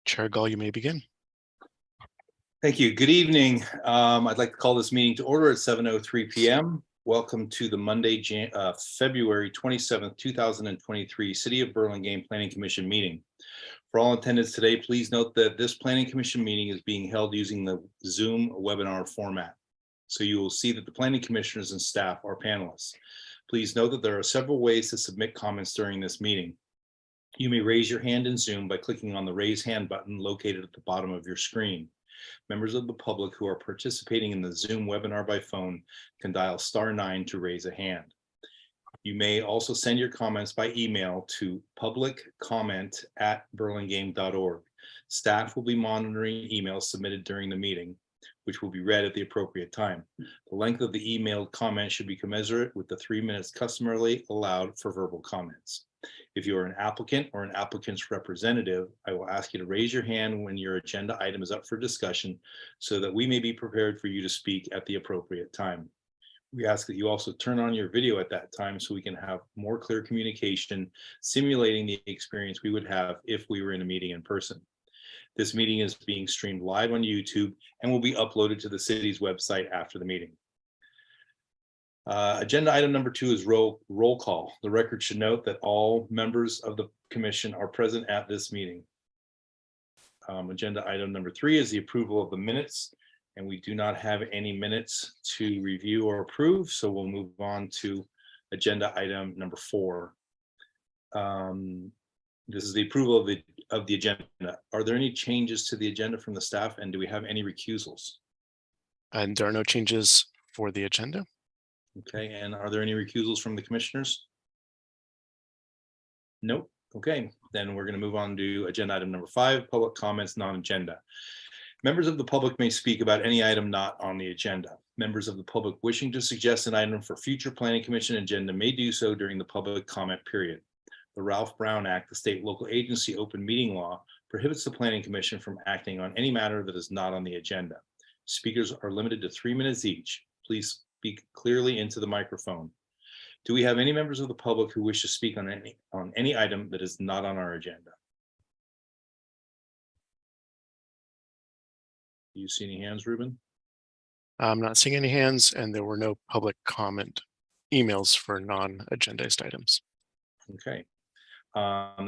Chair Gull, you may begin. Thank you. Good evening. I'd like to call this meeting to order at 7:03 p.m. Welcome to the Monday, February 27th, 2023 City of Burlingame Planning Commission meeting. For all attendants today, please note that this Planning Commission meeting is being held using the Zoom webinar format. So you will see that the planning commissioners and staff are panelists. Please note that there are several ways to submit comments during this meeting. You may raise your hand in Zoom by clicking on the raise hand button located at the bottom of your screen. Members of the public who are participating in the Zoom webinar by phone can dial *9 to raise a hand. You may also send your comments by email to publiccomment@burlingame.org. Staff will be monitoring emails submitted during the meeting, which will be read at the appropriate time. The length of the emailed comment should be commensurate with the 3 minutes customarily allowed for verbal comments. If you are an applicant or an applicant's representative, I will ask you to raise your hand when your agenda item is up for discussion so that we may be prepared for you to speak at the appropriate time. We ask that you also turn on your video at that time so we can have more clear communication, simulating the experience we would have if we were in a meeting in person. This meeting is being streamed live on YouTube and will be uploaded to the city's website after the meeting. Agenda item number 2 is roll call. The record should note that all members of the commission are present at this meeting. Agenda item number 3 is the approval of the minutes, and we do not have any minutes to review or approve, so we'll move on to agenda item number 4. This is the approval of the agenda. Are there any changes to the agenda from the staff, and do we have any recusals? And there are no changes for the agenda. Okay, and are there any recusals from the commissioners? Nope. Okay, then we're going to move on to agenda item number 5, public comments, non-agenda. Members of the public may speak about any item not on the agenda. Members of the public wishing to suggest an item for future planning commission agenda may do so during the public comment period. The Ralph Brown Act, the state local agency open meeting law, prohibits the planning commission from acting on any matter that is not on the agenda. Speakers are limited to 3 minutes each. Please speak clearly into the microphone. Do we have any members of the public who wish to speak on any item that is not on our agenda? Do you see any hands, Ruben? I'm not seeing any hands, and there were no public comment emails for non-agendized items. Okay.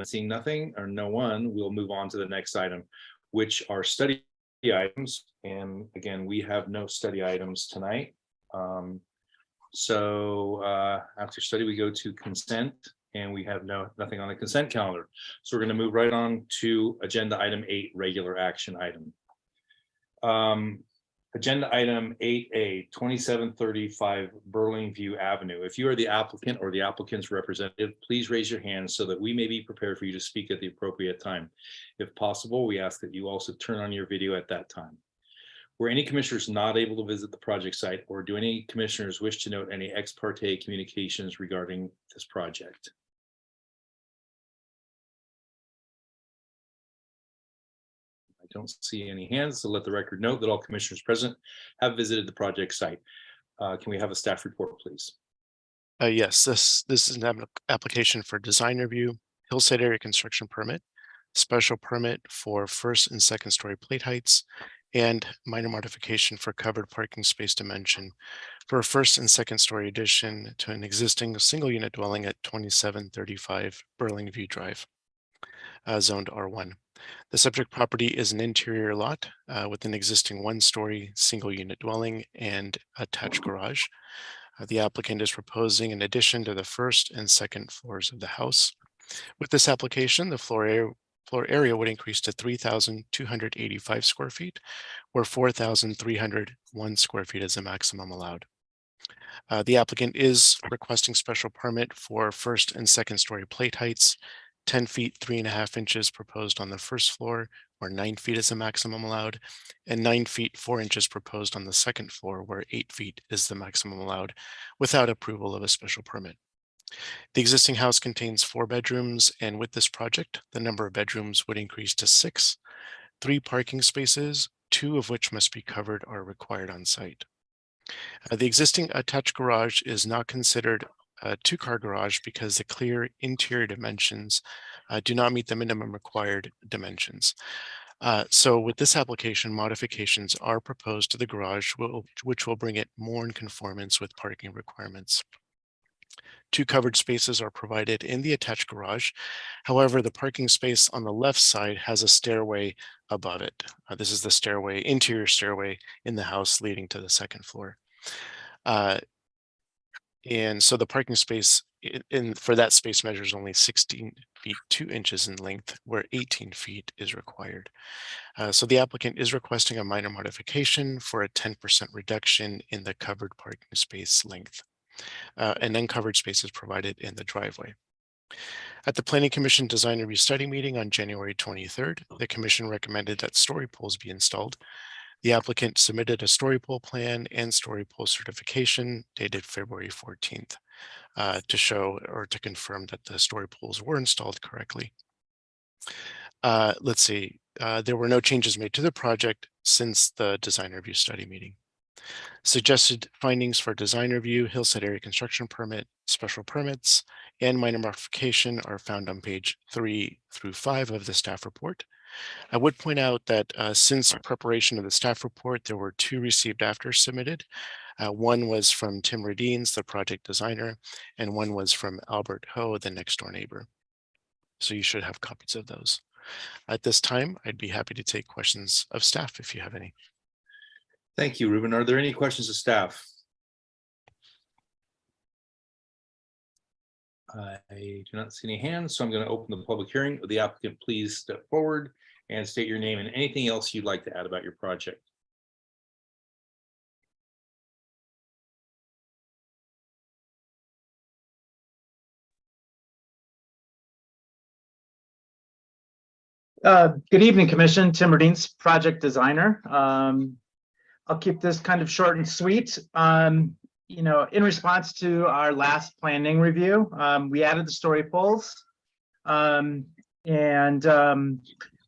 Seeing nothing or no one, we'll move on to the next item, which are study items. And again, we have no study items tonight. After study, we go to consent, and we have nothing on the consent calendar. So we're going to move right on to agenda item 8, regular action item. Agenda item 8A, 2735 Burlingview Avenue. If you are the applicant or the applicant's representative, please raise your hand so that we may be prepared for you to speak at the appropriate time. If possible, we ask that you also turn on your video at that time. Were any commissioners not able to visit the project site, or do any commissioners wish to note any ex parte communications regarding this project? I don't see any hands, so let the record note that all commissioners present have visited the project site. Can we have a staff report, please? Yes, this is an application for design review, hillside area construction permit, special permit for first and second story plate heights, and minor modification for covered parking space dimension for a first and second story addition to an existing single unit dwelling at 2735 Burlingview Drive, zoned R1. The subject property is an interior lot with an existing 1-story single unit dwelling and attached garage. The applicant is proposing an addition to the first and second floors of the house. With this application, the floor area would increase to 3,285 square feet, where 4,301 square feet is the maximum allowed. The applicant is requesting special permit for first and second story plate heights, 10 feet 3.5 inches proposed on the first floor, where 9 feet is the maximum allowed, and 9 feet 4 inches proposed on the second floor, where 8 feet is the maximum allowed, without approval of a special permit. The existing house contains 4 bedrooms, and with this project, the number of bedrooms would increase to 6. 3 parking spaces, 2 of which must be covered, are required on site. The existing attached garage is not considered a 2-car garage because the clear interior dimensions do not meet the minimum required dimensions. So with this application, modifications are proposed to the garage, which will bring it more in conformance with parking requirements. 2 covered spaces are provided in the attached garage. However, the parking space on the left side has a stairway above it. This is the stairway, interior stairway in the house leading to the second floor. And so the parking space for that space measures only 16 feet 2 inches in length, where 18 feet is required. So the applicant is requesting a minor modification for a 10% reduction in the covered parking space length. And uncovered space is provided in the driveway. At the Planning Commission Design Review Study meeting on January 23rd, the commission recommended that story poles be installed. The applicant submitted a story pole plan and story pole certification dated February 14th to show or to confirm that the story poles were installed correctly. Let's see, there were no changes made to the project since the design review study meeting. Suggested findings for design review, hillside area construction permit, special permits, and minor modification are found on page 3 through 5 of the staff report. I would point out that since preparation of the staff report, there were 2 received after submitted. One was from Tim Radines, the project designer, and one was from Albert Ho, the next door neighbor. So you should have copies of those. At this time, I'd be happy to take questions of staff if you have any. Thank you, Ruben. Are there any questions of staff? I do not see any hands, so I'm going to open the public hearing. Would the applicant please step forward and state your name and anything else you'd like to add about your project? Good evening, Commission. Tim Radines, project designer. I'll keep this kind of short and sweet. In response to our last planning review, we added the story poles.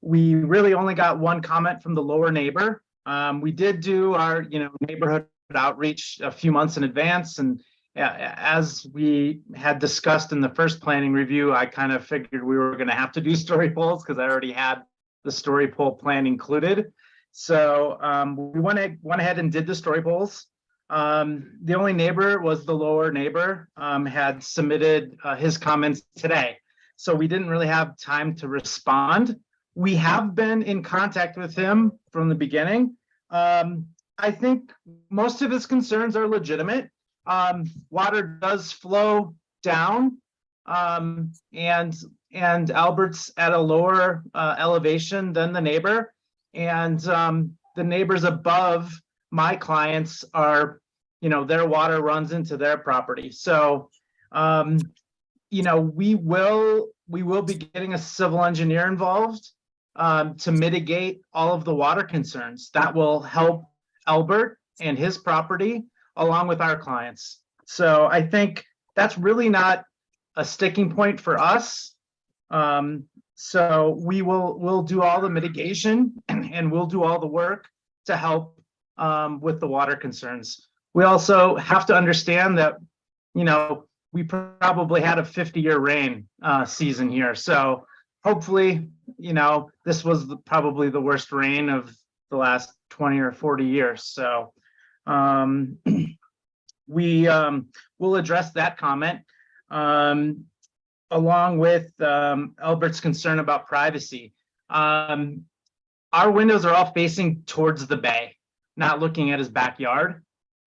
We really only got one comment from the lower neighbor. We did do our, neighborhood outreach a few months in advance, and as we had discussed in the first planning review, I kind of figured we were going to have to do story poles because I already had the story pole plan included. So we went ahead and did the story poles. The only neighbor was the lower neighbor, had submitted his comments today. So we didn't really have time to respond. We have been in contact with him from the beginning. I think most of his concerns are legitimate. Water does flow down, and Albert's at a lower elevation than the neighbor, and the neighbors above my clients are, their water runs into their property. So, we will be getting a civil engineer involved to mitigate all of the water concerns. That will help Albert and his property along with our clients. So I think that's really not a sticking point for us. So we'll do all the mitigation and we'll do all the work to help with the water concerns. We also have to understand that, we probably had a 50-year rain season here. So hopefully, this was probably the worst rain of the last 20 or 40 years. So we will address that comment along with Albert's concern about privacy. Our windows are all facing towards the bay, not looking at his backyard.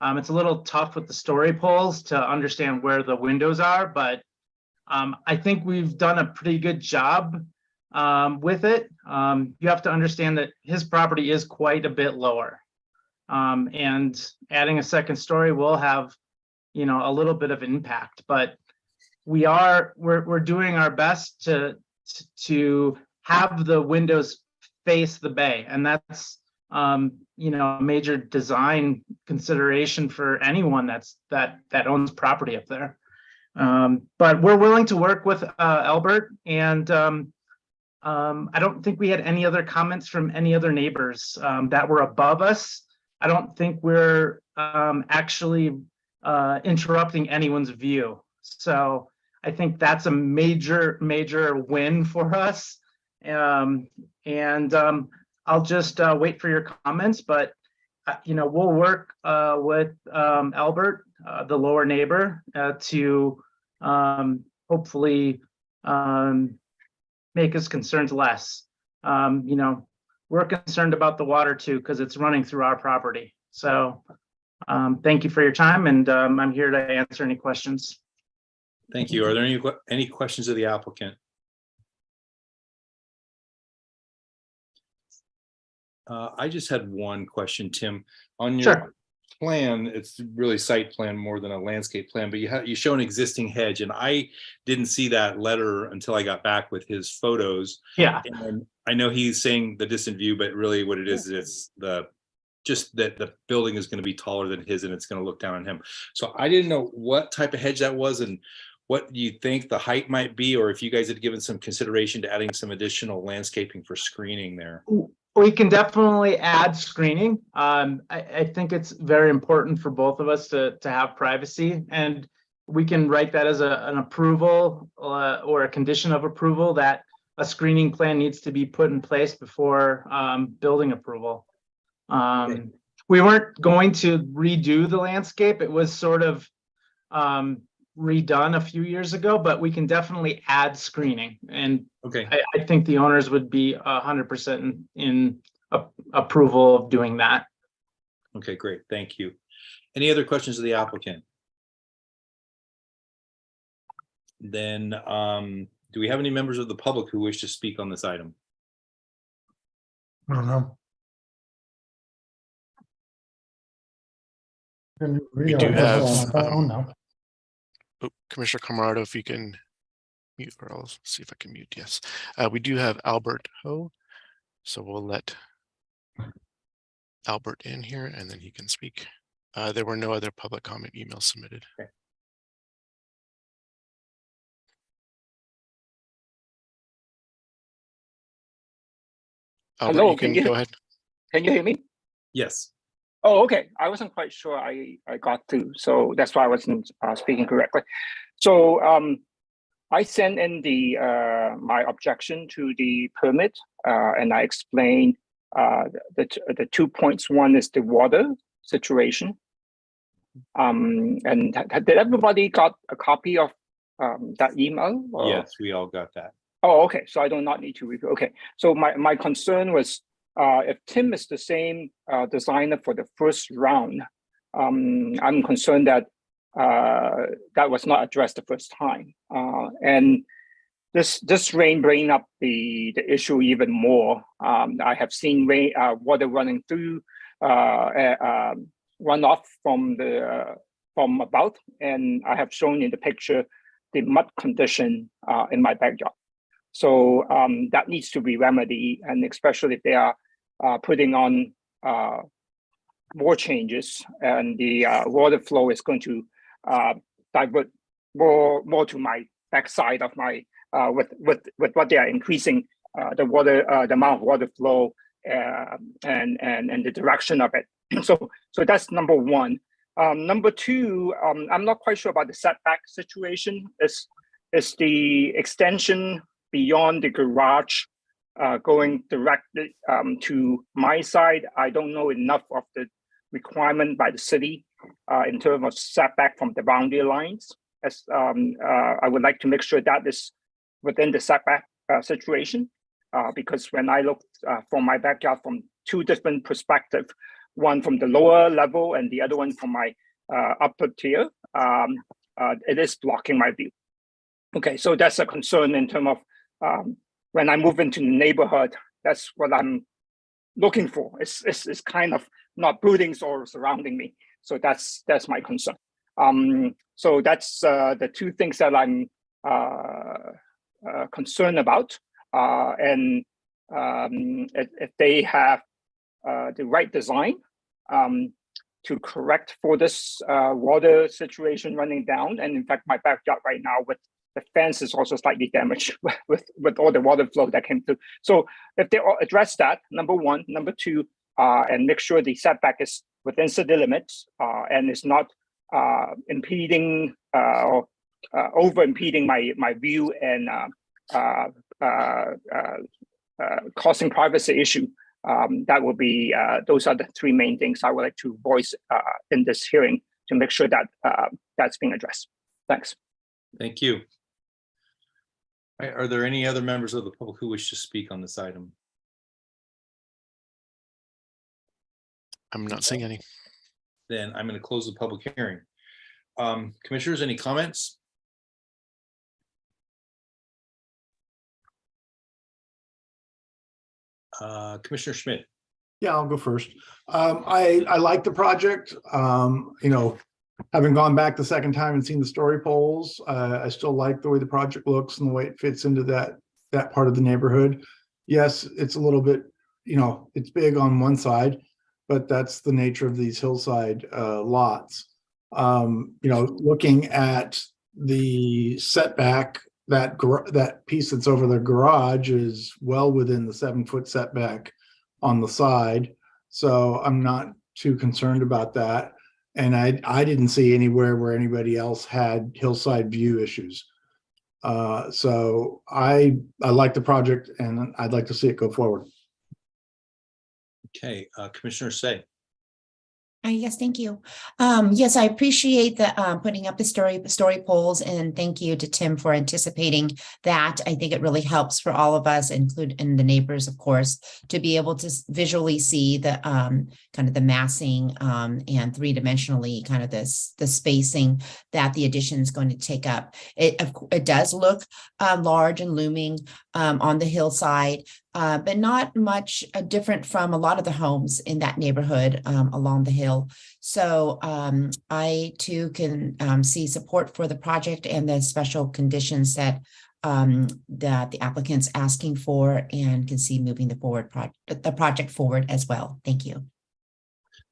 It's a little tough with the story poles to understand where the windows are, but I think we've done a pretty good job with it. You have to understand that his property is quite a bit lower. And adding a second story will have, a little bit of impact, but we're doing our best to have the windows face the bay, and that's a major design consideration for anyone that owns property up there. But we're willing to work with Albert, and I don't think we had any other comments from any other neighbors that were above us. I don't think we're actually interrupting anyone's view. So I think that's a major win for us. I'll just wait for your comments, but we'll work with Albert, the lower neighbor, to hopefully make his concerns less. We're concerned about the water too, because it's running through our property. So thank you for your time, and I'm here to answer any questions. Thank you. Are there any questions of the applicant? I just had one question, Tim. On your Sure. plan, it's really site plan more than a landscape plan, but you show an existing hedge, and I didn't see that letter until I got back with his photos. Yeah. And I know he's saying the distant view, but really what it is, it's just that the building is going to be taller than his and it's going to look down on him. So I didn't know what type of hedge that was and what you think the height might be, or if you guys had given some consideration to adding some additional landscaping for screening there. We can definitely add screening. I think it's very important for both of us to have privacy, and we can write that as an approval or a condition of approval that a screening plan needs to be put in place before building approval. We weren't going to redo the landscape. It was sort of redone a few years ago, but we can definitely add screening. And okay, I think the owners would be 100% in approval of doing that. Okay, great. Thank you. Any other questions of the applicant? Then do we have any members of the public who wish to speak on this item? I don't know. We do have now. Commissioner Camarado, if you can mute, or I'll see if I can mute. Yes, we do have Albert Ho, so we'll let Albert in here and then he can speak. There were no other public comment emails submitted. Okay. Albert, Hello, you can go ahead. Can you hear me? Yes. Oh, okay. I wasn't quite sure I got to, so that's why I wasn't speaking correctly. So I sent in my objection to the permit, and I explained the 2 points. One is the water situation. And did everybody got a copy of that email? Or? Yes, we all got that. Oh, okay. So I do not need to review. Okay. So my concern was if Tim is the same designer for the first round, I'm concerned that that was not addressed the first time. And this rain bring up the issue even more. I have seen rain, water running through runoff from above, and I have shown in the picture the mud condition in my backyard. So that needs to be remedied, and especially if they are putting on more changes, and the water flow is going to divert more to my backside of my with what they are increasing the amount of water flow and the direction of it. So that's number one. Number two, I'm not quite sure about the setback situation. Is the extension beyond the garage going directly to my side? I don't know enough of the requirement by the city in terms of setback from the boundary lines. As I would like to make sure that is within the setback situation, because when I looked from my backyard from two different perspectives, one from the lower level and the other one from my upper tier, it is blocking my view. Okay, so that's a concern in terms of when I move into the neighborhood, that's what I'm looking for. It's kind of not buildings or surrounding me. So that's my concern. So that's the two things that I'm concerned about. And if they have the right design to correct for this water situation running down, and in fact, my backyard right now with the fence is also slightly damaged with all the water flow that came through. So if they address that, number one, number two, and make sure the setback is within city limits and is not impeding or over impeding my view and causing privacy issue, that will be those are the three main things I would like to voice in this hearing to make sure that that's being addressed. Thanks. Thank you. All right, are there any other members of the public who wish to speak on this item? I'm not seeing any. Then I'm going to close the public hearing. Commissioners, any comments? Commissioner Schmidt. Yeah, I'll go first. I like the project. You know, having gone back the second time and seen the story poles, I still like the way the project looks and the way it fits into that part of the neighborhood. Yes, it's a little bit, you know, it's big on one side, but that's the nature of these hillside lots. You know, looking at the setback, that piece that's over the garage is well within the 7-foot setback on the side. So I'm not too concerned about that. And I didn't see anywhere where anybody else had hillside view issues. So I like the project and I'd like to see it go forward. Okay, Commissioner Say. Yes, thank you. Yes, I appreciate the putting up the story polls, and thank you to Tim for anticipating that. I think it really helps for all of us, including the neighbors, of course, to be able to visually see the kind of the massing and three-dimensionally kind of the spacing that the addition is going to take up. It does look large and looming on the hillside. But not much different from a lot of the homes in that neighborhood along the hill. So I too can see support for the project and the special conditions that the applicant's asking for, and can see moving the project forward as well. Thank you.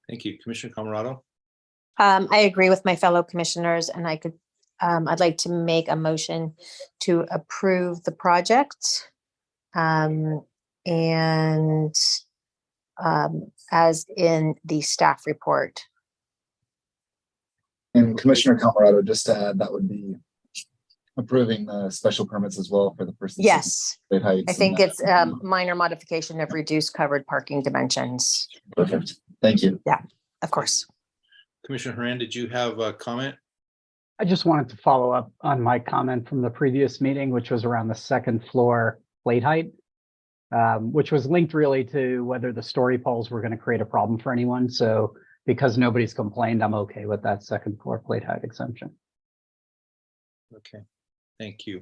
Thank you. Commissioner Camerado. I agree with my fellow commissioners, and I'd like to make a motion to approve the project. And as in the staff report. And Commissioner Camerado, just to add, that would be approving the special permits as well for the first. and second Yes, grade heights I and think that. it's minor modification of reduced covered parking dimensions. Perfect. Thank you. Of course. Commissioner Haran, did you have a comment? I just wanted to follow up on my comment from the previous meeting, which was around the second floor plate height, which was linked really to whether the story poles were going to create a problem for anyone. So because nobody's complained, I'm okay with that second floor plate height exemption. Okay, thank you.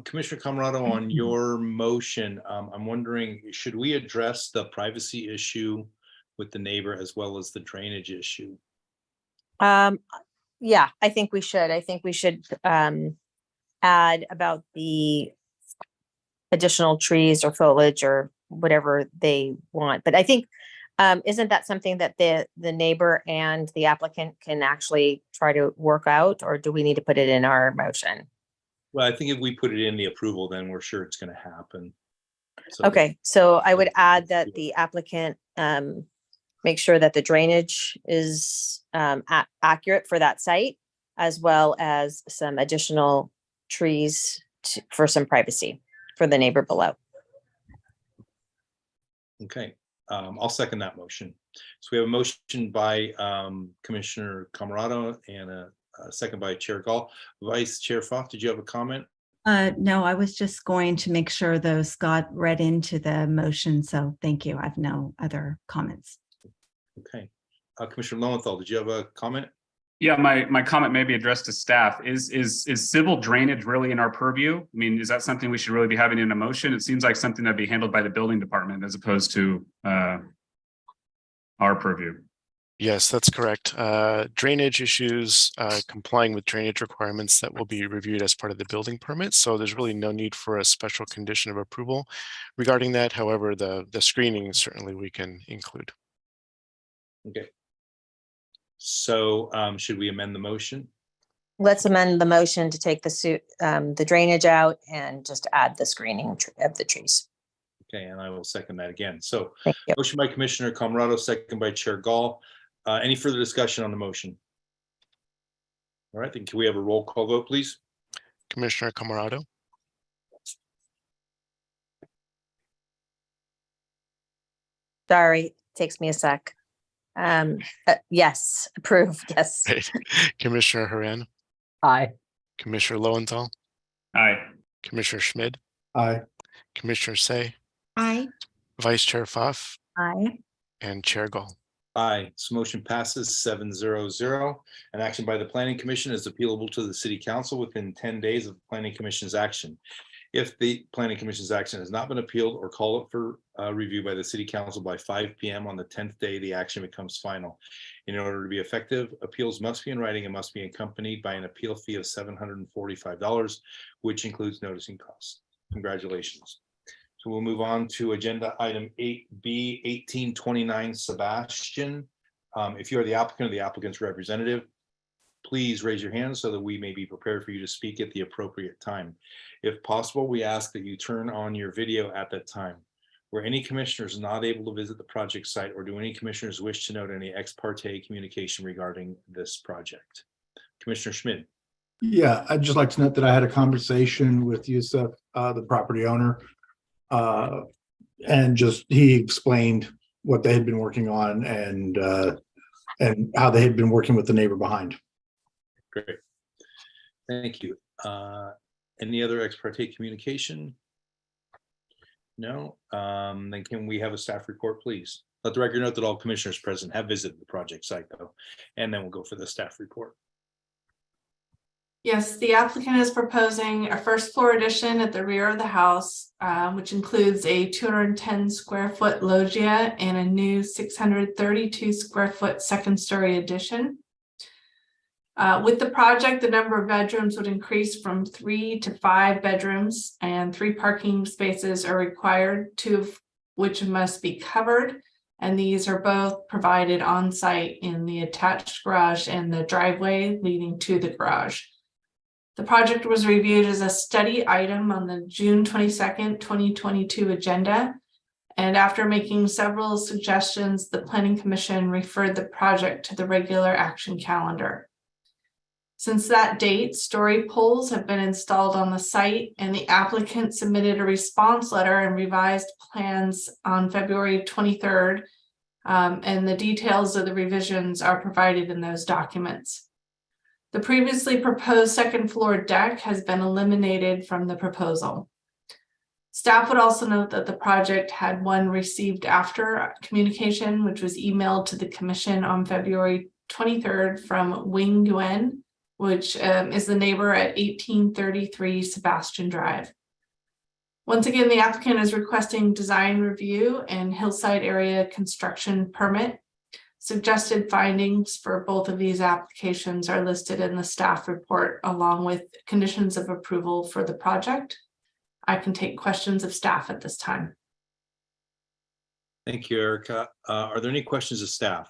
Commissioner Camerado, on your motion, I'm wondering, should we address the privacy issue with the neighbor as well as the drainage issue? Yeah, I think we should. I think we should add about the additional trees or foliage or whatever they want. But I think, isn't that something that the neighbor and the applicant can actually try to work out, or do we need to put it in our motion? Well, I think if we put it in the approval, then we're sure it's going to happen. So- Okay, so I would add that the applicant make sure that the drainage is accurate for that site, as well as some additional trees for some privacy for the neighbor below. Okay, I'll second that motion. So we have a motion by Commissioner Camerado and a second by Chair Gall. Vice Chair Foth, did you have a comment? No, I was just going to make sure those got read into the motion. So thank you. I have no other comments. Okay, Commissioner Lowenthal, did you have a comment? Yeah, my comment may be addressed to staff. Is civil drainage really in our purview? I mean, is that something we should really be having in a motion? It seems like something that'd be handled by the building department as opposed to our purview. Yes, that's correct. Drainage issues, complying with drainage requirements, that will be reviewed as part of the building permit. So there's really no need for a special condition of approval regarding that. However, the screening certainly we can include. Okay. So should we amend the motion? Let's amend the motion to take the drainage out and just add the screening of the trees. Okay, and I will second that again. So Thank you. motion by Commissioner Camerado, second by Chair Gall. Any further discussion on the motion? All right, then can we have a roll call vote, please? Commissioner Camerado, Sorry, takes me a sec. Yes, approved, yes. Right. Commissioner Haran, Aye. Commissioner Lowenthal, Aye. Commissioner Schmid, Aye. Commissioner Say, Aye. Vice Chair Pfaff, Aye. and Chair Gall. Aye, this motion passes 7-0-0. An action by the Planning Commission is appealable to the City Council within 10 days of the Planning Commission's action. If the Planning Commission's action has not been appealed or called up for review by the City Council by 5 p.m. on the 10th day, the action becomes final. In order to be effective, appeals must be in writing and must be accompanied by an appeal fee of $745, which includes noticing costs. Congratulations. So we'll move on to agenda item 8B, 1829 Sebastian. If you are the applicant or the applicant's representative, please raise your hand so that we may be prepared for you to speak at the appropriate time. If possible, we ask that you turn on your video at that time. Were any commissioners not able to visit the project site, or do any commissioners wish to note any ex parte communication regarding this project? Commissioner Schmid. Yeah, I'd just like to note that I had a conversation with Yusuf, the property owner. And just he explained what they had been working on and how they had been working with the neighbor behind. Great. Thank you. Any other ex parte communication? No. Then can we have a staff report, please? Let the record note that all commissioners present have visited the project site, though, and then we'll go for the staff report. Yes, the applicant is proposing a first floor addition at the rear of the house, which includes a 210 square foot loggia and a new 632 square foot second story addition. With the project, the number of bedrooms would increase from 3 to 5 bedrooms, and 3 parking spaces are required, 2 of which must be covered. And these are both provided on site in the attached garage and the driveway leading to the garage. The project was reviewed as a study item on the June 22nd, 2022 agenda. And after making several suggestions, the Planning Commission referred the project to the regular action calendar. Since that date, story poles have been installed on the site, and the applicant submitted a response letter and revised plans on February 23rd. And the details of the revisions are provided in those documents. The previously proposed second floor deck has been eliminated from the proposal. Staff would also note that the project had one received after communication, which was emailed to the commission on February 23rd from Wing Nguyen, which is the neighbor at 1833 Sebastian Drive. Once again, the applicant is requesting design review and hillside area construction permit. Suggested findings for both of these applications are listed in the staff report, along with conditions of approval for the project. I can take questions of staff at this time. Thank you, Erica. Are there any questions of staff?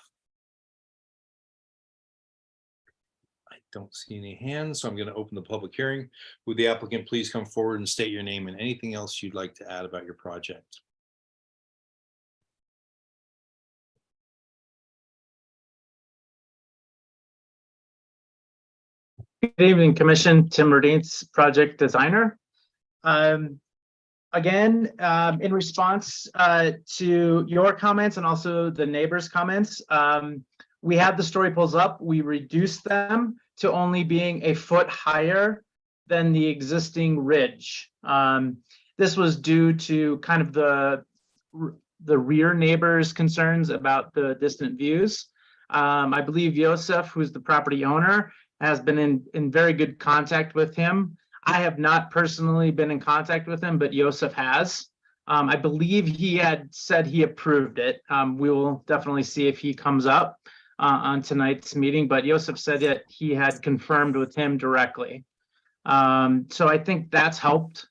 I don't see any hands, so I'm going to open the public hearing. Would the applicant please come forward and state your name and anything else you'd like to add about your project? Good evening, Commission. Tim Rodinz, project designer. Again, in response to your comments and also the neighbors' comments, we had the story poles up. We reduced them to only being a foot higher than the existing ridge. This was due to kind of the rear neighbors' concerns about the distant views. I believe Yosef, who's the property owner, has been in very good contact with him. I have not personally been in contact with him, but Yosef has. I believe he had said he approved it. We will definitely see if he comes up on tonight's meeting, but Yosef said that he had confirmed with him directly. So I think that's helped.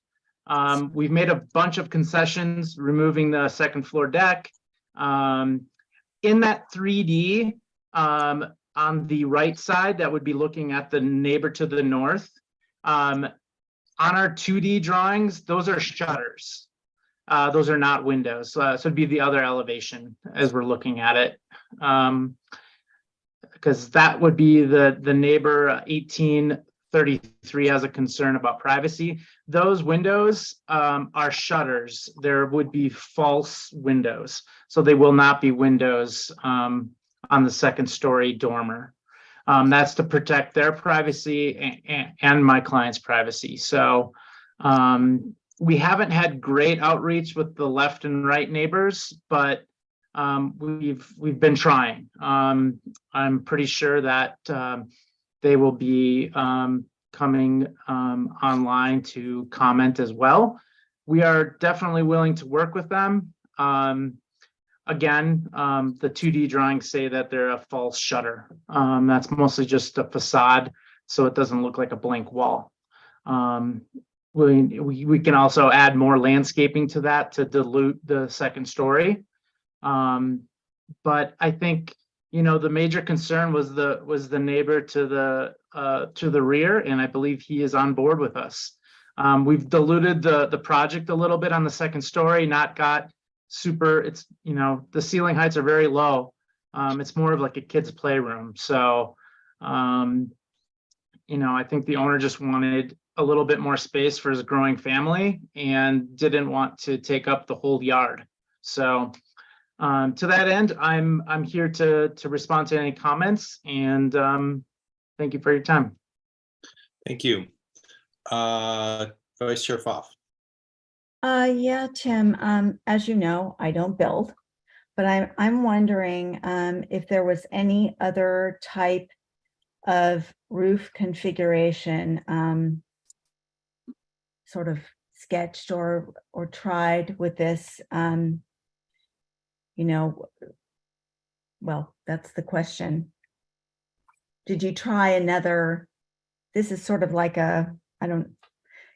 We've made a bunch of concessions, removing the second floor deck. In that 3D, on the right side, that would be looking at the neighbor to the north. On our 2D drawings, those are shutters. Those are not windows. So it'd be the other elevation as we're looking at it. Because that would be the neighbor 1833 33 has a concern about privacy. Those windows are shutters. There would be false windows. So they will not be windows on the second story dormer. That's to protect their privacy and my client's privacy. So we haven't had great outreach with the left and right neighbors, but we've been trying. I'm pretty sure that they will be coming online to comment as well. We are definitely willing to work with them. Again, the 2D drawings say that they're a false shutter. That's mostly just a facade, so it doesn't look like a blank wall. We can also add more landscaping to that to dilute the second story. But I think, you know, the major concern was the neighbor to the rear, and I believe he is on board with us. We've diluted the project a little bit on the second story, not got super, it's, you know, the ceiling heights are very low. It's more of like a kid's playroom. So, you know, I think the owner just wanted a little bit more space for his growing family and didn't want to take up the whole yard. So, to that end, I'm here to respond to any comments, and thank you for your time. Thank you. Vice Chair Pfaff. Yeah, Tim, as you know, I don't build, but I'm wondering if there was any other type of roof configuration sort of sketched or tried with this. You know, well, that's the question. Did you try another? This is sort of like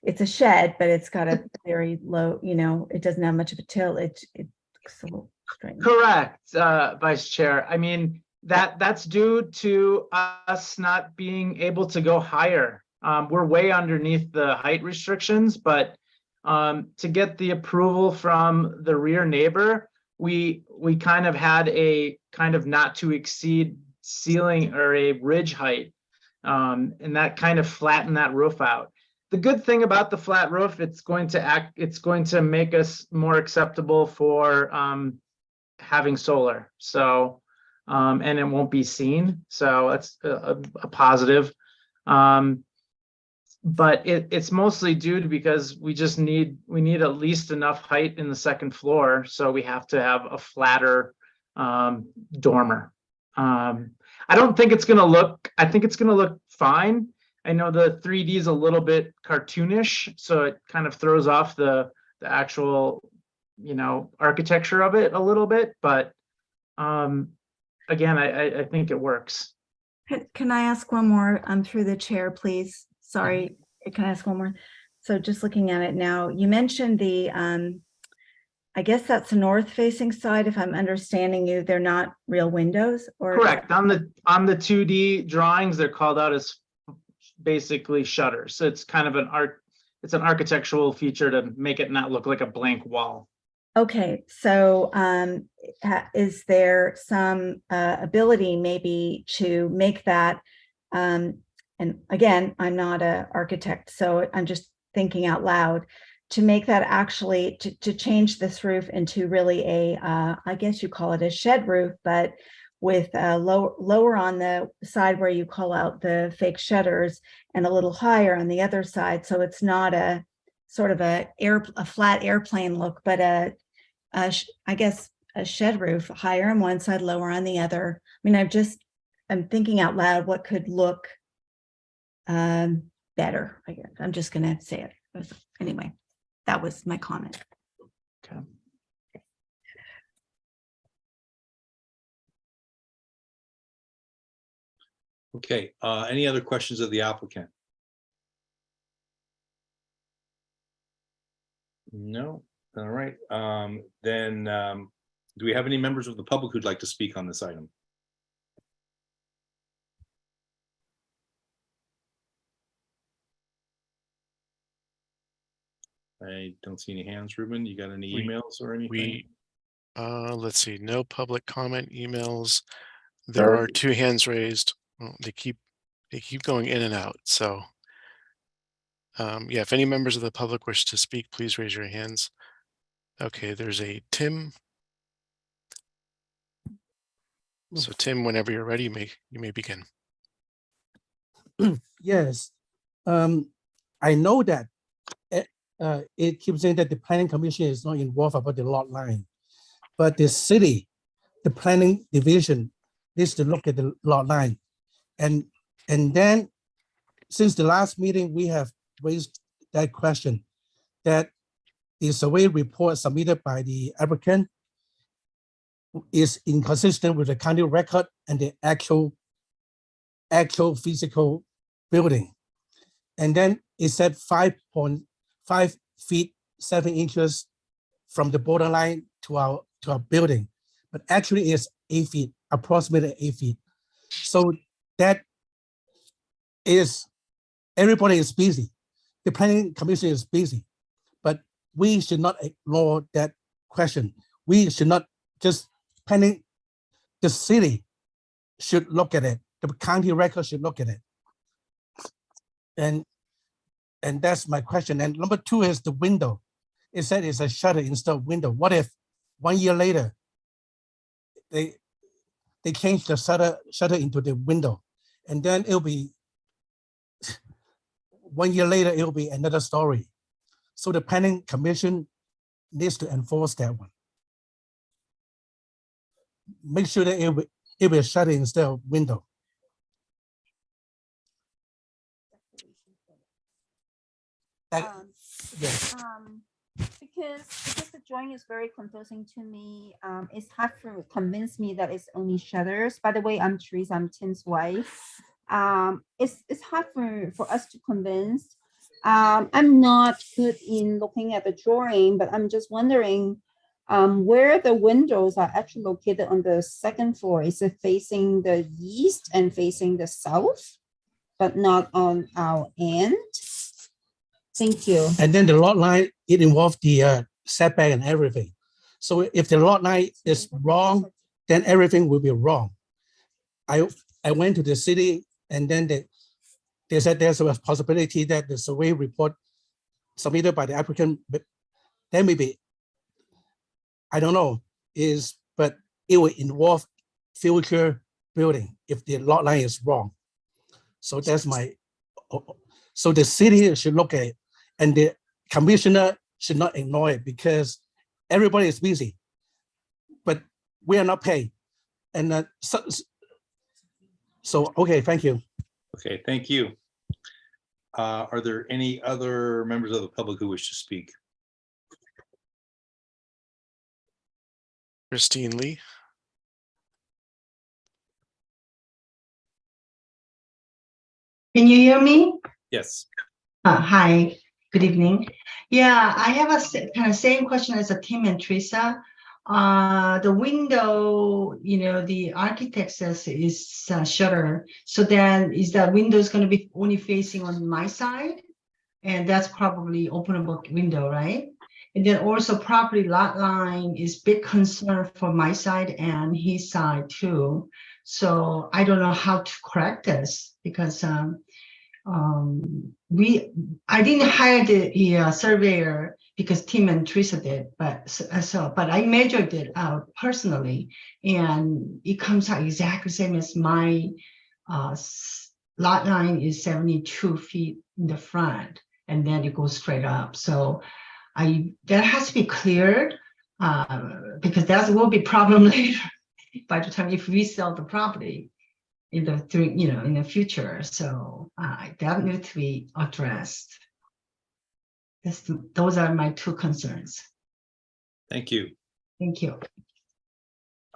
it's a shed, but it's got a very low, you know, it doesn't have much of a tilt. It looks a little strange. Correct, Vice Chair. I mean, that's due to us not being able to go higher. We're way underneath the height restrictions, but to get the approval from the rear neighbor, we kind of had a kind of not to exceed ceiling or a ridge height, and that kind of flattened that roof out. The good thing about the flat roof, it's going to make us more acceptable for having solar. So, and it won't be seen. So that's a positive. But it's mostly due to because we need at least enough height in the second floor. So we have to have a flatter dormer. I don't think it's going to look, I think it's going to look fine. I know the 3D is a little bit cartoonish, so it kind of throws off the actual, you know, architecture of it a little bit. But again, I think it works. Can I ask one more through the chair, please? Sorry, can I ask one more? So just looking at it now, you mentioned the, I guess that's the north facing side, if I'm understanding you, they're not real windows, or? Correct. On the 2D drawings, they're called out as basically shutters. So it's kind of it's an architectural feature to make it not look like a blank wall. Okay, so is there some ability maybe to make that, and again, I'm not an architect, so I'm just thinking out loud, to make that actually, to change this roof into really I guess you call it a shed roof, but with lower on the side where you call out the fake shutters and a little higher on the other side. So it's not a sort of a flat airplane look, but I guess a shed roof, higher on one side, lower on the other. I mean, I'm thinking out loud what could look better, I guess. I'm just gonna say it. Anyway, that was my comment. Okay. Okay, any other questions of the applicant? No, all right. Then do we have any members of the public who'd like to speak on this item? I don't see any hands. Ruben, you got any emails or anything? Let's see, no public comment emails. There are 2 hands raised. Well, they keep going in and out. So Yeah, if any members of the public wish to speak, please raise your hands. Okay, there's a Tim. So Tim, whenever you're ready, you may begin. Yes, I know that it keeps saying that the planning commission is not involved about the lot line, but the city, the planning division needs to look at the lot line. And then since the last meeting, we have raised that question that the survey report submitted by the applicant is inconsistent with the county record and the actual physical building. And then it said 5.5 feet 7 inches from the borderline to our building, but actually it's 8 feet, approximately 8 feet. So that is, everybody is busy. The planning commission is busy, but we should not ignore that question. We should not just planning, the city should look at it. The county record should look at it. And that's my question. And number two is the window. It said it's a shutter instead of window. What if 1 year later, they change the shutter into the window, and then it'll be 1 year later, it'll be another story. So the planning commission needs to enforce that one. Make sure that it will shutter instead of window. Because the drawing is very confusing to me. It's hard to convince me that it's only shutters. By the way, I'm Teresa, I'm Tim's wife. It's hard for us to convince. I'm not good in looking at the drawing, but I'm just wondering where the windows are actually located on the second floor. Is it facing the east and facing the south, but not on our end? Thank you. And then the lot line, it involved the setback and everything. So if the lot line is wrong, then everything will be wrong. I went to the city, and then they said there's a possibility that the survey report submitted by the applicant, but there may be, I don't know, but it will involve future building if the lot line is wrong. So that's so the city should look at it, and the commissioner should not ignore it, because everybody is busy, but we are not paid. And so okay, thank you. Okay, thank you. Are there any other members of the public who wish to speak? Christine Lee. Can you hear me? Yes. Hi, good evening. Yeah, I have a kind of same question as Tim and Teresa. The window, the architect says is shutter. So then is that windows going to be only facing on my side? And that's probably openable window, right? And then also property lot line is big concern for my side and his side too. So I don't know how to correct this, because I didn't hire the surveyor because Tim and Teresa did, but I measured it out personally, and it comes out exactly the same as my lot line is 72 feet in the front, and then it goes straight up. So that has to be cleared, because that will be a problem later by the time if we sell the property in the future. So that needs to be addressed. Those are my two concerns. Thank you. Thank you.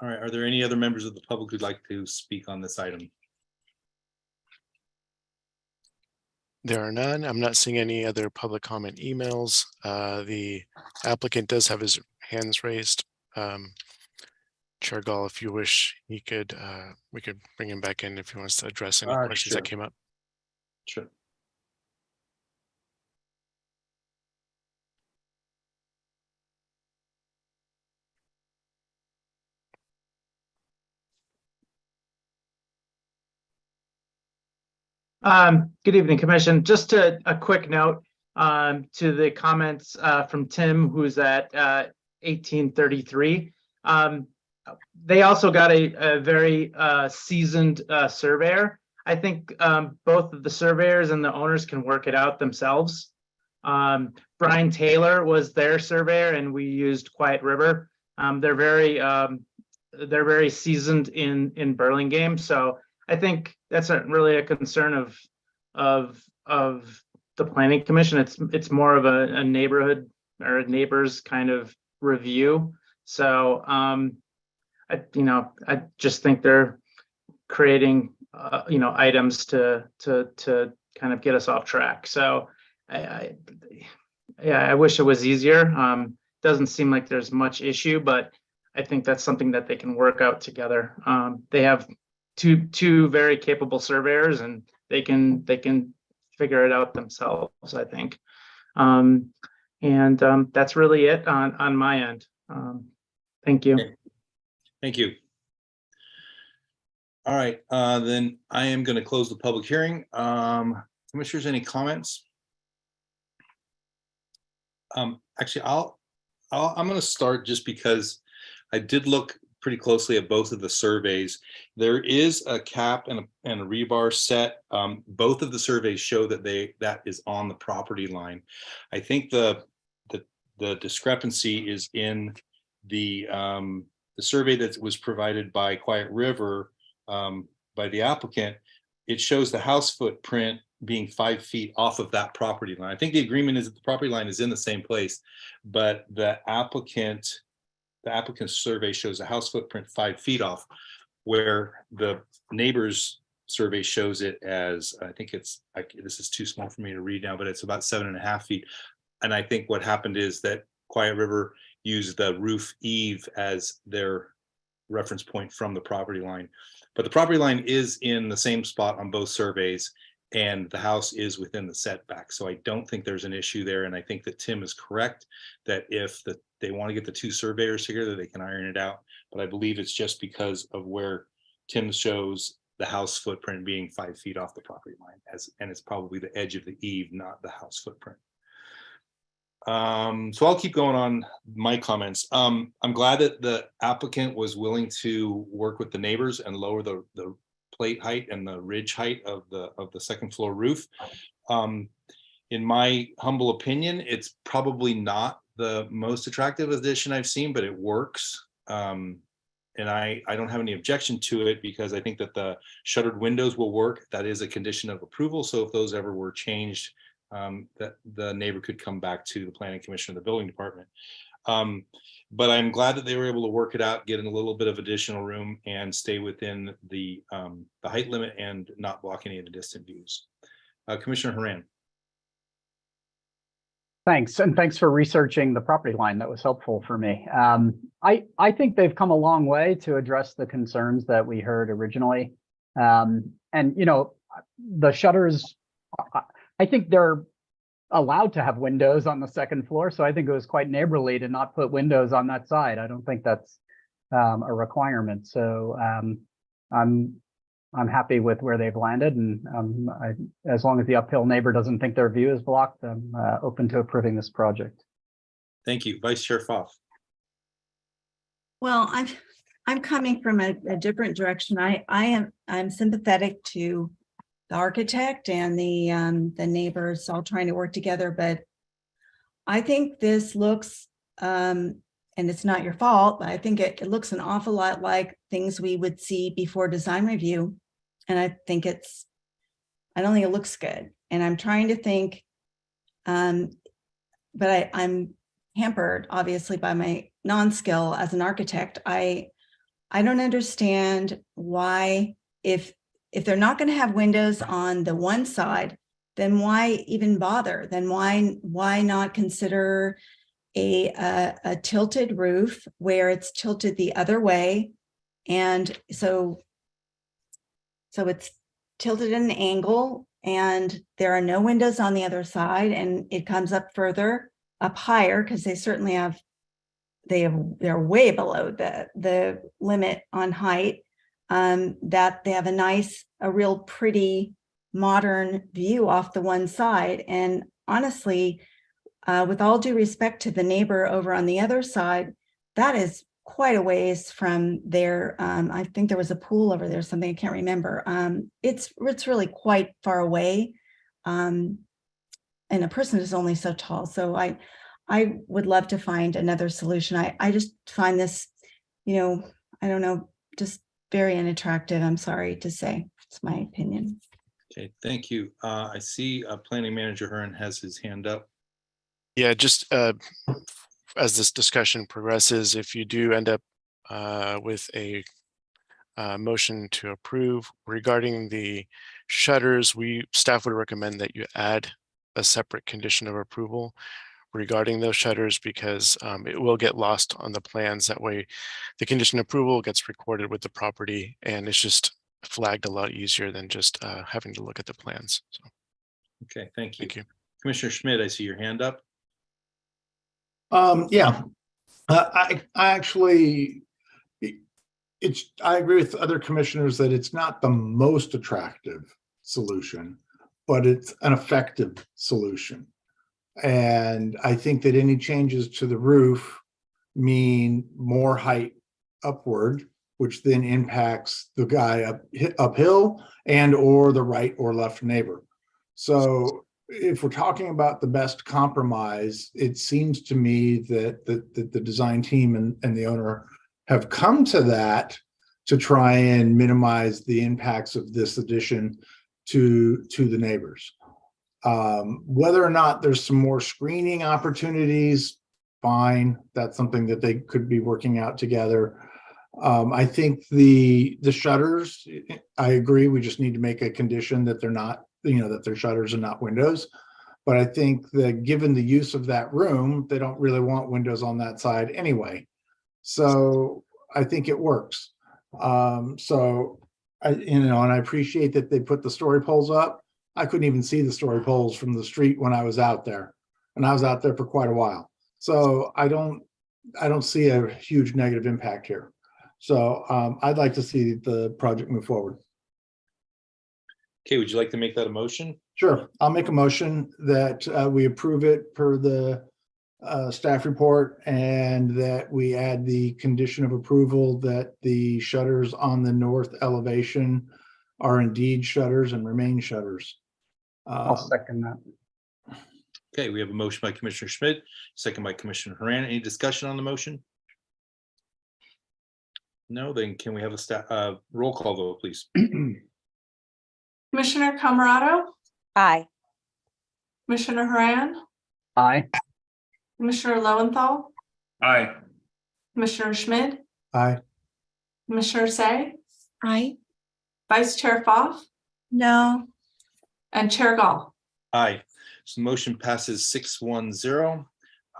All right, are there any other members of the public who'd like to speak on this item? There are none. I'm not seeing any other public comment emails. The applicant does have his hands raised. Chair Gall, if you wish, we could bring him back in if he wants to address any questions that came up. Sure. Good evening, Commission. Just a quick note. to the comments from Tim, who's at 1833. They also got a very seasoned surveyor. I think both of the surveyors and the owners can work it out themselves. Brian Taylor was their surveyor, and we used Quiet River. They're very seasoned in Burlingame, so I think that's not really a concern of the planning commission. It's more of a neighborhood or a neighbors kind of review. So I just think they're creating items to kind of get us off track. So I wish it was easier. Doesn't seem like there's much issue, but I think that's something that they can work out together. They have two very capable surveyors, and they can figure it out themselves, I think. That's really it on my end. Thank you. Okay. Thank you. All right, then I am going to close the public hearing. Commissioners, any comments? Actually, I'm going to start just because I did look pretty closely at both of the surveys. There is a cap and a rebar set. Both of the surveys show that that is on the property line. I think the discrepancy is in the survey that was provided by Quiet River by the applicant. It shows the house footprint being 5 feet off of that property line. I think the agreement is that the property line is in the same place, but the applicant's survey shows a house footprint 5 feet off, where the neighbor's survey shows it as, I think this is too small for me to read now, but it's about 7.5 feet. And I think what happened is that Quiet River used the roof eave as their reference point from the property line. But the property line is in the same spot on both surveys, and the house is within the setback. So I don't think there's an issue there. And I think that Tim is correct that if they want to get the two surveyors together, they can iron it out. But I believe it's just because of where Tim shows the house footprint being 5 feet off the property line, and it's probably the edge of the eave, not the house footprint. So I'll keep going on my comments. I'm glad that the applicant was willing to work with the neighbors and lower the plate height and the ridge height of the second floor roof. In my humble opinion, it's probably not the most attractive addition I've seen, but it works. And I don't have any objection to it because I think that the shuttered windows will work. That is a condition of approval. So if those ever were changed, that the neighbor could come back to the planning commission or the building department. But I'm glad that they were able to work it out, get in a little bit of additional room and stay within the height limit and not block any of the distant views. Commissioner Haran. Thanks, and thanks for researching the property line. That was helpful for me. I think they've come a long way to address the concerns that we heard originally. And the shutters, I think they're allowed to have windows on the second floor. So I think it was quite neighborly to not put windows on that side. I don't think that's a requirement. So I'm happy with where they've landed. And as long as the uphill neighbor doesn't think their view is blocked, I'm open to approving this project. Thank you. Vice Chair Pfaff. Well, I'm coming from a different direction. I'm sympathetic to the architect and the neighbors all trying to work together, but I think this looks, and it's not your fault, but I think it looks an awful lot like things we would see before design review. And I don't think it looks good. And I'm trying to think, but I'm hampered obviously by my non-skill as an architect. I don't understand why, if they're not going to have windows on the one side, then why even bother? Then why not consider a tilted roof where it's tilted the other way? And so it's tilted at an angle and there are no windows on the other side, and it comes up further, up higher, because they certainly they're way below the limit on height. That they have a real pretty modern view off the one side. And honestly, with all due respect to the neighbor over on the other side, that is quite a ways from there. I think there was a pool over there, something I can't remember. It's really quite far away. And a person is only so tall. So I would love to find another solution. I just find this, I don't know, just very unattractive. I'm sorry to say. It's my opinion. Okay, thank you. I see Planning Manager Hearn has his hand up. Yeah, just as this discussion progresses, if you do end up with a motion to approve regarding the shutters, staff would recommend that you add a separate condition of approval regarding those shutters, because it will get lost on the plans. That way the condition of approval gets recorded with the property, and it's just flagged a lot easier than just having to look at the plans. So, okay, thank you. thank you. Commissioner Schmidt, I see your hand up. Yeah, I actually, I agree with other commissioners that it's not the most attractive solution, but it's an effective solution. And I think that any changes to the roof mean more height upward, which then impacts the guy uphill and or the right or left neighbor. So if we're talking about the best compromise, it seems to me that the design team and the owner have come to that to try and minimize the impacts of this addition to the neighbors. Whether or not there's some more screening opportunities, fine. That's something that they could be working out together. I think the shutters, I agree. We just need to make a condition that they're not, that they're shutters and not windows. But I think that given the use of that room, they don't really want windows on that side anyway. So I think it works. So and I appreciate that they put the story poles up. I couldn't even see the story poles from the street when I was out there, and I was out there for quite a while. So I don't see a huge negative impact here. So I'd like to see the project move forward. Okay, would you like to make that a motion? Sure, I'll make a motion that we approve it per the staff report, and that we add the condition of approval that the shutters on the north elevation are indeed shutters and remain shutters. I'll second that. Okay, we have a motion by Commissioner Schmidt, second by Commissioner Haran. Any discussion on the motion? No, then can we have a roll call vote, please? Commissioner Camerado, Aye. Commissioner Haran, Aye. Commissioner Lowenthal, Aye. Commissioner Schmidt, Aye. Commissioner Say, Aye. Vice Chair Foff, No. and Chair Gall. Aye. So the motion passes 6-1-0.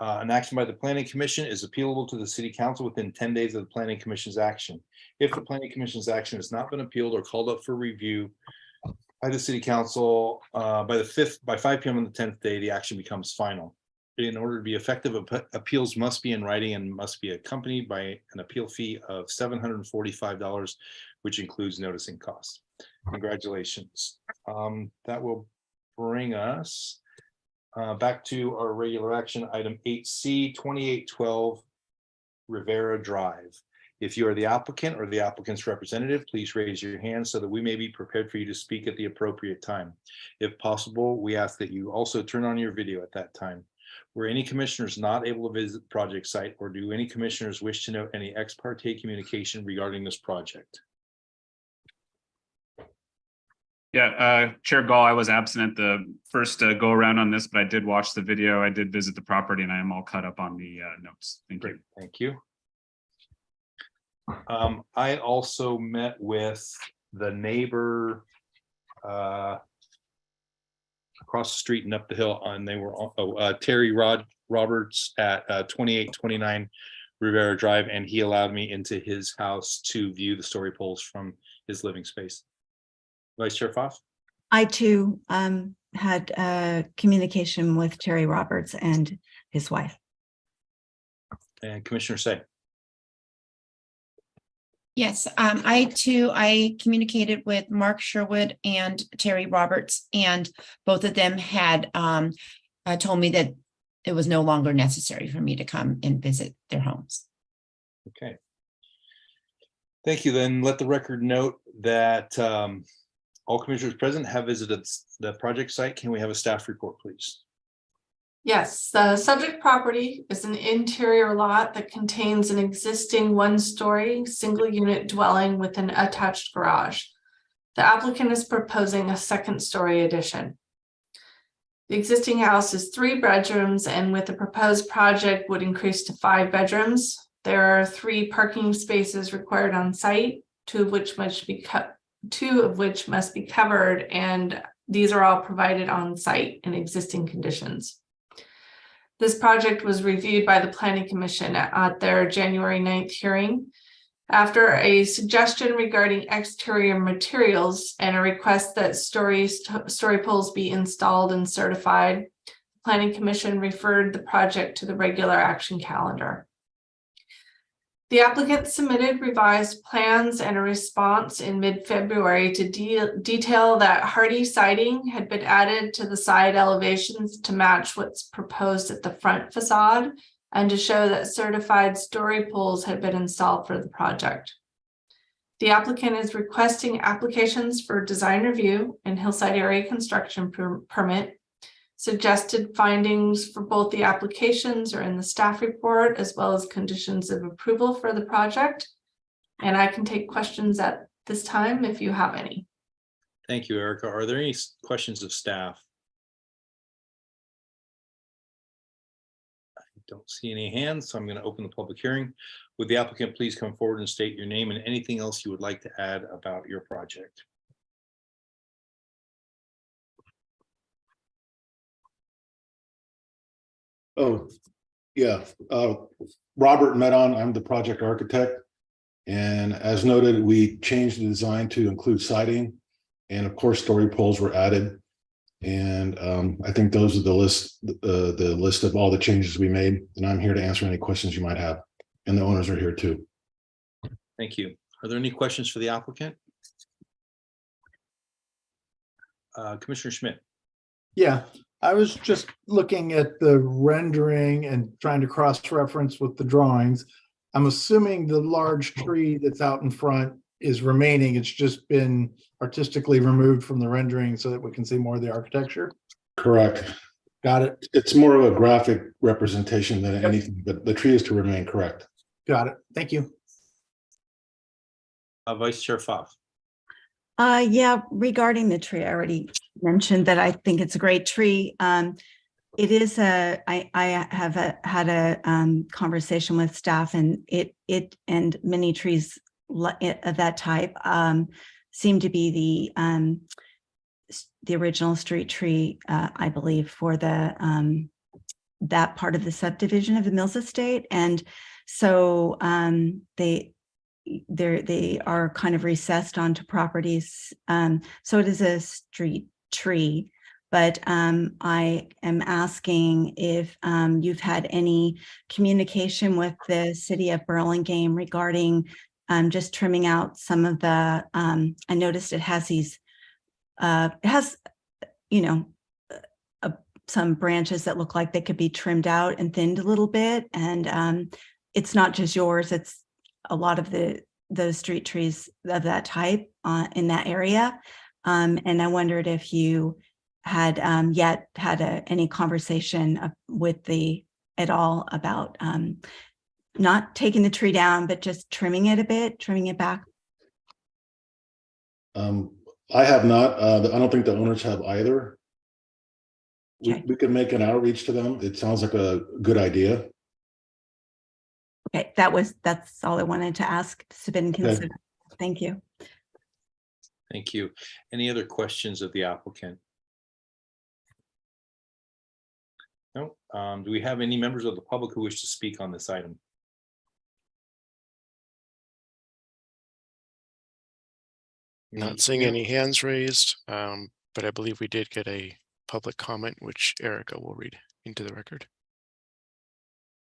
An action by the Planning Commission is appealable to the City Council within 10 days of the Planning Commission's action. If the Planning Commission's action has not been appealed or called up for review by the City Council by 5 p.m. on the 10th day, the action becomes final. In order to be effective, appeals must be in writing and must be accompanied by an appeal fee of $745, which includes noticing costs. Congratulations. That will bring us back to our regular action item 8C 2812 Rivera Drive. If you are the applicant or the applicant's representative, please raise your hand so that we may be prepared for you to speak at the appropriate time. If possible, we ask that you also turn on your video at that time. Were any commissioners not able to visit the project site, or do any commissioners wish to know any ex parte communication regarding this project? Yeah, Chair Gall, I was absent at the first go around on this, but I did watch the video. I did visit the property, and I am all caught up on the notes. Thank you. Thank you. I also met with the neighbor across the street and up the hill, and they were Terry Roberts at 2829 Rivera Drive, and he allowed me into his house to view the story poles from his living space. Vice Chair Foff? I too had communication with Terry Roberts and his wife. And Commissioner Say. Yes, I communicated with Mark Sherwood and Terry Roberts, and both of them had told me that it was no longer necessary for me to come and visit their homes. Okay. Thank you. Then let the record note that all commissioners present have visited the project site. Can we have a staff report, please? Yes, the subject property is an interior lot that contains an existing one-story single-unit dwelling with an attached garage. The applicant is proposing a second-story addition. The existing house is 3 bedrooms and with the proposed project would increase to 5 bedrooms. There are 3 parking spaces required on site, 2 of which must be covered, and these are all provided on site in existing conditions. This project was reviewed by the Planning Commission at their January 9th hearing. After a suggestion regarding exterior materials and a request that story poles be installed and certified, the Planning Commission referred the project to the regular action calendar. The applicant submitted revised plans and a response in mid-February to detail that hardy siding had been added to the side elevations to match what's proposed at the front facade and to show that certified story poles had been installed for the project. The applicant is requesting applications for design review and hillside area construction permit. Suggested findings for both the applications are in the staff report, as well as conditions of approval for the project. And I can take questions at this time if you have any. Thank you, Erica. Are there any questions of staff? I don't see any hands, so I'm going to open the public hearing. Would the applicant please come forward and state your name and anything else you would like to add about your project? Oh, yeah. Robert Medon, I'm the project architect. And as noted, we changed the design to include siding. And of course, story poles were added. And I think those are the list of all the changes we made. And I'm here to answer any questions you might have. And the owners are here too. Thank you. Are there any questions for the applicant? Commissioner Schmidt. Yeah, I was just looking at the rendering and trying to cross-reference with the drawings. I'm assuming the large tree that's out in front is remaining. It's just been artistically removed from the rendering so that we can see more of the architecture. Correct. Got it. It's more of a graphic representation than anything, but the tree is to remain correct. Got it. Thank you. Vice Chair Pfaff. Yeah, regarding the tree, I already mentioned that I think it's a great tree. It is I have had a conversation with staff, and it and many trees of that type seem to be the original street tree, I believe, for the that part of the subdivision of the Mills Estate, and so they are kind of recessed onto properties. So it is a street tree, but I am asking if you've had any communication with the city of Burlingame regarding just trimming out some of the, I noticed it has these, it has, you know, some branches that look like they could be trimmed out and thinned a little bit. And it's not just yours, it's a lot of those street trees of that type in that area. And I wondered if you had yet had any conversation with at all about not taking the tree down, but just trimming it a bit, trimming it back. I have not. I don't think the owners have either. Okay. We could make an outreach to them. It sounds like a good idea. Okay, that's all I wanted to ask. It's been considered. Okay. Thank you. Thank you. Any other questions of the applicant? No. Do we have any members of the public who wish to speak on this item? Not seeing any hands raised, but I believe we did get a public comment, which Erica will read into the record.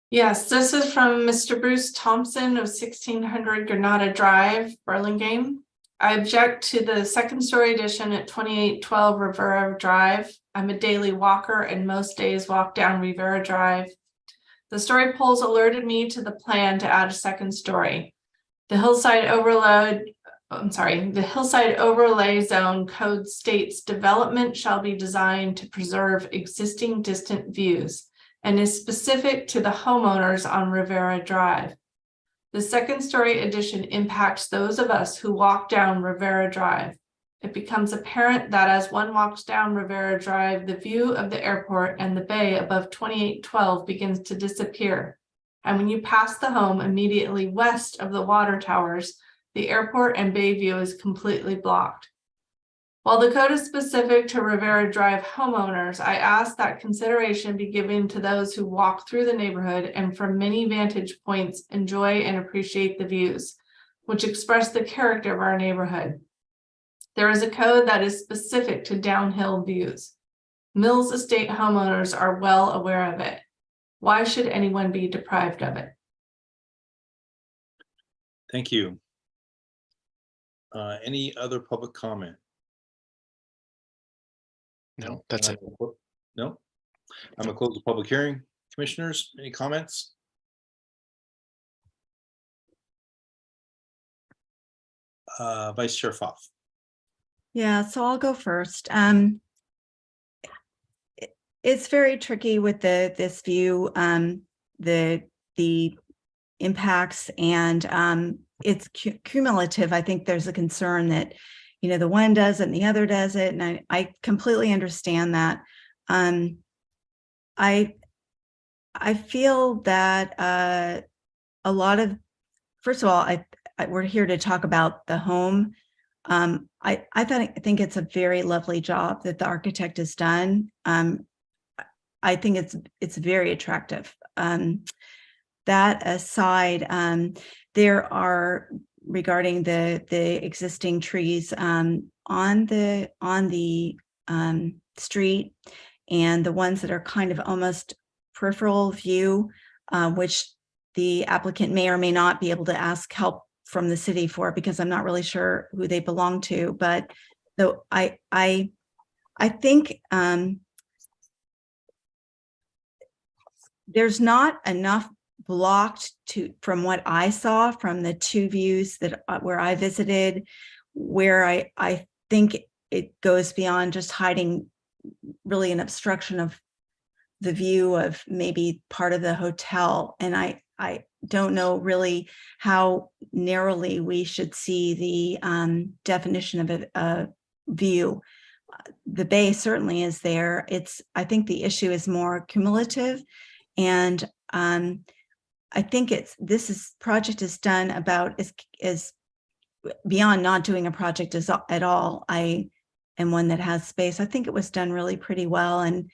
Yes, this is from Mr. Bruce Thompson of 1600 Granada Drive, Burlingame. I object to the second story addition at 2812 Rivera Drive. I'm a daily walker and most days walk down Rivera Drive. The story poles alerted me to the plan to add a second story. The hillside overlay zone code states development shall be designed to preserve existing distant views and is specific to the homeowners on Rivera Drive. The second story addition impacts those of us who walk down Rivera Drive. It becomes apparent that as one walks down Rivera Drive, the view of the airport and the bay above 2812 begins to disappear. And when you pass the home immediately west of the water towers, the airport and bay view is completely blocked. While the code is specific to Rivera Drive homeowners, I ask that consideration be given to those who walk through the neighborhood and from many vantage points enjoy and appreciate the views, which express the character of our neighborhood. There is a code that is specific to downhill views. Mills Estate homeowners are well aware of it. Why should anyone be deprived of it? Thank you. Any other public comment? No, that's it. No. I'm gonna close the public hearing. Commissioners, any comments? Vice Chair Pfaff. Yeah, so I'll go first. It's very tricky with this view, the impacts, and it's cumulative. I think there's a concern that, you know, the one does it and the other does it, and I completely understand that. I feel that a lot of, first of all, we're here to talk about the home. I think it's a very lovely job that the architect has done. I think it's very attractive. That aside, there are, regarding the existing trees on the street, and the ones that are kind of almost peripheral view, which the applicant may or may not be able to ask help from the city for, because I'm not really sure who they belong to. But though I think there's not enough blocked from what I saw from the two views that where I visited, where I think it goes beyond just hiding really an obstruction of the view of maybe part of the hotel. And I don't know really how narrowly we should see the definition of a view. The bay certainly is there. I think the issue is more cumulative, and I think this project is done about is beyond not doing a project at all. I am one that has space. I think it was done really pretty well, and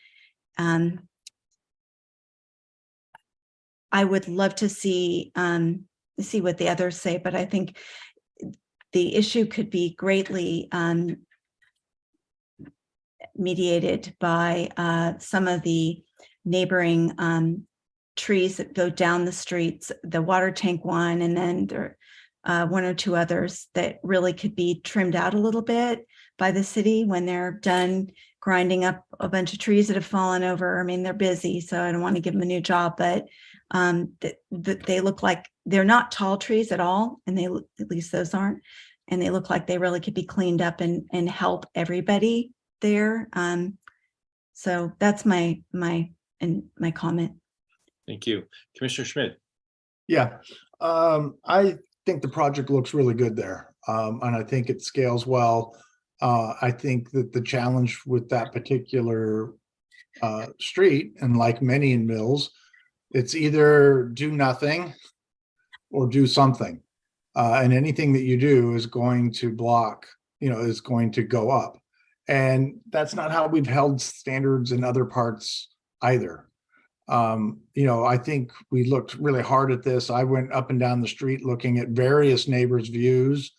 I would love to see what the others say, but I think the issue could be greatly mediated by some of the neighboring trees that go down the streets, the water tank one, and then there one or two others that really could be trimmed out a little bit by the city when they're done grinding up a bunch of trees that have fallen over. I mean, they're busy, so I don't want to give them a new job, but they look like they're not tall trees at all, and they, at least those aren't, and they look like they really could be cleaned up and help everybody there. So that's my comment. Thank you. Commissioner Schmidt. Yeah, I think the project looks really good there, and I think it scales well. I think that the challenge with that particular street, and like many in Mills, it's either do nothing or do something, and anything that you do is going to block, is going to go up, and that's not how we've held standards in other parts either. I think we looked really hard at this. I went up and down the street looking at various neighbors' views,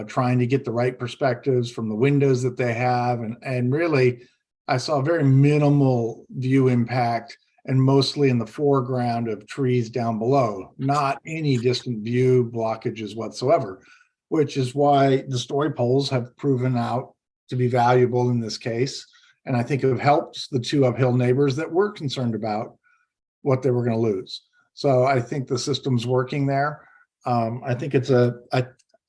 trying to get the right perspectives from the windows that they have. And really, I saw very minimal view impact, and mostly in the foreground of trees down below, not any distant view blockages whatsoever. which is why the story poles have proven out to be valuable in this case. And I think it helps the two uphill neighbors that were concerned about what they were going to lose. So I think the system's working there. I think it's I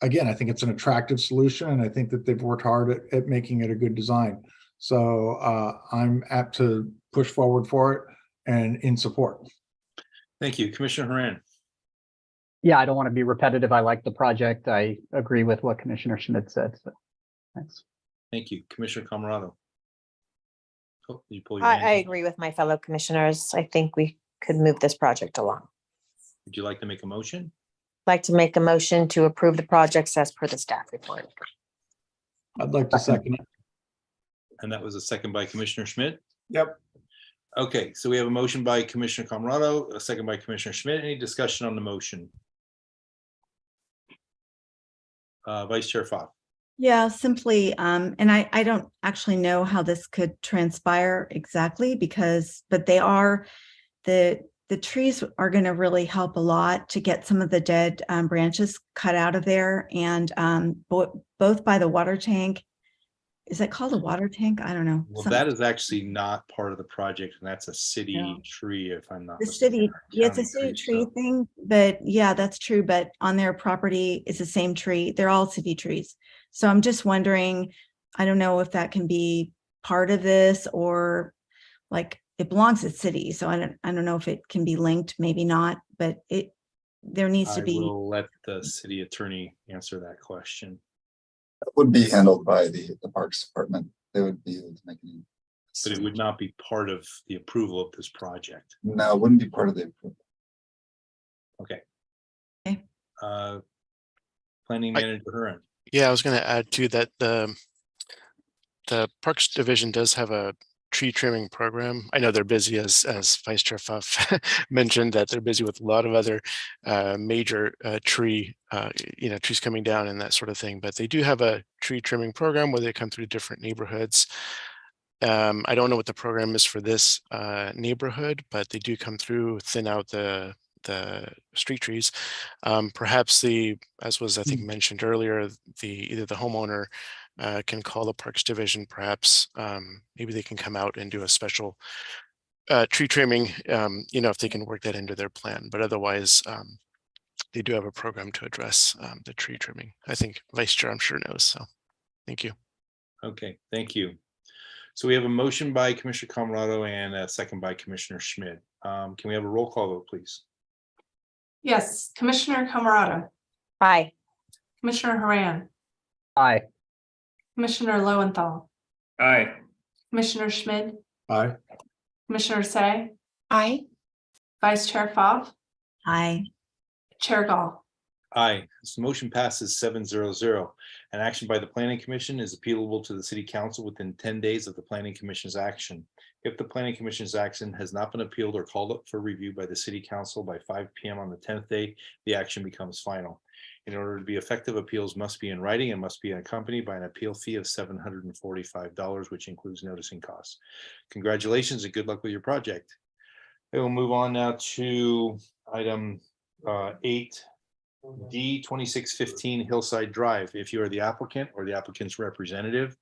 think it's an attractive solution, and I think that they've worked hard at making it a good design. So I'm apt to push forward for it and in support. Thank you. Commissioner Haran. Yeah, I don't want to be repetitive. I like the project. I agree with what Commissioner Schmidt said. So thanks. Thank you. Commissioner Camerado. Oh, you pull your hand I up. agree with my fellow commissioners. I think we could move this project along. Would you like to make a motion? Like to make a motion to approve the projects as per the staff report. I'd like to second it. And that was a second by Commissioner Schmidt. Yep. Okay, so we have a motion by Commissioner Camerado, a second by Commissioner Schmidt. Any discussion on the motion? Vice Chair Fox. Yeah, simply, and I don't actually know how this could transpire exactly but they are, the trees are going to really help a lot to get some of the dead branches cut out of there, and both by the water tank. Is that called a water tank? I don't know. Well, that is actually not part of the project, and that's a city tree, if I'm not The mistaken. city, yeah, it's a County city tree so- thing, but yeah, that's true. But on their property is the same tree. They're all city trees. So I'm just wondering, I don't know if that can be part of this, or like it belongs to the city. So I don't know if it can be linked, maybe not, but there needs to I be. will let the city attorney answer that question. That would be handled by the Parks Department. They would be able to make any. But it would not be part of the approval of this project. No, it wouldn't be part of the approval. Okay. Okay. Planning Manager Huron. Yeah, I was going to add too that the Parks Division does have a tree trimming program. I know they're busy, as Vice Chair Pfaff mentioned, that they're busy with a lot of other major trees coming down and that sort of thing. But they do have a tree trimming program where they come through different neighborhoods. I don't know what the program is for this neighborhood, but they do come through, thin out the street trees. Perhaps as was I think mentioned earlier, either the homeowner can call the Parks Division. Perhaps maybe they can come out and do a special tree trimming, if they can work that into their plan. But otherwise, they do have a program to address the tree trimming. I think Vice Chair, I'm sure, knows. So thank you. Okay, thank you. So we have a motion by Commissioner Camerado and a second by Commissioner Schmidt. Can we have a roll call vote, please? Yes, Commissioner Camerado, Aye. Commissioner Haran, Aye. Commissioner Lowenthal, Aye. Commissioner Schmidt, Aye. Commissioner Say, Aye. Vice Chair Pfaff, Aye. Chair Gall. Aye, this motion passes 7-0-0. An action by the Planning Commission is appealable to the City Council within 10 days of the Planning Commission's action. If the Planning Commission's action has not been appealed or called up for review by the City Council by 5 p.m. on the 10th day, the action becomes final. In order to be effective, appeals must be in writing and must be accompanied by an appeal fee of $745, which includes noticing costs. Congratulations and good luck with your project. We will move on now to item 8D 2615 Hillside Drive. If you are the applicant or the applicant's representative,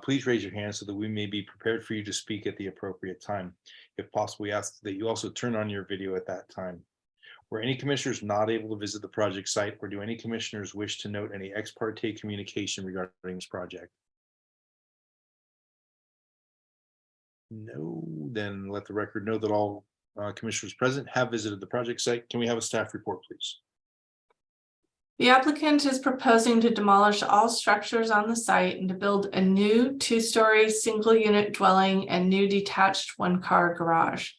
please raise your hand so that we may be prepared for you to speak at the appropriate time. If possible, we ask that you also turn on your video at that time. Were any commissioners not able to visit the project site, or do any commissioners wish to note any ex parte communication regarding this project? No, then let the record know that all commissioners present have visited the project site. Can we have a staff report, please? The applicant is proposing to demolish all structures on the site and to build a new 2-story single-unit dwelling and new detached 1-car garage.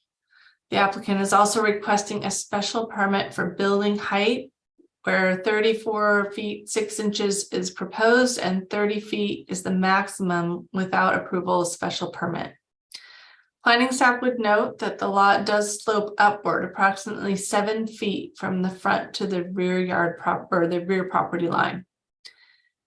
The applicant is also requesting a special permit for building height, where 34 feet 6 inches is proposed and 30 feet is the maximum without approval of special permit. Planning staff would note that the lot does slope upward approximately 7 feet from the front to the rear yard the rear property line.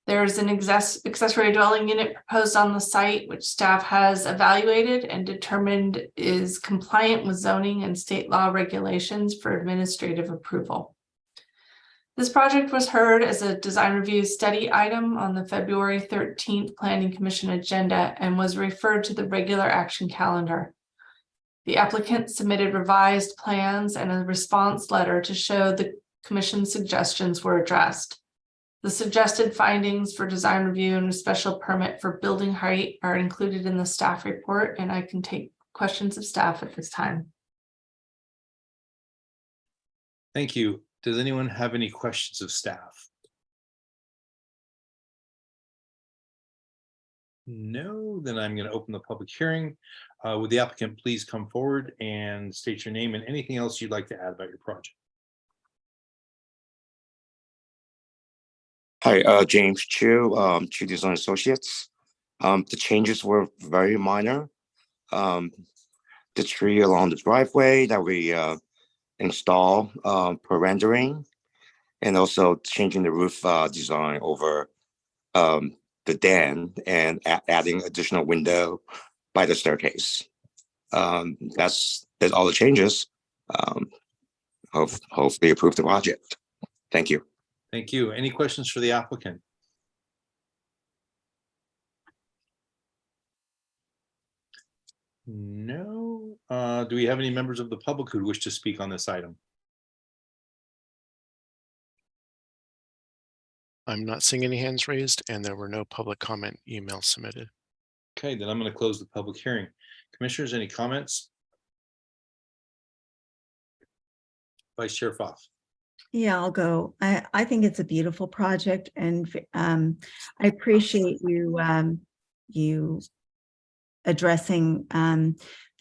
There is an accessory dwelling unit proposed on the site, which staff has evaluated and determined is compliant with zoning and state law regulations for administrative approval. This project was heard as a design review study item on the February 13th Planning Commission agenda and was referred to the regular action calendar. The applicant submitted revised plans and a response letter to show the commission's suggestions were addressed. The suggested findings for design review and a special permit for building height are included in the staff report, and I can take questions of staff at this time. Thank you. Does anyone have any questions of staff? No, then I'm going to open the public hearing. Would the applicant please come forward and state your name and anything else you'd like to add about your project? Hi, James Chu, Chu Design Associates. The changes were very minor. The tree along the driveway that we install per rendering, and also changing the roof design over the den and adding additional window by the staircase. That's all the changes. Hopefully approve the project. Thank you. Thank you. Any questions for the applicant? No. Do we have any members of the public who wish to speak on this item? I'm not seeing any hands raised, and there were no public comment emails submitted. Okay, then I'm going to close the public hearing. Commissioners, any comments? Vice Chair Pfaff. Yeah, I'll go. I think it's a beautiful project, and I appreciate you addressing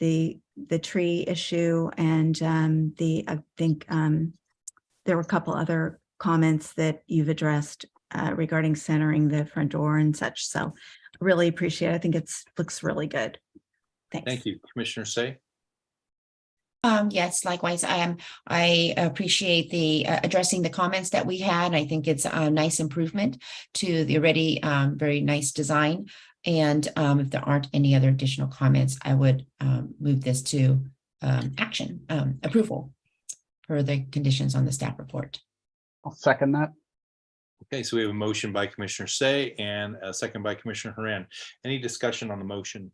the tree issue, and I think there were a couple other comments that you've addressed regarding centering the front door and such. So I really appreciate it. I think looks really good. Thanks. Thank you. Commissioner Say. Yes, likewise. I appreciate the addressing the comments that we had. I think it's a nice improvement to the already very nice design. And if there aren't any other additional comments, I would move this to action approval for the conditions on the staff report. I'll second that. Okay, so we have a motion by Commissioner Say and a second by Commissioner Haran. Any discussion on the motion?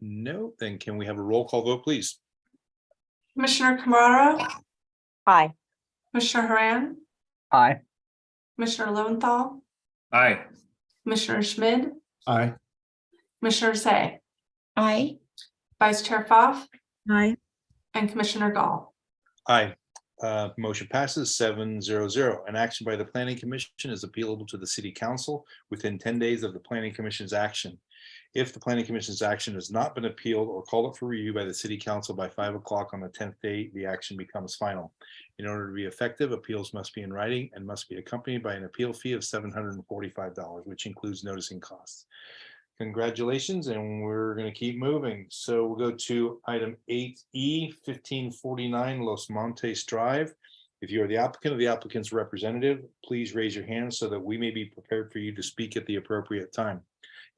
No, then can we have a roll call vote, please? Commissioner Camarero, Aye. Commissioner Haran, Aye. Commissioner Lowenthal, Aye. Commissioner Schmid, Aye. Commissioner Say, Aye. Vice Chair Pfaff, Aye. and Commissioner Gall. Aye. Motion passes 7-0-0. An action by the Planning Commission is appealable to the City Council within 10 days of the Planning Commission's action. If the Planning Commission's action has not been appealed or called up for review by the City Council by 5 o'clock on the 10th day, the action becomes final. In order to be effective, appeals must be in writing and must be accompanied by an appeal fee of $745, which includes noticing costs. Congratulations, and we're going to keep moving. So we'll go to item 8E, 1549 Los Montes Drive. If you are the applicant or the applicant's representative, please raise your hand so that we may be prepared for you to speak at the appropriate time.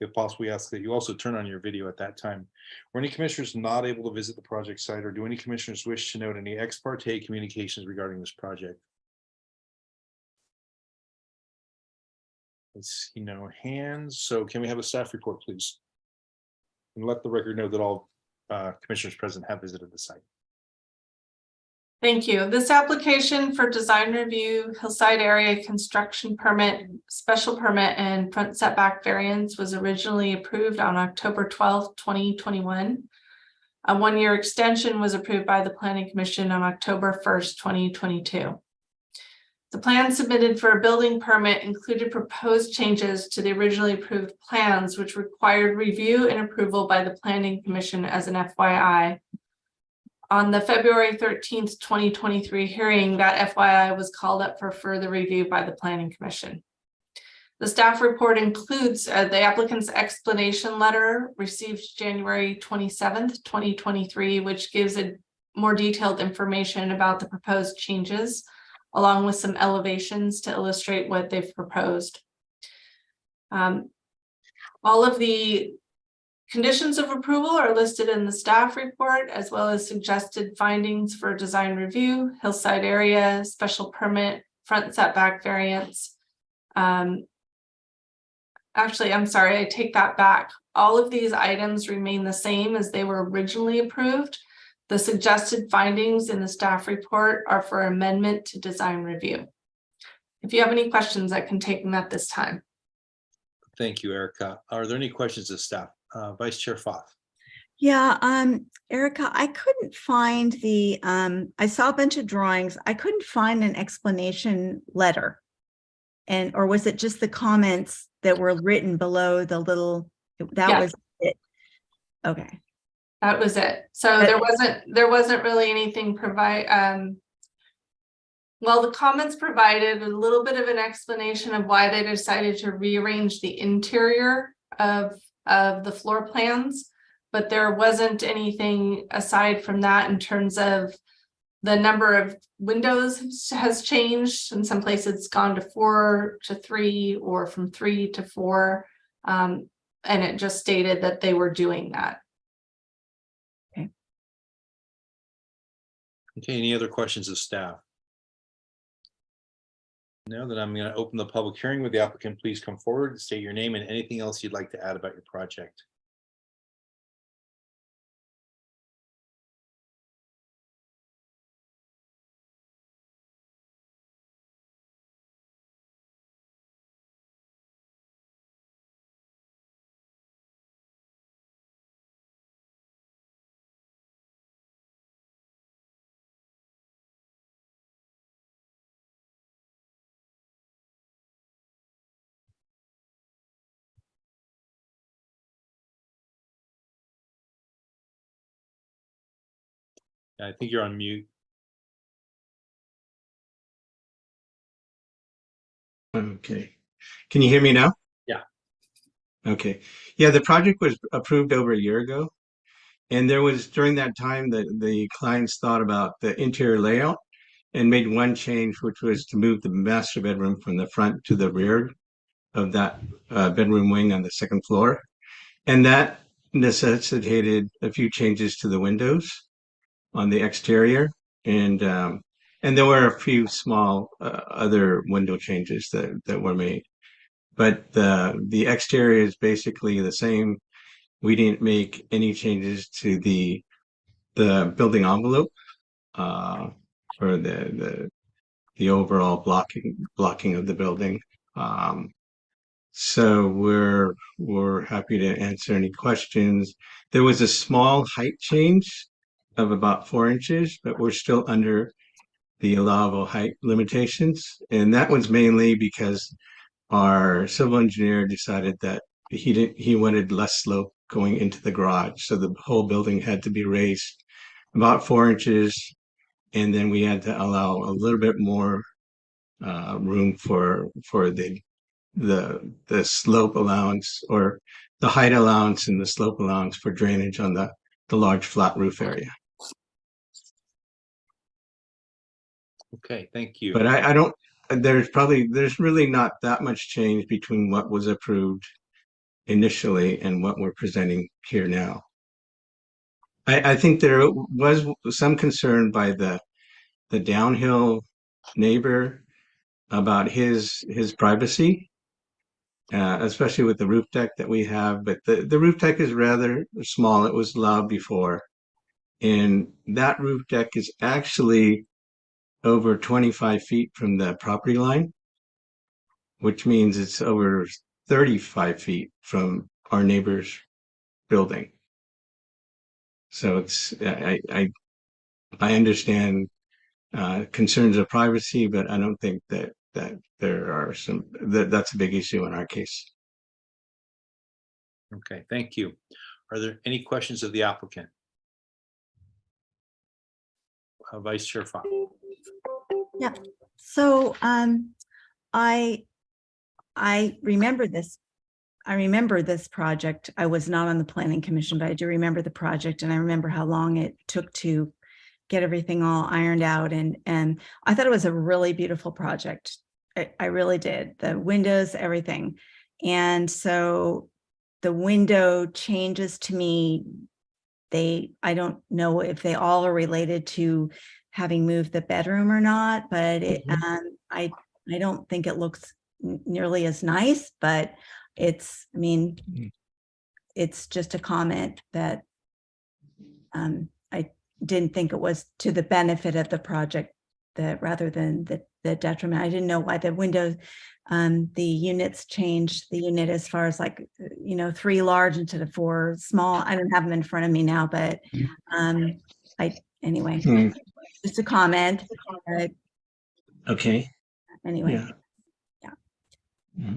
If possible, we ask that you also turn on your video at that time. Were any commissioners not able to visit the project site, or do any commissioners wish to note any ex parte communications regarding this project? Let's see, no hands. So can we have a staff report, please? And let the record know that all commissioners present have visited the site. Thank you. This application for design review, hillside area construction permit, special permit, and front setback variance was originally approved on October 12th, 2021. A one-year extension was approved by the Planning Commission on October 1st, 2022. The plan submitted for a building permit included proposed changes to the originally approved plans, which required review and approval by the Planning Commission as an FYI. On the February 13th, 2023 hearing, that FYI was called up for further review by the Planning Commission. The staff report includes the applicant's explanation letter received January 27th, 2023, which gives a more detailed information about the proposed changes, along with some elevations to illustrate what they've proposed. All of the Conditions of approval are listed in the staff report, as well as suggested findings for design review, hillside area, special permit, front setback variance. Actually, I'm sorry, I take that back. All of these items remain the same as they were originally approved. The suggested findings in the staff report are for amendment to design review. If you have any questions, I can take them at this time. Thank you, Erica. Are there any questions of staff? Vice Chair Foth. Yeah, Erica, I couldn't find the, I saw a bunch of drawings. I couldn't find an explanation letter. Or was it just the comments that were written below the little, that was it? Okay. That was it. So there wasn't really anything well, the comments provided a little bit of an explanation of why they decided to rearrange the interior of the floor plans, but there wasn't anything aside from that in terms of the number of windows has changed. In some places it's gone to 4 to 3 or from 3 to 4. And it just stated that they were doing that. Okay, any other questions of staff? Now that I'm going to open the public hearing, with the applicant please come forward and state your name and anything else you'd like to add about your project. I think you're on mute. Okay. Can you hear me now? Yeah. Okay. Yeah, the project was approved over a year ago. And there was, during that time, that the clients thought about the interior layout and made one change, which was to move the master bedroom from the front to the rear of that bedroom wing on the second floor. And that necessitated a few changes to the windows on the exterior. And there were a few small other window changes that were made. But the exterior is basically the same. We didn't make any changes to the building envelope or the overall blocking of the building. So we're happy to answer any questions. There was a small height change of about 4 inches, but we're still under the allowable height limitations. And that was mainly because our civil engineer decided that he wanted less slope going into the garage. So the whole building had to be raised about 4 inches. And then we had to allow a little bit more room for the slope allowance, or the height allowance and the slope allowance for drainage on the large flat roof area. Okay, thank you. But I don't, there's really not that much change between what was approved initially and what we're presenting here now. I think there was some concern by the downhill neighbor about his privacy, especially with the roof deck that we have. But the roof deck is rather small. It was allowed before. And that roof deck is actually over 25 feet from the property line, which means it's over 35 feet from our neighbor's building. So it's, I understand concerns of privacy, but I don't think that there are that's a big issue in our case. Okay, thank you. Are there any questions of the applicant? Vice Chair Foth. Yeah, so I remember this. I remember this project. I was not on the planning commission, but I do remember the project, and I remember how long it took to get everything all ironed out. And I thought it was a really beautiful project. I really did. The windows, everything. And so the window changes to me, I don't know if they all are related to having moved the bedroom or not, but I don't think it looks nearly as nice, but it's, I mean, it's just a comment that I didn't think it was to the benefit of the project, that rather than the detriment. I didn't know why the windows, the units changed the unit as far as like, 3 large instead of 4 small. I don't have them in front of me now, but anyway, just a comment. Okay. Anyway. Yeah. Yeah.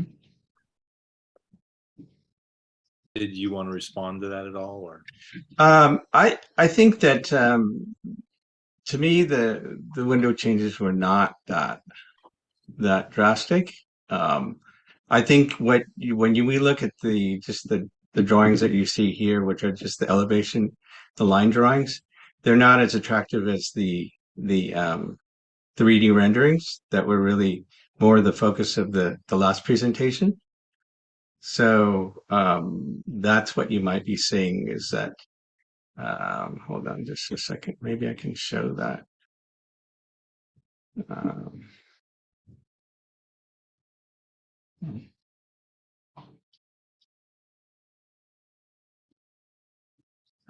Did you want to respond to that at all, or? I think that to me the window changes were not that drastic. I think when we look at the drawings that you see here, which are just the elevation, the line drawings, they're not as attractive as the 3D renderings that were really more the focus of the last presentation. So that's what you might be seeing is that, hold on just a second, maybe I can show that.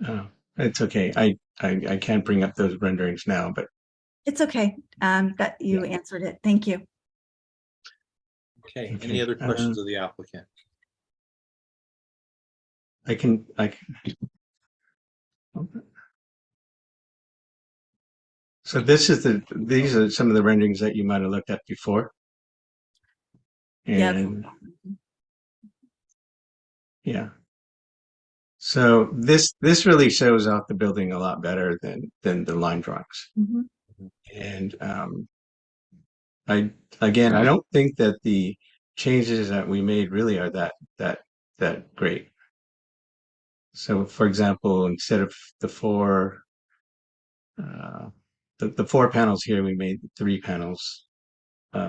Oh, it's okay. I can't bring up those renderings now, but It's okay. That you answered it. Thank you. Okay. Any other questions of the applicant? I can. So these are some of the renderings that you might have looked at before. And yeah. So this really shows off the building a lot better than the line drawings. And I don't think that the changes that we made really are that great. So for example, instead of the 4 panels here, we made 3 panels.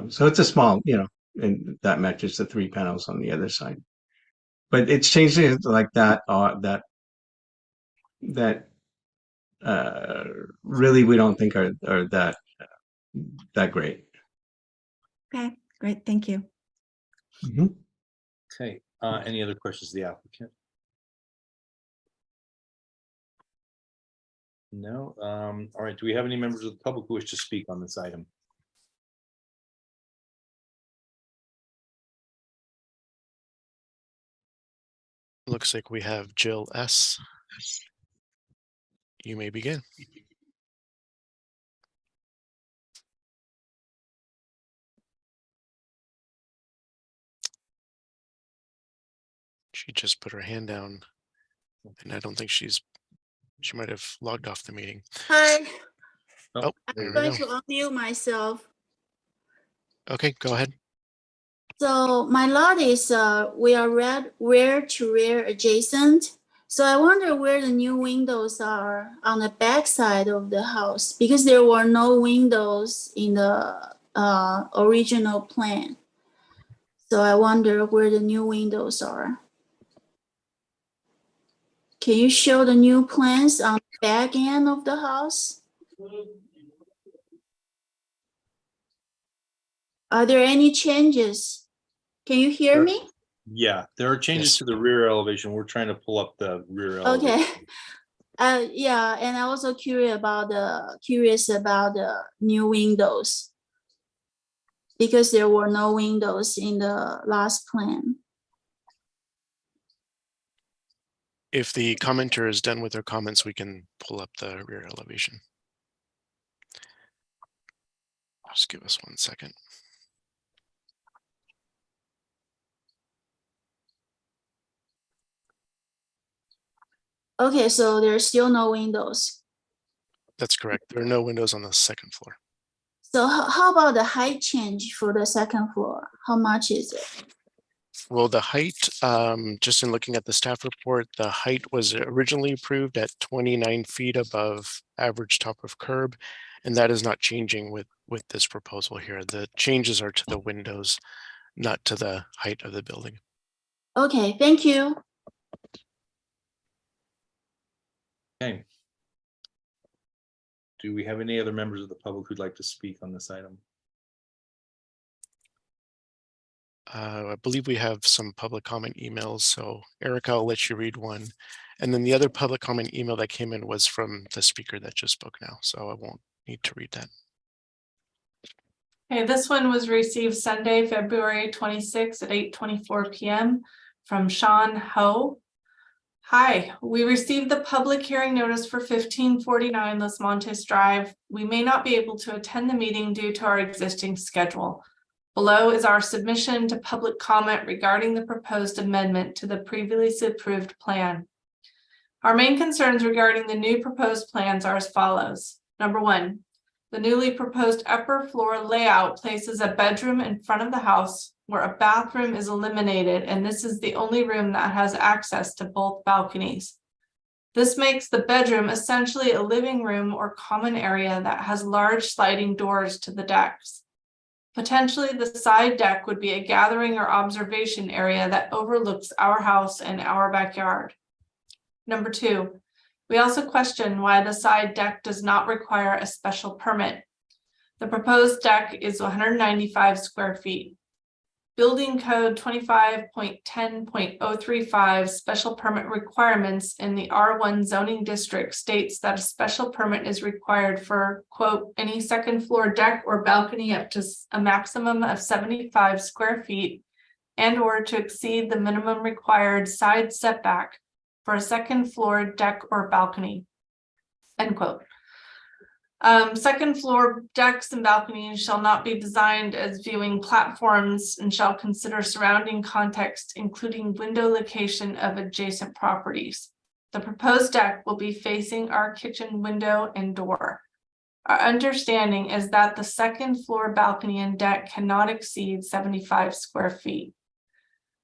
So it's a small, and that matches the 3 panels on the other side. But it's changing like that, really we don't think are that great. Okay, great. Thank you. Okay. Any other questions of the applicant? No. All right. Do we have any members of the public who wish to speak on this item? Looks like we have Jill S. You may begin. She just put her hand down, and I don't think she might have logged off the meeting. Hi. Oh, I'm going to unmute myself. Okay, go ahead. So my lot is we are rear to rear adjacent. So I wonder where the new windows are on the back side of the house, because there were no windows in the original plan. So I wonder where the new windows are. Can you show the new plans on the back end of the house? Are there any changes? Can you hear me? Yeah, there are changes to the rear elevation. We're trying to pull up the rear elevation. Okay. Yeah, and I also curious about the new windows, because there were no windows in the last plan. If the commenter is done with their comments, we can pull up the rear elevation. Just give us 1 second. Okay, so there's still no windows. That's correct. There are no windows on the second floor. So how about the height change for the second floor? How much is it? Well, the height, just in looking at the staff report, the height was originally approved at 29 feet above average top of curb, and that is not changing with this proposal here. The changes are to the windows, not to the height of the building. Okay, thank you. Okay. Do we have any other members of the public who'd like to speak on this item? I believe we have some public comment emails, so Erica, I'll let you read one. And then the other public comment email that came in was from the speaker that just spoke now, so I won't need to read that. Okay, this one was received Sunday, February 26 at 8:24 p.m. from Sean Ho. Hi, we received the public hearing notice for 1549 Los Montes Drive. We may not be able to attend the meeting due to our existing schedule. Below is our submission to public comment regarding the proposed amendment to the previously approved plan. Our main concerns regarding the new proposed plans are as follows. Number one, the newly proposed upper floor layout places a bedroom in front of the house where a bathroom is eliminated, and this is the only room that has access to both balconies. This makes the bedroom essentially a living room or common area that has large sliding doors to the decks. Potentially, the side deck would be a gathering or observation area that overlooks our house and our backyard. Number two, we also question why the side deck does not require a special permit. The proposed deck is 195 square feet. Building Code 25.10.035 special permit requirements in the R1 zoning district states that a special permit is required for, quote, any second floor deck or balcony up to a maximum of 75 square feet and or to exceed the minimum required side setback for a second floor deck or balcony, end quote. Second floor decks and balconies shall not be designed as viewing platforms and shall consider surrounding context, including window location of adjacent properties. The proposed deck will be facing our kitchen window and door. Our understanding is that the second floor balcony and deck cannot exceed 75 square feet.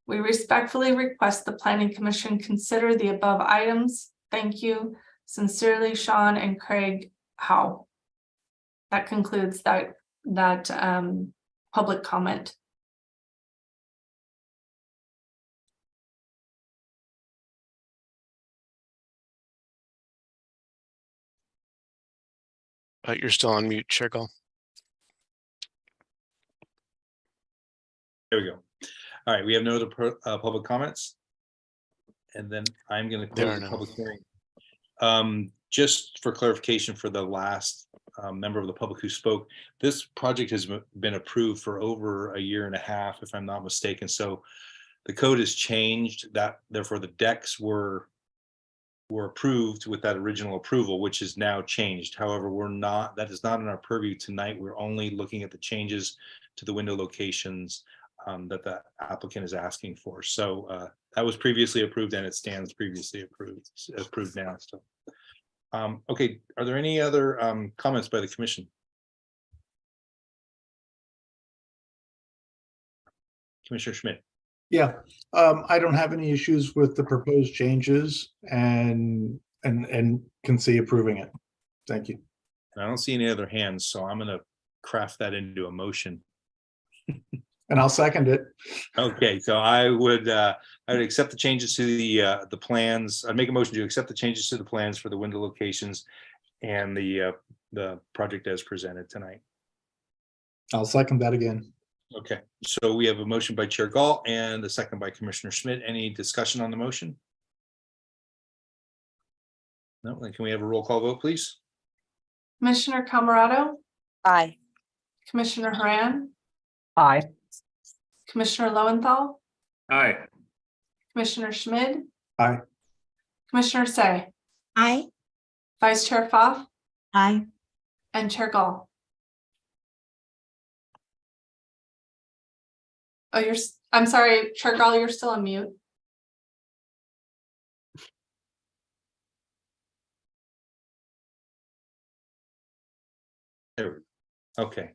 We respectfully request the Planning Commission consider the above items. Thank you. Sincerely, Sean and Craig Howe. That concludes that public comment. You're still on mute, Chair Gall. There we go. All right, we have no other public comments. And then I'm going to close the public hearing. Just for clarification for the last member of the public who spoke, this project has been approved for over a year and a half, if I'm not mistaken. So the code has changed, that therefore the decks were approved with that original approval, which is now changed. However, that is not in our purview tonight. We're only looking at the changes to the window locations that the applicant is asking for. So that was previously approved and it stands previously approved now. So, okay, are there any other comments by the commission? Commissioner Schmidt. Yeah, I don't have any issues with the proposed changes and can see approving it. Thank you. And I don't see any other hands, so I'm going to craft that into a motion. And I'll second it. Okay, so I would accept the changes to the plans. I'd make a motion to accept the changes to the plans for the window locations and the project as presented tonight. I'll second that again. Okay, so we have a motion by Chair Gall and a second by Commissioner Schmidt. Any discussion on the motion? No, then can we have a roll call vote, please? Commissioner Camerado? Aye. Commissioner Haran? Aye. Commissioner Lowenthal? Aye. Commissioner Schmid? Aye. Commissioner Say? Aye. Vice Chair Pfaff? Aye. And Chair Gall? Oh, I'm sorry, Chair Gall, you're still on mute. There we go. Okay.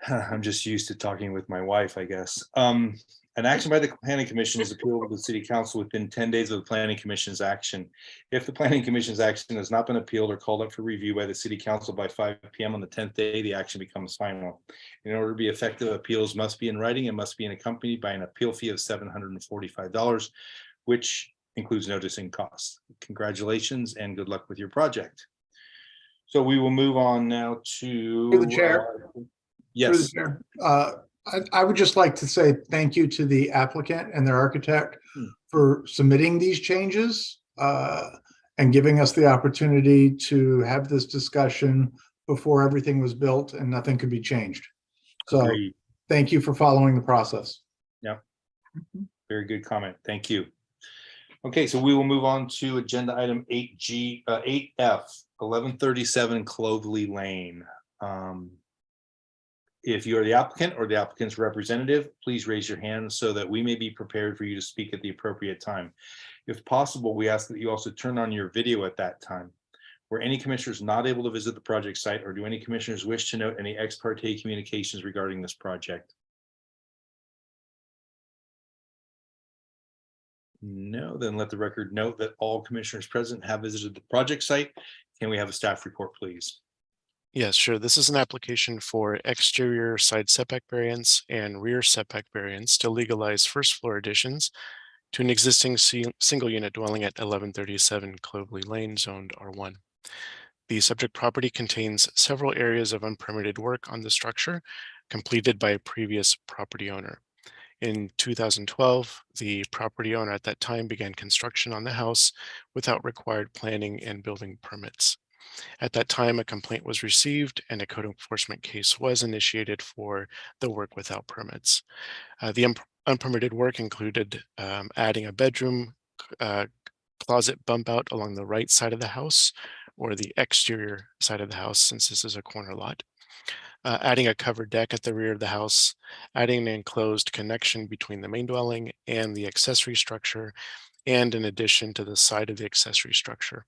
I'm just used to talking with my wife, I guess. An action by the Planning Commission is appealable to the City Council within 10 days of the Planning Commission's action. If the Planning Commission's action has not been appealed or called up for review by the City Council by 5 p.m. on the 10th day, the action becomes final. In order to be effective, appeals must be in writing and must be accompanied by an appeal fee of $745, which includes noticing costs. Congratulations and good luck with your project. So we will move on now to. Through the chair. Through the Yes, chair. I would just like to say thank you to the applicant and their architect for submitting these changes and giving us the opportunity to have this discussion before everything was built and nothing could be changed. So agreed. thank you for following the process. Yeah, very good comment. Thank you. Okay, so we will move on to agenda item 8G, 8F, 1137 Clovelly Lane. If you are the applicant or the applicant's representative, please raise your hand so that we may be prepared for you to speak at the appropriate time. If possible, we ask that you also turn on your video at that time. Were any commissioners not able to visit the project site, or do any commissioners wish to note any ex parte communications regarding this project? No, then let the record note that all commissioners present have visited the project site. Can we have a staff report, please? Yes, sure. This is an application for exterior side setback variance and rear setback variance to legalize first floor additions to an existing single unit dwelling at 1137 Clovelly Lane, zoned R1. The subject property contains several areas of unpermitted work on the structure completed by a previous property owner. In 2012, the property owner at that time began construction on the house without required planning and building permits. At that time, a complaint was received and a code enforcement case was initiated for the work without permits. The unpermitted work included adding a bedroom closet bump out along the right side of the house, or the exterior side of the house, since this is a corner lot. Adding a covered deck at the rear of the house, adding an enclosed connection between the main dwelling and the accessory structure, and an addition to the side of the accessory structure.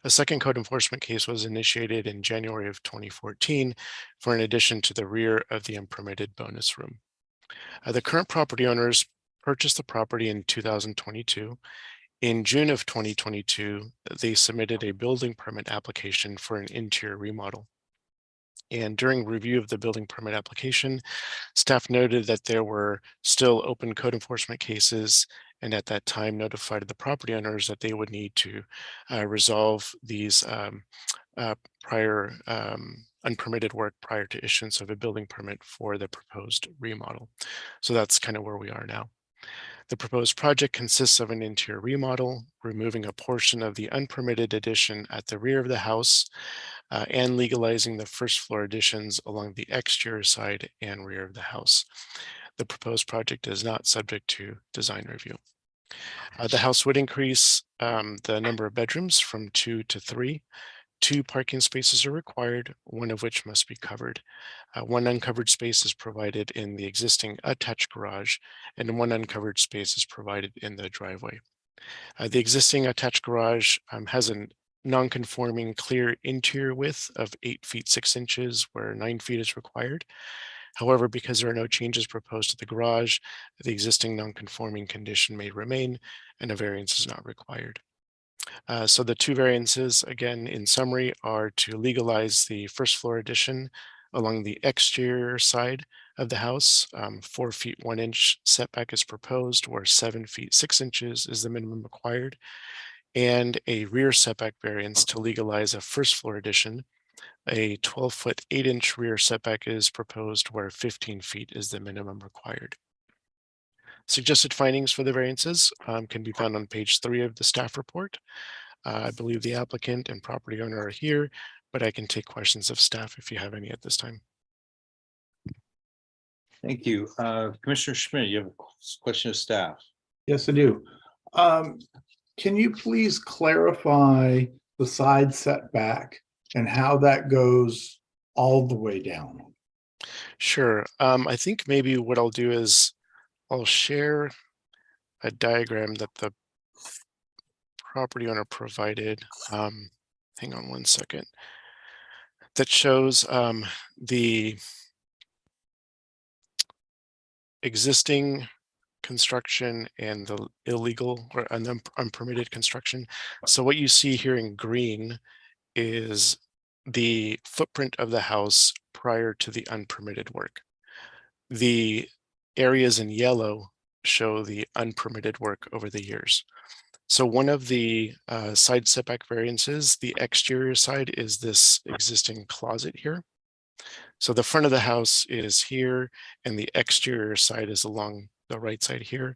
A second code enforcement case was initiated in January of 2014 for an addition to the rear of the unpermitted bonus room. The current property owners purchased the property in 2022. In June of 2022, they submitted a building permit application for an interior remodel. And during review of the building permit application, staff noted that there were still open code enforcement cases, and at that time notified the property owners that they would need to resolve these prior unpermitted work prior to issuance of a building permit for the proposed remodel. So that's kind of where we are now. The proposed project consists of an interior remodel, removing a portion of the unpermitted addition at the rear of the house, and legalizing the first floor additions along the exterior side and rear of the house. The proposed project is not subject to design review. The house would increase the number of bedrooms from 2 to 3. 2 parking spaces are required, one of which must be covered. One uncovered space is provided in the existing attached garage, and one uncovered space is provided in the driveway. The existing attached garage has a non-conforming clear interior width of 8 feet 6 inches, where 9 feet is required. However, because there are no changes proposed to the garage, the existing non-conforming condition may remain and a variance is not required. So the 2 variances, again, in summary, are to legalize the first floor addition along the exterior side of the house. 4 feet 1 inch setback is proposed, where 7 feet 6 inches is the minimum required, and a rear setback variance to legalize a first floor addition. A 12 foot 8 inch rear setback is proposed, where 15 feet is the minimum required. Suggested findings for the variances can be found on page 3 of the staff report. I believe the applicant and property owner are here, but I can take questions of staff if you have any at this time. Thank you. Commissioner Schmidt, you have a question of staff. Yes, I do. Can you please clarify the side setback and how that goes all the way down? Sure. I think maybe what I'll do is I'll share a diagram that the property owner provided. Hang on one second. That shows the existing construction and the illegal or unpermitted construction. So what you see here in green is the footprint of the house prior to the unpermitted work. The areas in yellow show the unpermitted work over the years. So one of the side setback variances, the exterior side is this existing closet here. So the front of the house is here and the exterior side is along the right side here.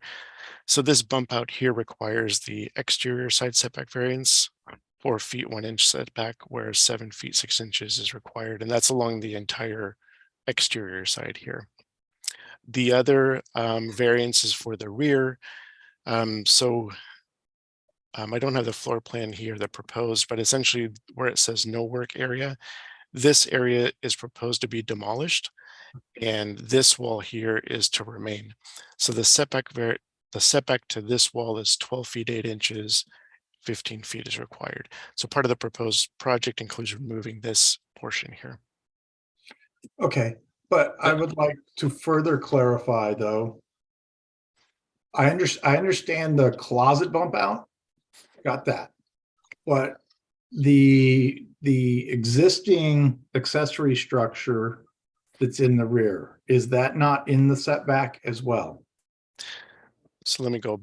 So this bump out here requires the exterior side setback variance, 4 feet 1 inch setback, whereas 7 feet 6 inches is required. And that's along the entire exterior side here. The other variance is for the rear. I don't have the floor plan here, the proposed, but essentially where it says no work area, this area is proposed to be demolished and this wall here is to remain. So the setback to this wall is 12 feet 8 inches, 15 feet is required. So part of the proposed project includes removing this portion here. Okay, but I would like to further clarify though. I understand the closet bump out, got that. But the existing accessory structure that's in the rear, is that not in the setback as well? So let me go.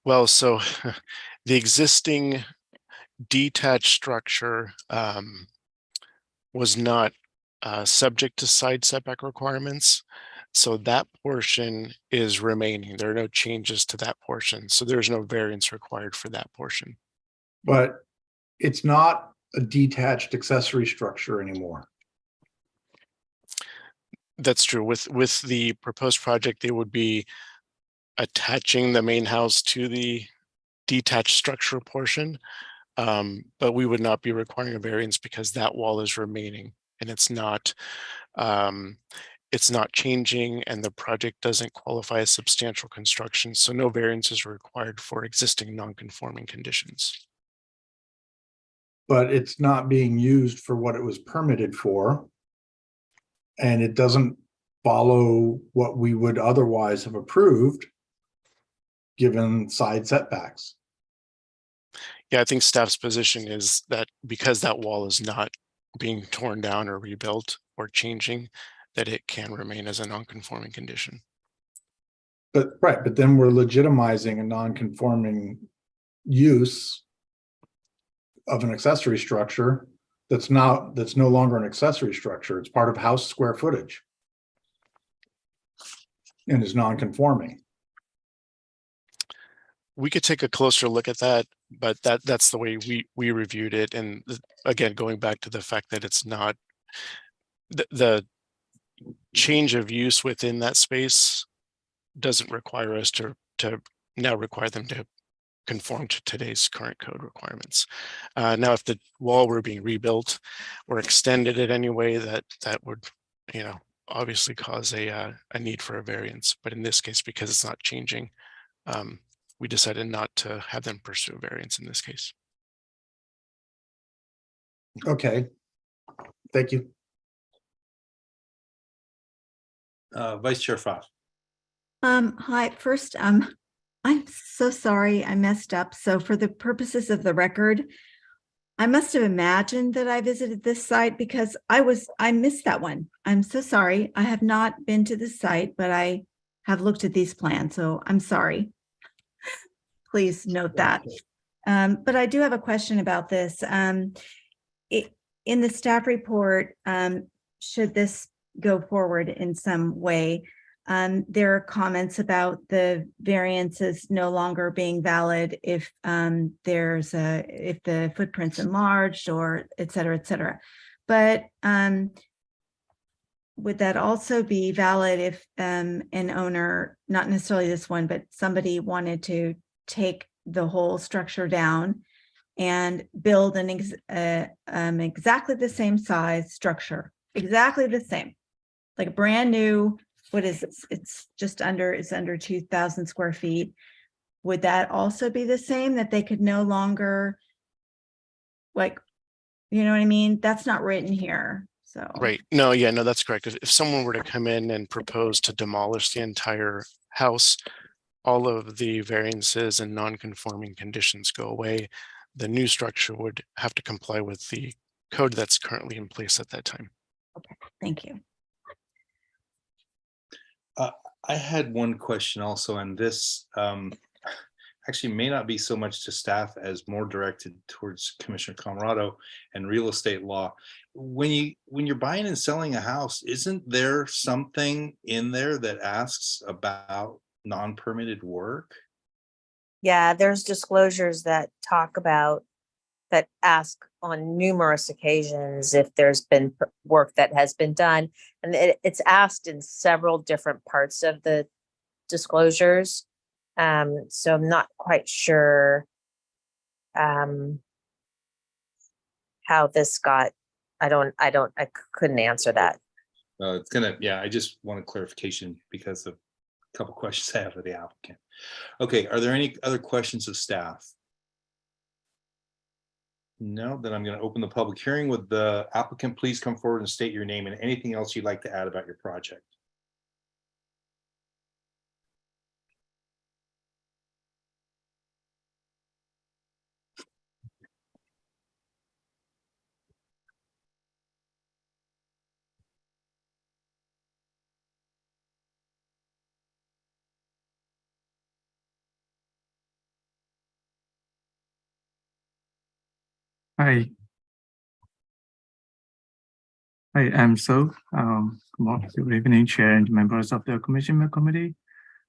Well, so the existing detached structure was not subject to side setback requirements. So that portion is remaining. There are no changes to that portion. So there's no variance required for that portion. But it's not a detached accessory structure anymore. That's true. With the proposed project, they would be attaching the main house to the detached structure portion, but we would not be requiring a variance because that wall is remaining and it's not changing and the project doesn't qualify as substantial construction. So no variances are required for existing non-conforming conditions. But it's not being used for what it was permitted for. And it doesn't follow what we would otherwise have approved, given side setbacks. Yeah, I think staff's position is that because that wall is not being torn down or rebuilt or changing, that it can remain as a non-conforming condition. But right, but then we're legitimizing a non-conforming use of an accessory structure that's no longer an accessory structure. It's part of house square footage and is non-conforming. We could take a closer look at that, but that's the way we reviewed it. And again, going back to the fact that it's not the change of use within that space doesn't require us to now require them to conform to today's current code requirements. Now, if the wall were being rebuilt or extended in any way, that would, obviously cause a need for a variance. But in this case, because it's not changing, we decided not to have them pursue a variance in this case. Okay, thank you. Vice Chair Fox. Hi, first, I'm so sorry I messed up. So for the purposes of the record, I must have imagined that I visited this site because I missed that one. I'm so sorry. I have not been to the site, but I have looked at these plans, so I'm sorry. Please note that. But I do have a question about this. In the staff report, should this go forward in some way, there are comments about the variances no longer being valid if if the footprint's enlarged or et cetera, et cetera. But would that also be valid if an owner, not necessarily this one, but somebody wanted to take the whole structure down and build an exactly the same size structure, exactly the same, like a brand new, what is it? It's under 2,000 square feet. Would that also be the same, that they could no longer, like, you know what I mean? That's not written here, so. Right. No, yeah, no, that's correct. If someone were to come in and propose to demolish the entire house, all of the variances and non-conforming conditions go away. The new structure would have to comply with the code that's currently in place at that time. Okay, thank you. I had one question also on this. actually may not be so much to staff as more directed towards Commissioner Camerado and real estate law. When you're buying and selling a house, isn't there something in there that asks about non-permitted work? Yeah, there's disclosures that talk about, that ask on numerous occasions if there's been work that has been done. And it's asked in several different parts of the disclosures. So I'm not quite sure how this got, I couldn't answer that. It's gonna, yeah, I just wanted clarification because of a couple questions I have for the applicant. Okay, are there any other questions of staff? No, then I'm going to open the public hearing. With the applicant, please come forward and state your name and anything else you'd like to add about your project. Hi. Hi, I'm good evening, Chair and members of the Commission Committee.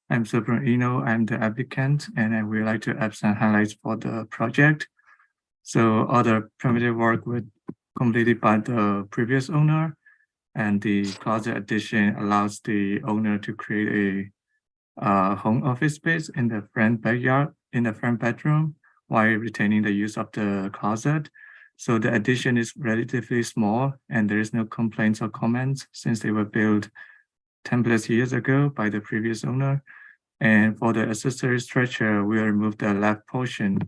I'm So from Eno. I'm the applicant, and I would like to add some highlights for the project. So all the permitted work was completed by the previous owner, and the closet addition allows the owner to create a home office space in the front backyard, in the front bedroom, while retaining the use of the closet. So the addition is relatively small, and there is no complaints or comments since they were built 10+ years ago by the previous owner. And for the accessory structure, we remove the left portion.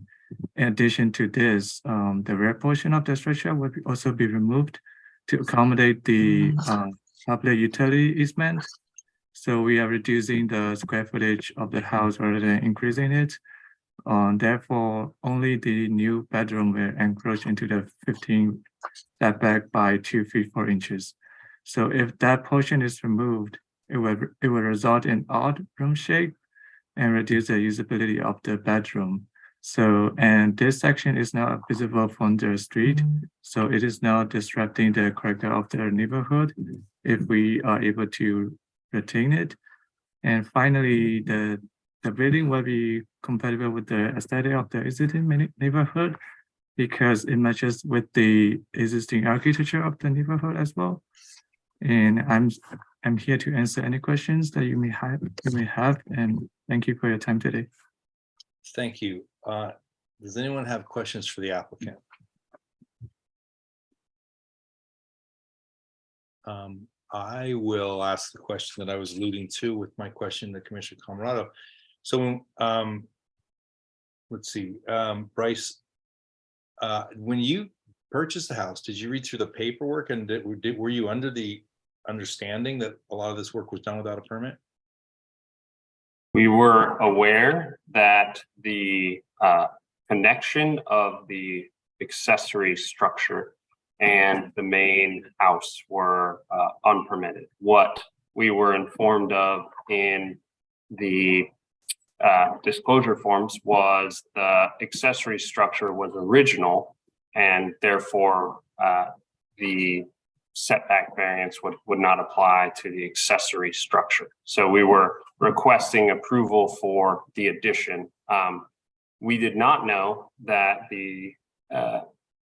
In addition to this, the rear portion of the structure will also be removed to accommodate the public utility easement. So we are reducing the square footage of the house rather than increasing it. Therefore, only the new bedroom will encroach into the 15 setback by 2 feet 4 inches. So if that portion is removed, it will result in odd room shape and reduce the usability of the bedroom. So, and this section is now visible from the street, so it is now disrupting the character of the neighborhood if we are able to retain it. And finally, the building will be compatible with the aesthetic of the existing neighborhood because it matches with the existing architecture of the neighborhood as well. And I'm here to answer any questions that you may have, and thank you for your time today. Thank you. Does anyone have questions for the applicant? I will ask the question that I was alluding to with my question to Commissioner Camerado. So let's see, Bryce, when you purchased the house, did you read through the paperwork, and were you under the understanding that a lot of this work was done without a permit? We were aware that the connection of the accessory structure and the main house were unpermitted. What we were informed of in the disclosure forms was the accessory structure was original, and therefore the setback variance would not apply to the accessory structure. So we were requesting approval for the addition. We did not know that the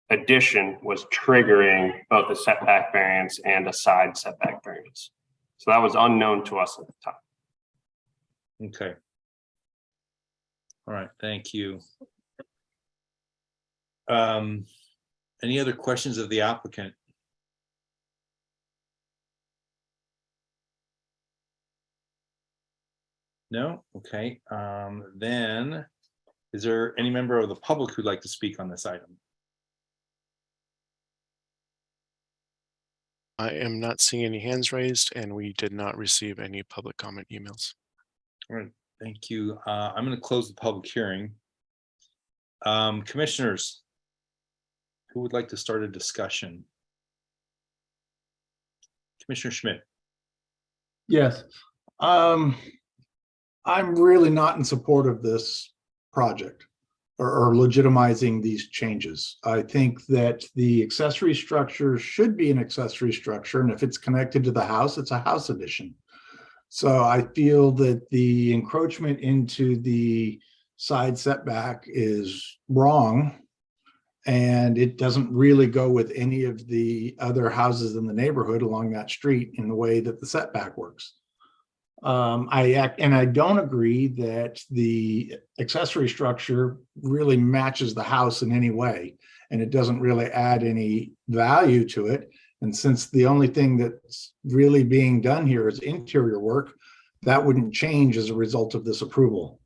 addition was triggering both a setback variance and a side setback variance. So that was unknown to us at the time. Okay. All right, thank you. Any other questions of the applicant? No? Okay. Then is there any member of the public who'd like to speak on this item? I am not seeing any hands raised, and we did not receive any public comment emails. All right, thank you. I'm going to close the public hearing. Commissioners, who would like to start a discussion? Commissioner Schmidt. Yes. I'm really not in support of this project or legitimizing these changes. I think that the accessory structure should be an accessory structure, and if it's connected to the house, it's a house addition. So I feel that the encroachment into the side setback is wrong, and it doesn't really go with any of the other houses in the neighborhood along that street in the way that the setback works. I don't agree that the accessory structure really matches the house in any way, and it doesn't really add any value to it. And since the only thing that's really being done here is interior work, that wouldn't change as a result of this approval.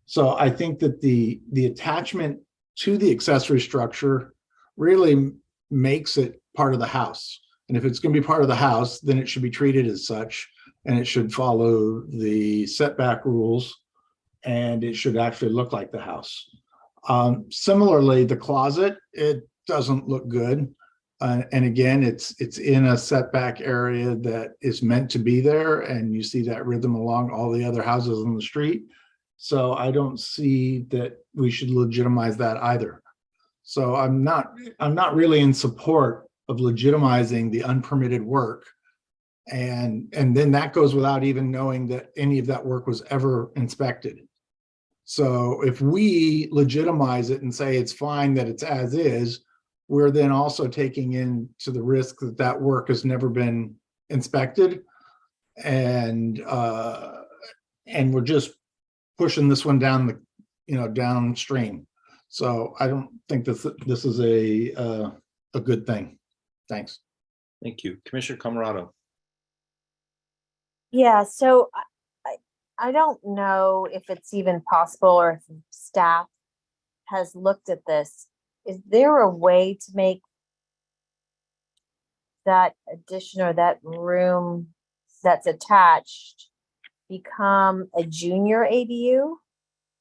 So I think that the attachment to the accessory structure really makes it part of the house. And if it's going to be part of the house, then it should be treated as such, and it should follow the setback rules, and it should actually look like the house. Similarly, the closet, it doesn't look good. And again, it's in a setback area that is meant to be there, and you see that rhythm along all the other houses on the street. So I don't see that we should legitimize that either. So I'm not really in support of legitimizing the unpermitted work. And then that goes without even knowing that any of that work was ever inspected. So if we legitimize it and say it's fine that it's as is, we're then also taking into the risk that that work has never been inspected, and we're just pushing this one down the downstream. So I don't think this is a good thing. Thanks. Thank you. Commissioner Camerado. Yeah, so I don't know if it's even possible or if staff has looked at this. Is there a way to make that addition or that room that's attached become a junior ADU?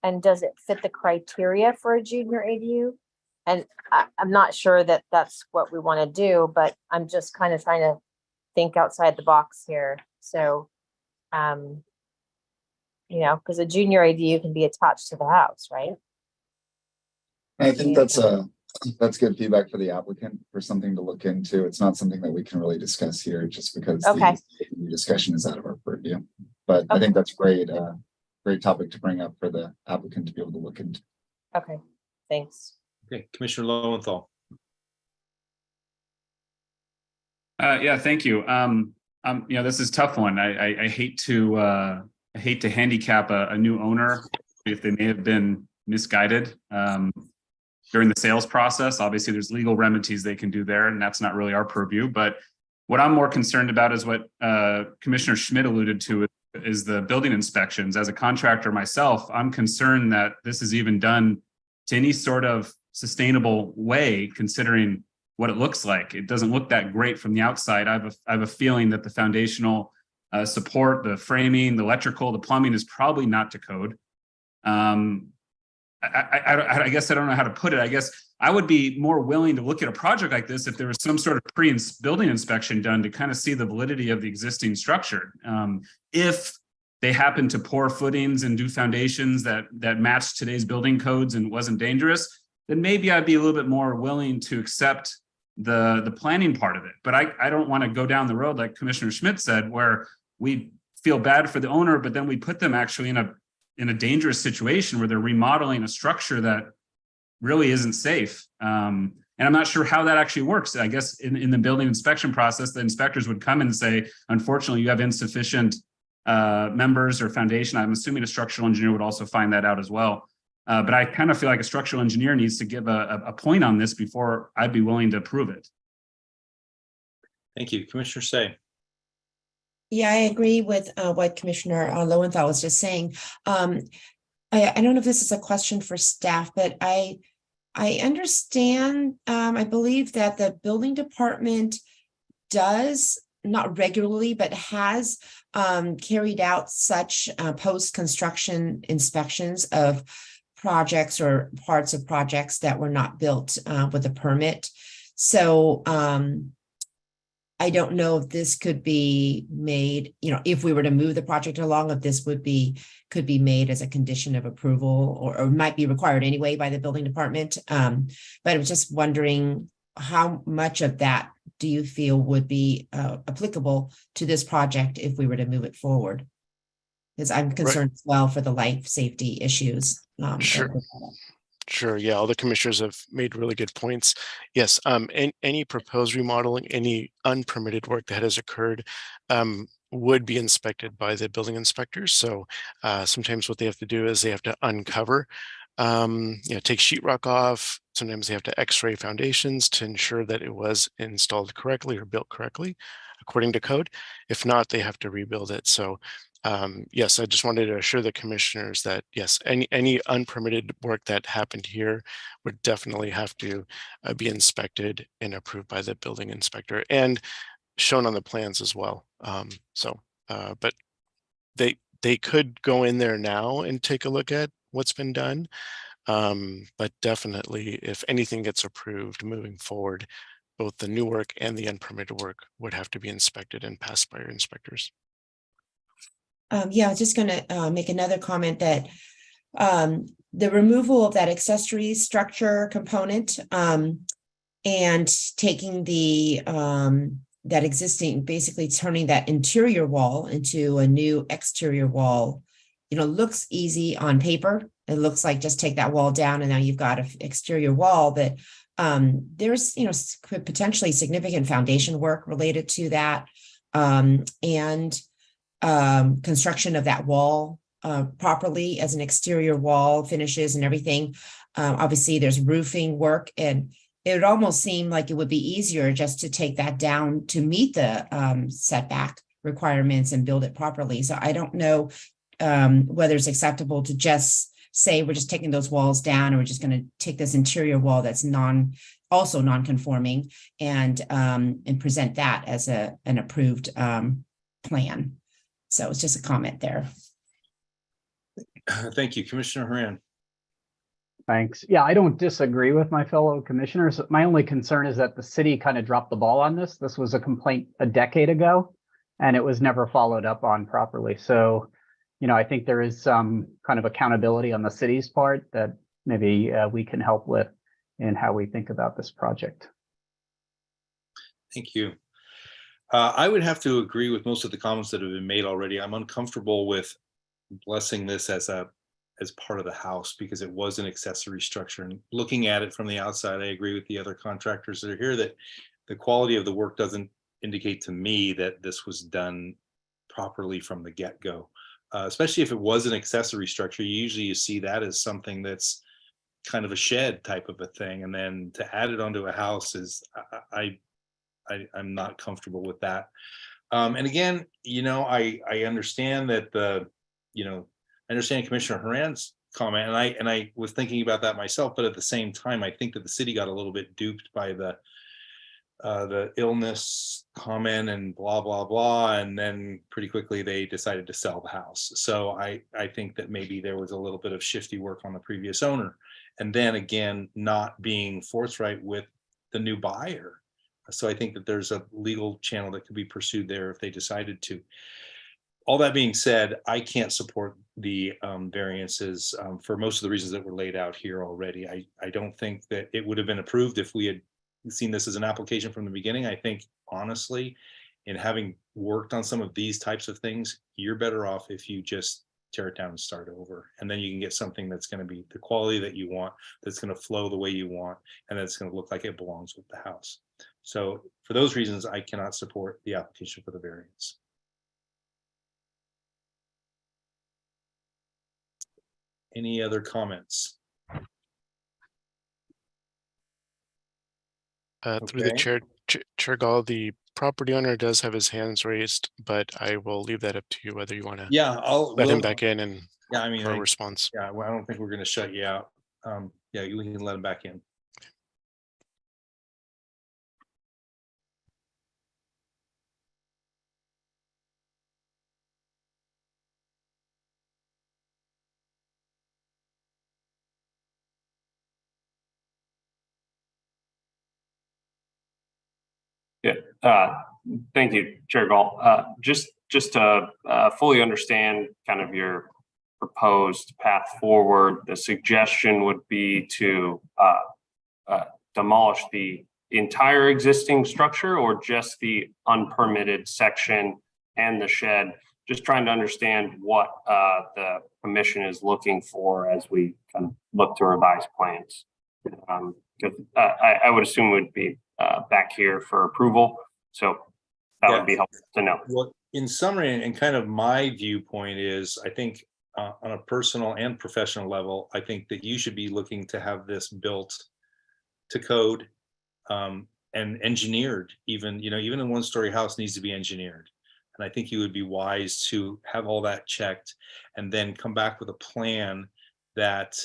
And does it fit the criteria for a junior ADU? And I'm not sure that that's what we want to do, but I'm just kind of trying to think outside the box here. So, because a junior ADU can be attached to the house, right? I think that's good feedback for the applicant for something to look into. It's not something that we can really discuss here just because the discussion is out of our purview. But I think that's great topic to bring up for the applicant to be able to look into. Okay, thanks. Okay, Commissioner Lowenthal. Yeah, thank you. This is a tough one. I hate to handicap a new owner if they may have been misguided during the sales process. Obviously, there's legal remedies they can do there, and that's not really our purview. But what I'm more concerned about is what Commissioner Schmidt alluded to, is the building inspections. As a contractor myself, I'm concerned that this is even done to any sort of sustainable way, considering what it looks like. It doesn't look that great from the outside. I have a feeling that the foundational support, the framing, the electrical, the plumbing is probably not to code. I guess I don't know how to put it. I guess I would be more willing to look at a project like this if there was some sort of pre-building inspection done to kind of see the validity of the existing structure. If they happen to pour footings and do foundations that match today's building codes and wasn't dangerous, then maybe I'd be a little bit more willing to accept the planning part of it. But I don't want to go down the road like Commissioner Schmidt said, where we feel bad for the owner, but then we put them actually in a dangerous situation where they're remodeling a structure that really isn't safe. And I'm not sure how that actually works. I guess in the building inspection process, the inspectors would come and say, unfortunately, you have insufficient members or foundation. I'm assuming a structural engineer would also find that out as well. But I kind of feel like a structural engineer needs to give a point on this before I'd be willing to approve it. Thank you. Commissioner Say. Yeah, I agree with what Commissioner Lowenthal was just saying. I don't know if this is a question for staff, but I understand, I believe that the building department does, not regularly, but has carried out such post-construction inspections of projects or parts of projects that were not built with a permit. So I don't know if this could be made, if we were to move the project along, if this could be made as a condition of approval or might be required anyway by the building department. But I was just wondering how much of that do you feel would be applicable to this project if we were to move it forward? Because I'm concerned as well for the life safety issues. Sure. Sure. Yeah, all the commissioners have made really good points. Yes, any proposed remodeling, any unpermitted work that has occurred would be inspected by the building inspectors. So sometimes what they have to do is they have to uncover, take sheetrock off. Sometimes they have to X-ray foundations to ensure that it was installed correctly or built correctly according to code. If not, they have to rebuild it. So yes, I just wanted to assure the commissioners that yes, any unpermitted work that happened here would definitely have to be inspected and approved by the building inspector and shown on the plans as well. But they could go in there now and take a look at what's been done. But definitely, if anything gets approved moving forward, both the new work and the unpermitted work would have to be inspected and passed by our inspectors. Yeah, I was just going to make another comment that the removal of that accessory structure component and taking the that existing, basically turning that interior wall into a new exterior wall, looks easy on paper. It looks like just take that wall down and now you've got an exterior wall, but there's, potentially significant foundation work related to that. And construction of that wall properly as an exterior wall, finishes and everything. Obviously, there's roofing work, and it would almost seem like it would be easier just to take that down to meet the setback requirements and build it properly. So I don't know whether it's acceptable to just say we're just taking those walls down, and we're just going to take this interior wall that's also non-conforming and present that as an approved plan. So it's just a comment there. Thank you, Commissioner Haran. Thanks. Yeah, I don't disagree with my fellow commissioners. My only concern is that the city kind of dropped the ball on this. This was a complaint a decade ago, and it was never followed up on properly. So, I think there is some kind of accountability on the city's part that maybe we can help with in how we think about this project. Thank you. I would have to agree with most of the comments that have been made already. I'm uncomfortable with blessing this as part of the house because it was an accessory structure. And looking at it from the outside, I agree with the other contractors that are here that the quality of the work doesn't indicate to me that this was done properly from the get-go. Especially if it was an accessory structure, usually you see that as something that's kind of a shed type of a thing. And then to add it onto a house is, I'm not comfortable with that. And again, I understand that I understand Commissioner Haran's comment, and I was thinking about that myself, but at the same time, I think that the city got a little bit duped by the illness comment and blah, blah, blah. And then pretty quickly they decided to sell the house. So I think that maybe there was a little bit of shifty work on the previous owner. And then again, not being forthright with the new buyer. So I think that there's a legal channel that could be pursued there if they decided to. All that being said, I can't support the variances for most of the reasons that were laid out here already. I don't think that it would have been approved if we had seen this as an application from the beginning. I think honestly, in having worked on some of these types of things, you're better off if you just tear it down and start over. And then you can get something that's going to be the quality that you want, that's going to flow the way you want, and that's going to look like it belongs with the house. So for those reasons, I cannot support the application for the variance. Any other comments? Through the chair, Chair Gall, the property owner does have his hands raised, but I will leave that up to you whether you want to let him back in and for a response. Yeah, well, I don't think we're going to shut you out. Yeah, we can let him back in. Yeah, Thank you, Chair Gall. Just to fully understand kind of your proposed path forward, the suggestion would be to demolish the entire existing structure or just the unpermitted section and the shed? Just trying to understand what the commission is looking for as we kind of look to revise plans. Because I would assume it would be back here for approval. So that would be helpful to know. Well, in summary, and kind of my viewpoint is, I think on a personal and professional level, I think that you should be looking to have this built to code and engineered. Even, you know, even a one-story house needs to be engineered. And I think you would be wise to have all that checked and then come back with a plan that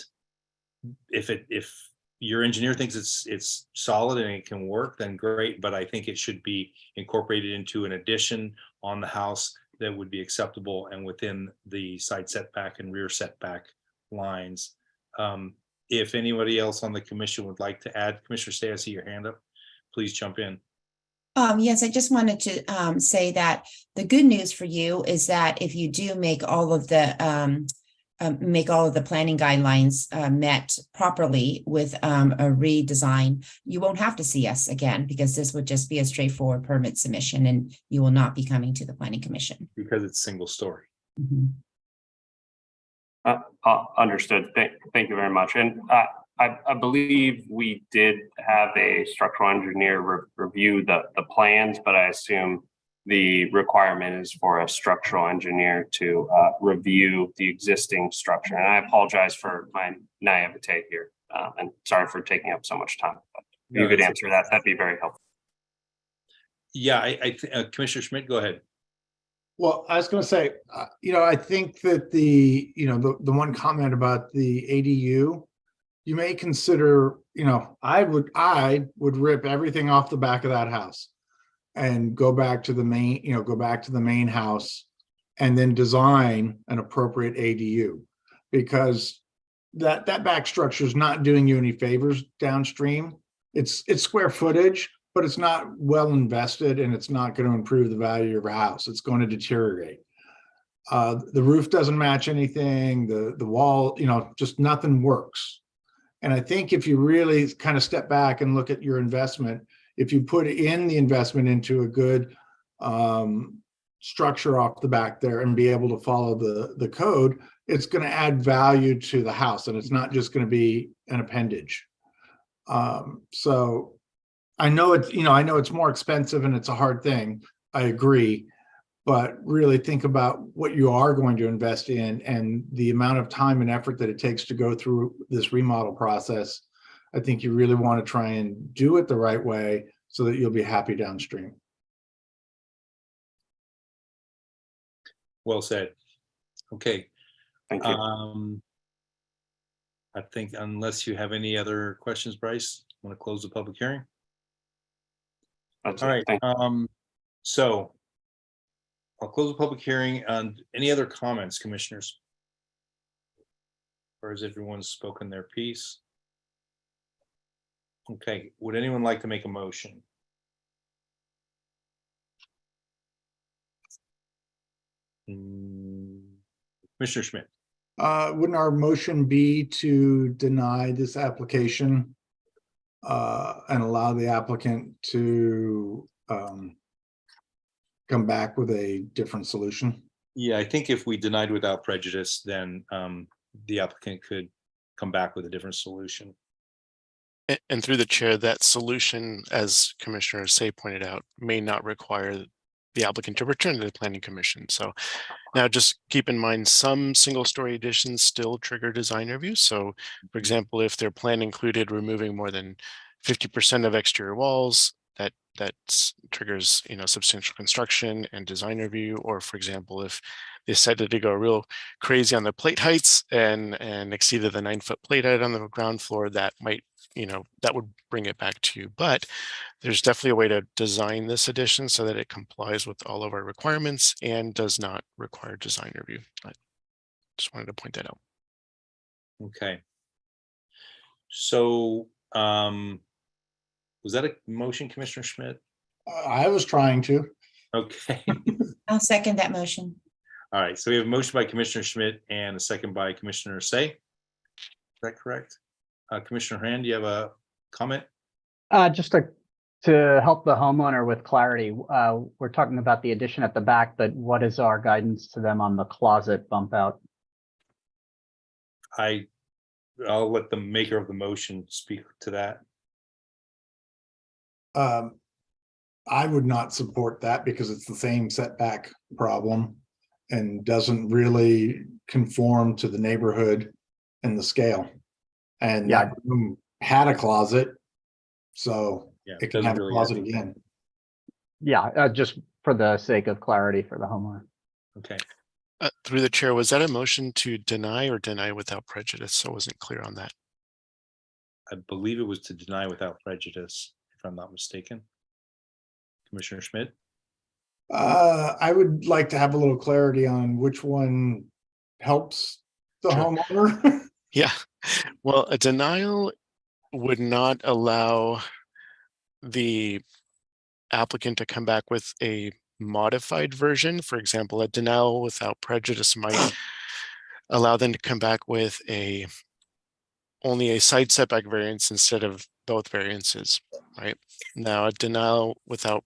if your engineer thinks it's solid and it can work, then great. But I think it should be incorporated into an addition on the house that would be acceptable and within the side setback and rear setback lines. If anybody else on the commission would like to add, Commissioner Stay, I see your hand up. Please jump in. Yes, I just wanted to say that the good news for you is that if you do make all of the planning guidelines met properly with a redesign, you won't have to see us again, because this would just be a straightforward permit submission and you will not be coming to the planning commission. Because it's single story. Mm-hmm. Understood. Thank you very much. And I believe we did have a structural engineer review the plans, but I assume the requirement is for a structural engineer to review the existing structure. And I apologize for my naivete here, and sorry for taking up so much time. But if you could answer that, that'd be very helpful. Yeah, Commissioner Schmidt, go ahead. Well, I was going to say, I think that the one comment about the ADU, you may consider, I would rip everything off the back of that house and go back to the main, house and then design an appropriate ADU, because that back structure is not doing you any favors downstream. It's square footage, but it's not well invested and it's not going to improve the value of your house. It's going to deteriorate. The roof doesn't match anything. The wall, just nothing works. And I think if you really kind of step back and look at your investment, if you put in the investment into a good structure off the back there and be able to follow the code, it's going to add value to the house, and it's not just going to be an appendage. So I know it's more expensive and it's a hard thing. I agree. But really think about what you are going to invest in and the amount of time and effort that it takes to go through this remodel process. I think you really want to try and do it the right way so that you'll be happy downstream. Well said. Okay. Thank you. I think unless you have any other questions, Bryce, I want to close the public hearing. All right. So I'll close the public hearing. And any other comments, commissioners? Or has everyone spoken their piece? Okay, would anyone like to make a motion? Commissioner Schmidt. Wouldn't our motion be to deny this application and allow the applicant to come back with a different solution? Yeah, I think if we denied without prejudice, then the applicant could come back with a different solution. And through the chair, that solution, as Commissioner Say pointed out, may not require the applicant to return to the Planning Commission. So now just keep in mind, some single story additions still trigger design review. So for example, if their plan included removing more than 50% of exterior walls, that triggers substantial construction and design review. Or for example, if they decided to go real crazy on the plate heights and exceeded the 9-foot plate height on the ground floor, that might that would bring it back to you. But there's definitely a way to design this addition so that it complies with all of our requirements and does not require design review. I just wanted to point that out. Okay. So was that a motion, Commissioner Schmidt? I was trying to. Okay. I'll second that motion. All right, so we have a motion by Commissioner Schmidt and a second by Commissioner Say. Is that correct? Commissioner Hand, do you have a comment? Just to help the homeowner with clarity, we're talking about the addition at the back, but what is our guidance to them on the closet bump out? I'll let the maker of the motion speak to that. I would not support that because it's the same setback problem and doesn't really conform to the neighborhood and the scale. And Yeah. that room had a closet, so Yeah, it can doesn't have a really closet add again. Yeah, just for the sake of clarity for the homeowner. Okay. Through the chair, was that a motion to deny or deny without prejudice? I wasn't clear on that. I believe it was to deny without prejudice, if I'm not mistaken. Commissioner Schmidt? I would like to have a little clarity on which one helps the Sure. homeowner. Yeah, well, a denial would not allow the applicant to come back with a modified version. For example, a denial without prejudice might allow them to come back with only a side setback variance instead of both variances, right? Now, a denial without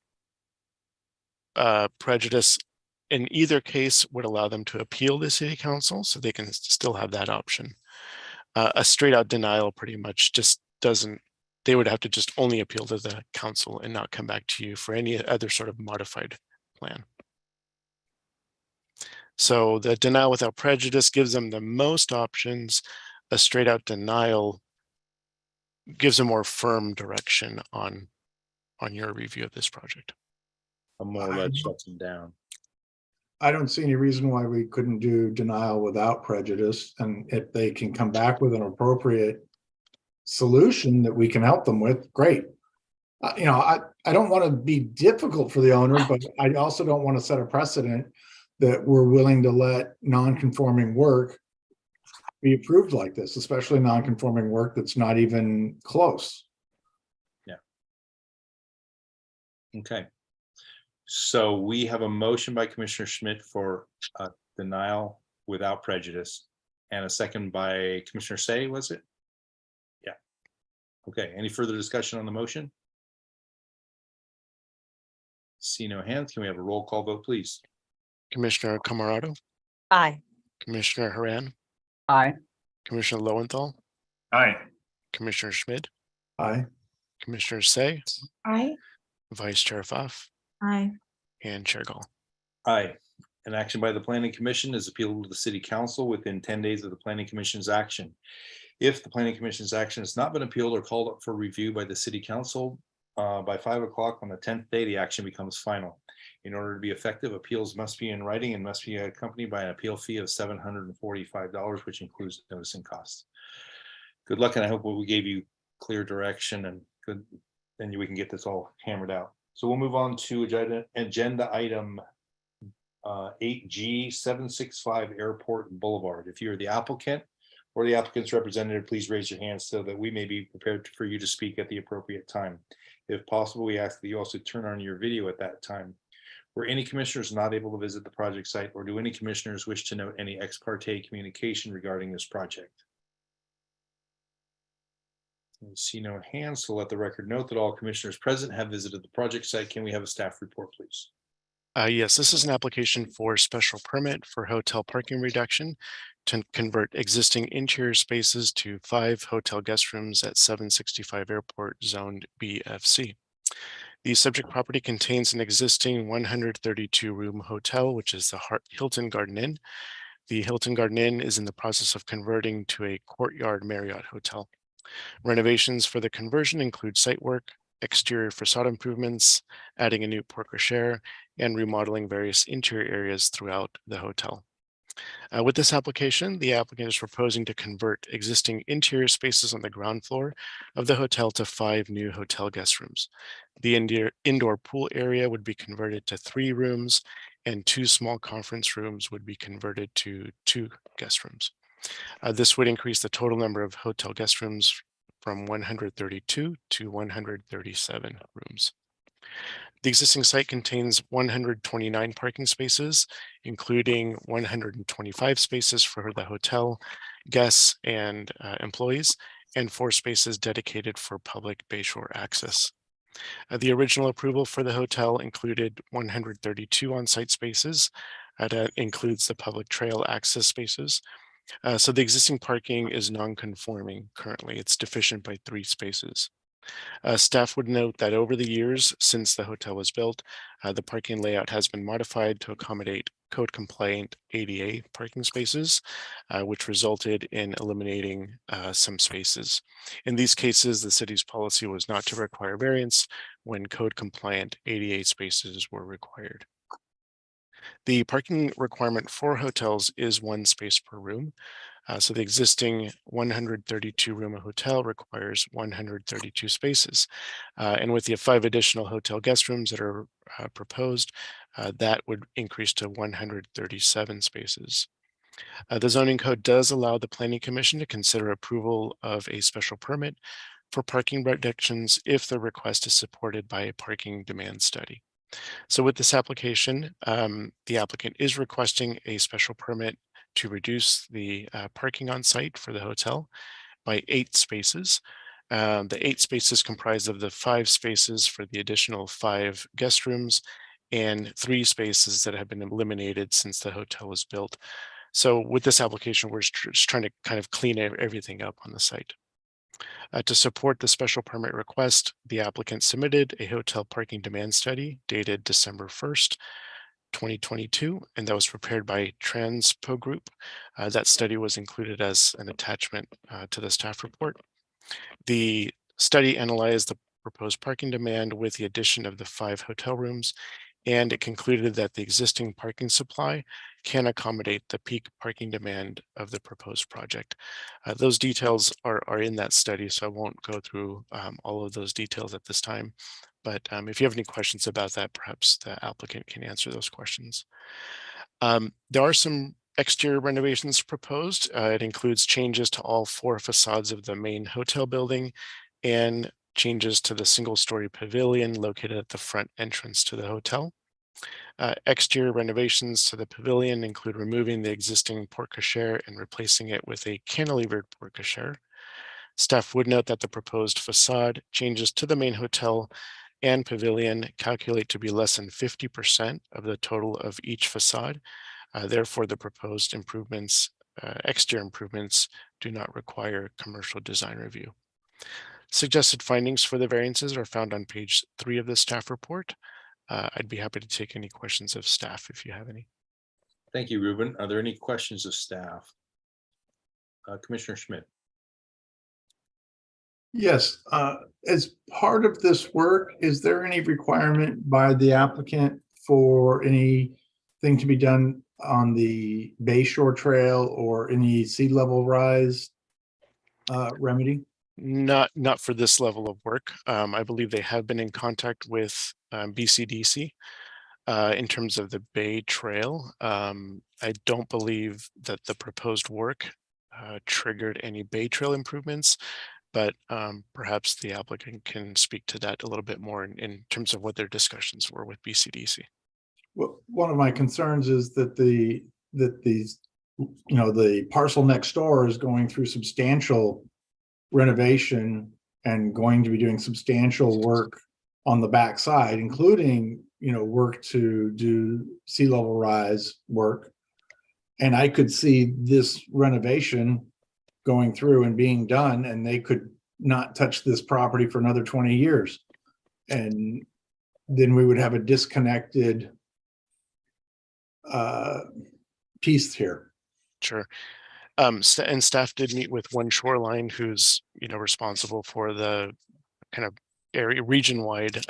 prejudice in either case would allow them to appeal to city council, so they can still have that option. A straight out denial pretty much just doesn't, they would have to just only appeal to the council and not come back to you for any other sort of modified plan. So the denial without prejudice gives them the most options. A straight out denial gives a more firm direction on your review of this project. A more or less shuts them down. I don't see any reason why we couldn't do denial without prejudice. And if they can come back with an appropriate solution that we can help them with, great. I don't want to be difficult for the owner, but I also don't want to set a precedent that we're willing to let non-conforming work be approved like this, especially non-conforming work that's not even close. Yeah. Okay. So we have a motion by Commissioner Schmidt for denial without prejudice and a second by Commissioner Say, was it? Yeah. Okay, any further discussion on the motion? See no hands. Can we have a roll call vote, please? Commissioner Camarado, Aye. Commissioner Haran, Aye. Commissioner Lowenthal, Aye. Commissioner Schmidt, Aye. Commissioner Say, Aye. Vice Chair Pfaff, Aye. and Chair Gall. Aye. An action by the Planning Commission is appealable to the City Council within 10 days of the Planning Commission's action. If the Planning Commission's action has not been appealed or called up for review by the City Council by 5 o'clock on the 10th day, the action becomes final. In order to be effective, appeals must be in writing and must be accompanied by an appeal fee of $745, which includes notice and costs. Good luck, and I hope we gave you clear direction and good, then we can get this all hammered out. So we'll move on to agenda item 8G 765 Airport Boulevard. If you're the applicant or the applicant's representative, please raise your hand so that we may be prepared for you to speak at the appropriate time. If possible, we ask that you also turn on your video at that time. Were any commissioners not able to visit the project site, or do any commissioners wish to note any ex parte communication regarding this project? I see no hands, so let the record note that all commissioners present have visited the project site. Can we have a staff report, please? Yes, this is an application for special permit for hotel parking reduction to convert existing interior spaces to 5 hotel guest rooms at 765 Airport Zoned BFC. The subject property contains an existing 132-room hotel, which is the Hilton Garden Inn. The Hilton Garden Inn is in the process of converting to a Courtyard Marriott hotel. Renovations for the conversion include site work, exterior facade improvements, adding a new porte-cochere, and remodeling various interior areas throughout the hotel. With this application, the applicant is proposing to convert existing interior spaces on the ground floor of the hotel to 5 new hotel guest rooms. The indoor pool area would be converted to 3 rooms, and 2 small conference rooms would be converted to 2 guest rooms. This would increase the total number of hotel guest rooms from 132 to 137 rooms. The existing site contains 129 parking spaces, including 125 spaces for the hotel, guests, and employees, and 4 spaces dedicated for public Bayshore access. The original approval for the hotel included 132 on-site spaces. That includes the public trail access spaces. So the existing parking is non-conforming currently. It's deficient by 3 spaces. Staff would note that over the years since the hotel was built, the parking layout has been modified to accommodate code compliant ADA parking spaces, which resulted in eliminating some spaces. In these cases, the city's policy was not to require variance when code compliant ADA spaces were required. The parking requirement for hotels is 1 space per room. So the existing 132 room hotel requires 132 spaces. And with the 5 additional hotel guest rooms that are proposed, that would increase to 137 spaces. The zoning code does allow the Planning Commission to consider approval of a special permit for parking reductions if the request is supported by a parking demand study. So with this application, the applicant is requesting a special permit to reduce the parking on site for the hotel by 8 spaces. The 8 spaces comprised of the 5 spaces for the additional 5 guest rooms and 3 spaces that have been eliminated since the hotel was built. So with this application, we're just trying to kind of clean everything up on the site. To support the special permit request, the applicant submitted a hotel parking demand study dated December 1st, 2022, and that was prepared by Transpo Group. That study was included as an attachment to the staff report. The study analyzed the proposed parking demand with the addition of the 5 hotel rooms, and it concluded that the existing parking supply can accommodate the peak parking demand of the proposed project. Those details are in that study, so I won't go through all of those details at this time. But if you have any questions about that, perhaps the applicant can answer those questions. There are some exterior renovations proposed. It includes changes to all 4 facades of the main hotel building and changes to the single-story pavilion located at the front entrance to the hotel. Exterior renovations to the pavilion include removing the existing porte cochere and replacing it with a cantilevered porte cochere. Staff would note that the proposed facade changes to the main hotel and pavilion calculate to be less than 50% of the total of each facade. Therefore, the proposed improvements, exterior improvements, do not require commercial design review. Suggested findings for the variances are found on page 3 of the staff report. I'd be happy to take any questions of staff if you have any. Thank you, Ruben. Are there any questions of staff? Commissioner Schmidt. Yes, as part of this work, is there any requirement by the applicant for anything to be done on the Bayshore Trail or any sea level rise remedy? Not for this level of work. I believe they have been in contact with BCDC in terms of the Bay Trail. I don't believe that the proposed work triggered any Bay Trail improvements, but perhaps the applicant can speak to that a little bit more in terms of what their discussions were with BCDC. Well, one of my concerns is that the parcel next door is going through substantial renovation and going to be doing substantial work on the backside, including work to do sea level rise work. And I could see this renovation going through and being done, and they could not touch this property for another 20 years. And then we would have a disconnected piece here. Sure. And staff did meet with One Shoreline, who's responsible for the kind of area region-wide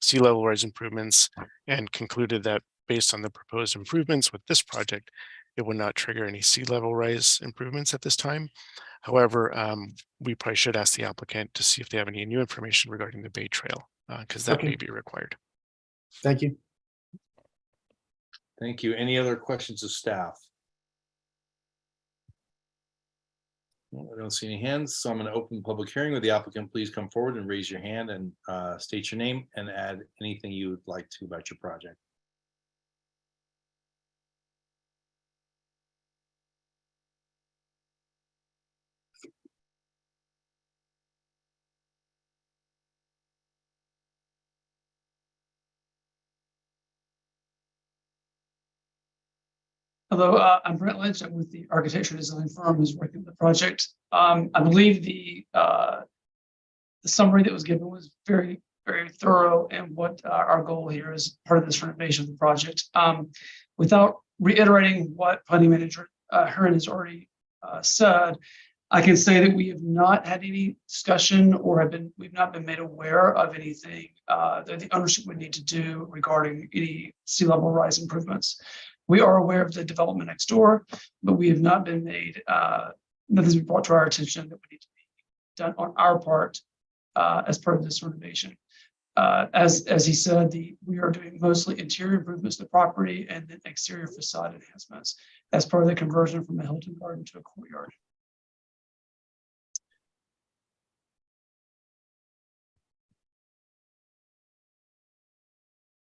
sea level rise improvements, and concluded that based on the proposed improvements with this project, it would not trigger any sea level rise improvements at this time. However, we probably should ask the applicant to see if they have any new information regarding the Bay Trail, because that may be required. Thank you. Thank you. Any other questions of staff? Well, I don't see any hands, so I'm going to open the public hearing. With the applicant, please come forward and raise your hand and state your name and add anything you would like to about your project. Hello, I'm Brent Lynch. I'm with the architecture design firm who's working with the project. I believe the summary that was given was very, very thorough, and what our goal here is part of this renovation of the project. Without reiterating what planning manager Hearn has already said, I can say that we have not had any discussion or we've not been made aware of anything that the ownership would need to do regarding any sea level rise improvements. We are aware of the development next door, but we have not been made, nothing's been brought to our attention that would need to be done on our part as part of this renovation. As he said, we are doing mostly interior improvements to the property and then exterior facade enhancements as part of the conversion from a Hilton Garden to a courtyard.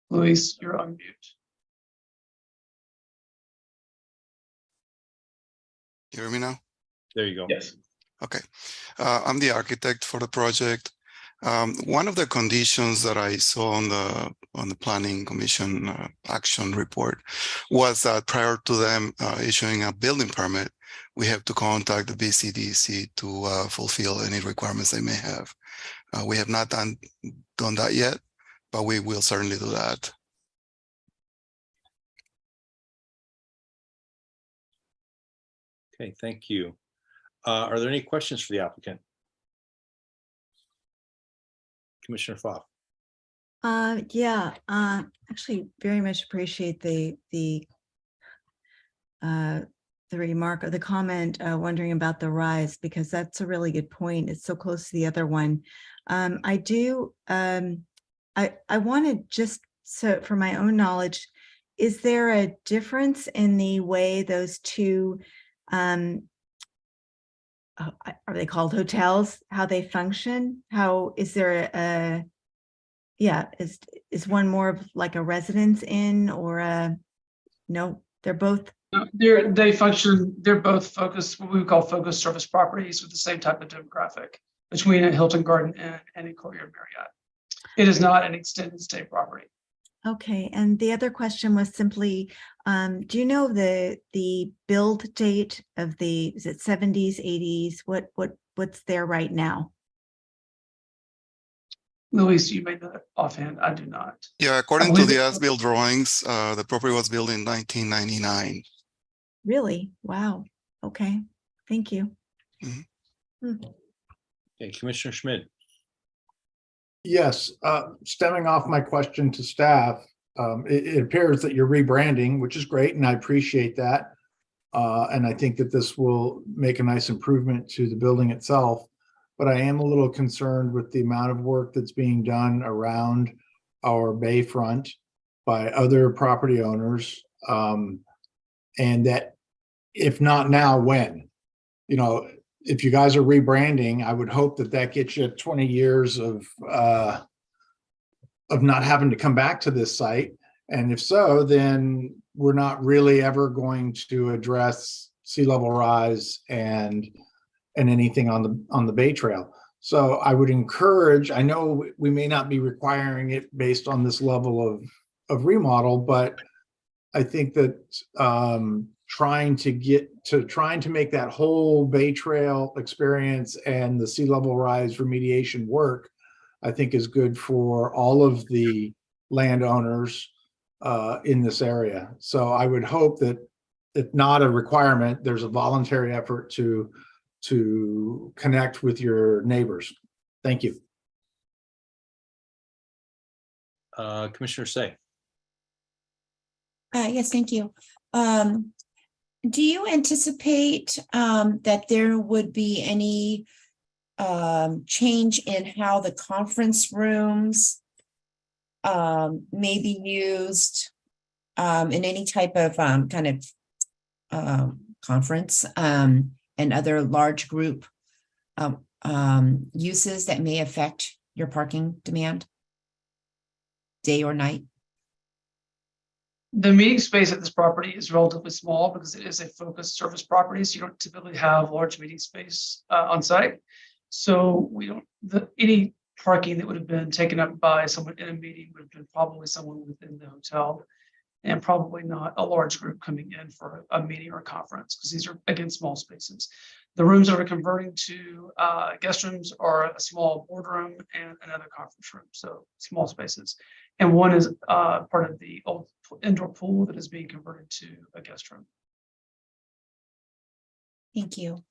Luis, you're on mute. You hear me now? There you go. Yes. Okay. I'm the architect for the project. One of the conditions that I saw on the Planning Commission action report was that prior to them issuing a building permit, we have to contact the BCDC to fulfill any requirements they may have. We have not done that yet, but we will certainly do that. Okay, thank you. Are there any questions for the applicant? Commissioner Foff. Yeah, actually very much appreciate the remark or the comment wondering about the rise, because that's a really good point. It's so close to the other one. I wanted just so for my own knowledge, is there a difference in the way those two are they called hotels, how they function? How is there is one more of like a residence inn or no, they're both. No, they're both focused, what we would call focused service properties with the same type of demographic between a Hilton Garden Inn and a Courtyard Marriott. It is not an extended stay property. Okay, and the other question was simply, do you know the build date of is it 70s, 80s? What's there right now? Luis, you made that offhand. I do not. Yeah, according to the as-built drawings, the property was built in 1999. Really? Wow. Okay. Thank you. Mm-hmm. Okay, Commissioner Schmidt. Yes, stemming off my question to staff, it appears that you're rebranding, which is great, and I appreciate that. And I think that this will make a nice improvement to the building itself. But I am a little concerned with the amount of work that's being done around our bayfront by other property owners. And that if not now, when? You know, if you guys are rebranding, I would hope that that gets you 20 years of not having to come back to this site. And if so, then we're not really ever going to address sea level rise and anything on the Bay Trail. So I would encourage, I know we may not be requiring it based on this level of remodel, but I think that trying to make that whole Bay Trail experience and the sea level rise remediation work, I think is good for all of the landowners in this area. So I would hope that if not a requirement, there's a voluntary effort to connect with your neighbors. Thank you. Commissioner Say. Yes, thank you. Do you anticipate that there would be any change in how the conference rooms may be used in any type of kind of conference? and other large group uses that may affect your parking demand? Day or night? The meeting space at this property is relatively small because it is a focused service property, so you don't typically have large meeting space on site. So we don't, any parking that would have been taken up by someone in a meeting would have been probably someone within the hotel, and probably not a large group coming in for a meeting or a conference, because these are, again, small spaces. The rooms that we're converting to guest rooms are a small boardroom and another conference room, so small spaces. And one is part of the old indoor pool that is being converted to a guest room. Thank you.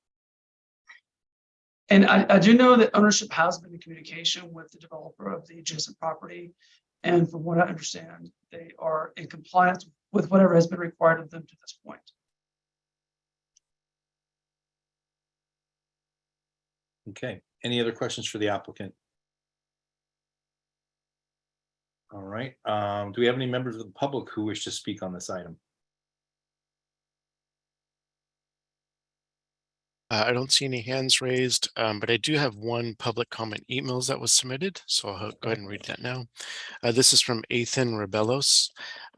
And I do know that ownership has been in communication with the developer of the adjacent property. And from what I understand, they are in compliance with whatever has been required of them to this point. Okay, any other questions for the applicant? All right, do we have any members of the public who wish to speak on this item? I don't see any hands raised, but I do have one public comment emails that was submitted, so I'll go ahead and read that now. This is from Ethan Rebellos.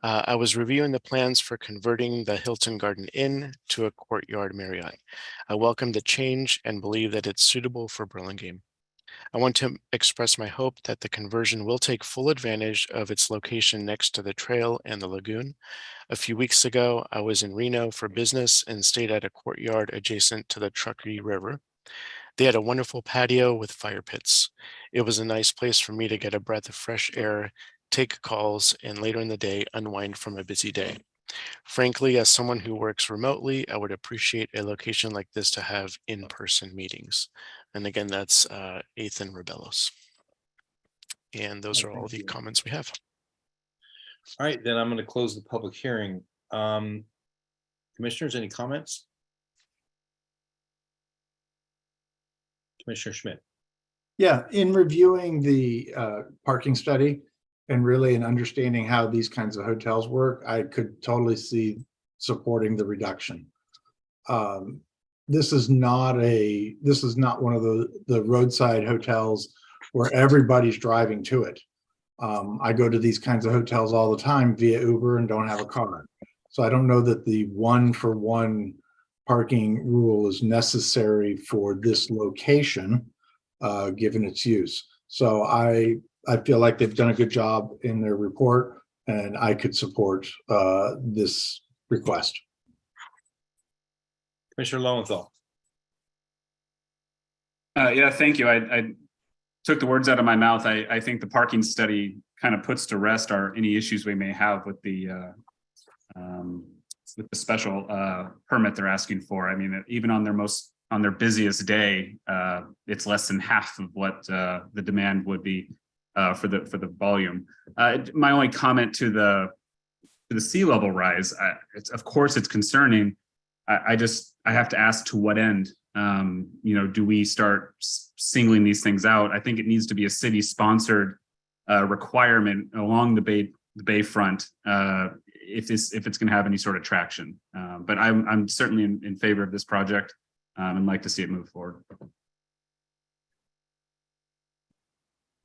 I was reviewing the plans for converting the Hilton Garden Inn to a Courtyard Marriott. I welcome the change and believe that it's suitable for Burlingame. I want to express my hope that the conversion will take full advantage of its location next to the trail and the lagoon. A few weeks ago, I was in Reno for business and stayed at a courtyard adjacent to the Truckee River. They had a wonderful patio with fire pits. It was a nice place for me to get a breath of fresh air, take calls, and later in the day, unwind from a busy day. Frankly, as someone who works remotely, I would appreciate a location like this to have in-person meetings. And again, that's Ethan Rebellos. And those are all the comments we have. All right, then I'm going to close the public hearing. Commissioners, any comments? Commissioner Schmidt. Yeah, in reviewing the parking study and really in understanding how these kinds of hotels work, I could totally see supporting the reduction. This is not one of the roadside hotels where everybody's driving to it. I go to these kinds of hotels all the time via Uber and don't have a car. So I don't know that the 1-for-1 parking rule is necessary for this location, given its use. So I feel like they've done a good job in their report, and I could support this request. Commissioner Lowenthal. Yeah, thank you. I took the words out of my mouth. I think the parking study kind of puts to rest any issues we may have with the special permit they're asking for. I mean, even on their busiest day, it's less than half of what the demand would be for the volume. My only comment to the sea level rise, of course it's concerning. I have to ask, to what end? Do we start singling these things out? I think it needs to be a city sponsored requirement along the bayfront if it's going to have any sort of traction. But I'm certainly in favor of this project and like to see it move forward.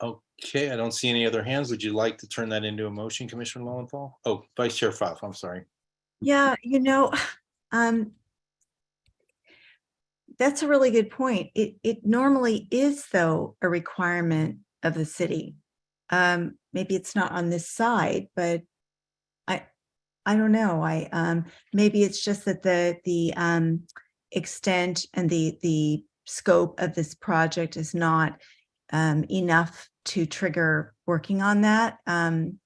Okay, I don't see any other hands. Would you like to turn that into a motion, Commissioner Lowenthal? Oh, Vice Chair Pfaff, I'm sorry. Yeah, that's a really good point. It normally is, though, a requirement of the city. Maybe it's not on this side, but I don't know. Maybe it's just that the extent and the scope of this project is not enough to trigger working on that.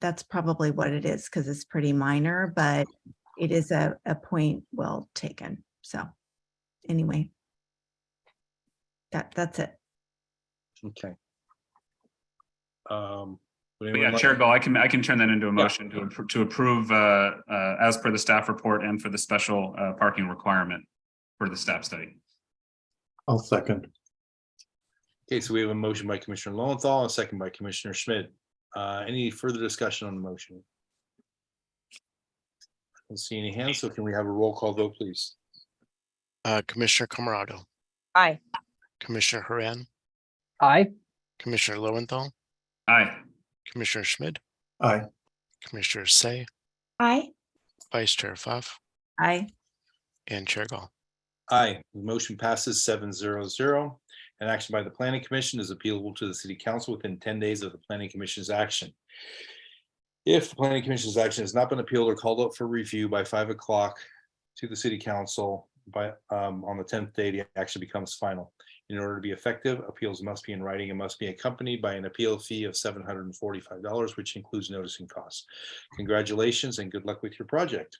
That's probably what it is, because it's pretty minor, but it is a point well taken. So anyway, that's it. Okay. Yeah, Chair Gull, I can turn that into a motion to approve as per the staff report and for the special parking requirement for the staff study. I'll second. Okay, so we have a motion by Commissioner Lowenthal, a second by Commissioner Schmidt. Any further discussion on the motion? I don't see any hands, so can we have a roll call vote, please? Commissioner Camarado, Aye. Commissioner Haran, Aye. Commissioner Lowenthal, Aye. Commissioner Schmid, Aye. Commissioner Say, Aye. Vice Chair Pfaff, Aye. and Chair Gall. Aye, the motion passes 7-0-0. An action by the Planning Commission is appealable to the City Council within 10 days of the Planning Commission's action. If the Planning Commission's action has not been appealed or called up for review by 5 o'clock to the City Council by on the 10th day, the action becomes final. In order to be effective, appeals must be in writing and must be accompanied by an appeal fee of $745, which includes noticing costs. Congratulations and good luck with your project.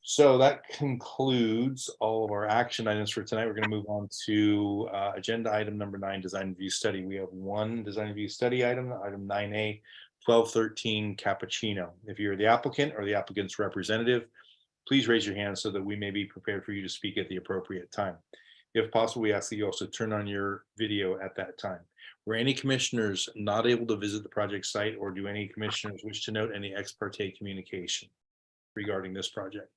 So that concludes all of our action items for tonight. We're going to move on to agenda item number 9, design review study. We have one design review study item, item 9A, 1213 Cappuccino. If you're the applicant or the applicant's representative, please raise your hand so that we may be prepared for you to speak at the appropriate time. If possible, we ask that you also turn on your video at that time. Were any commissioners not able to visit the project site, or do any commissioners wish to note any ex parte communication regarding this project?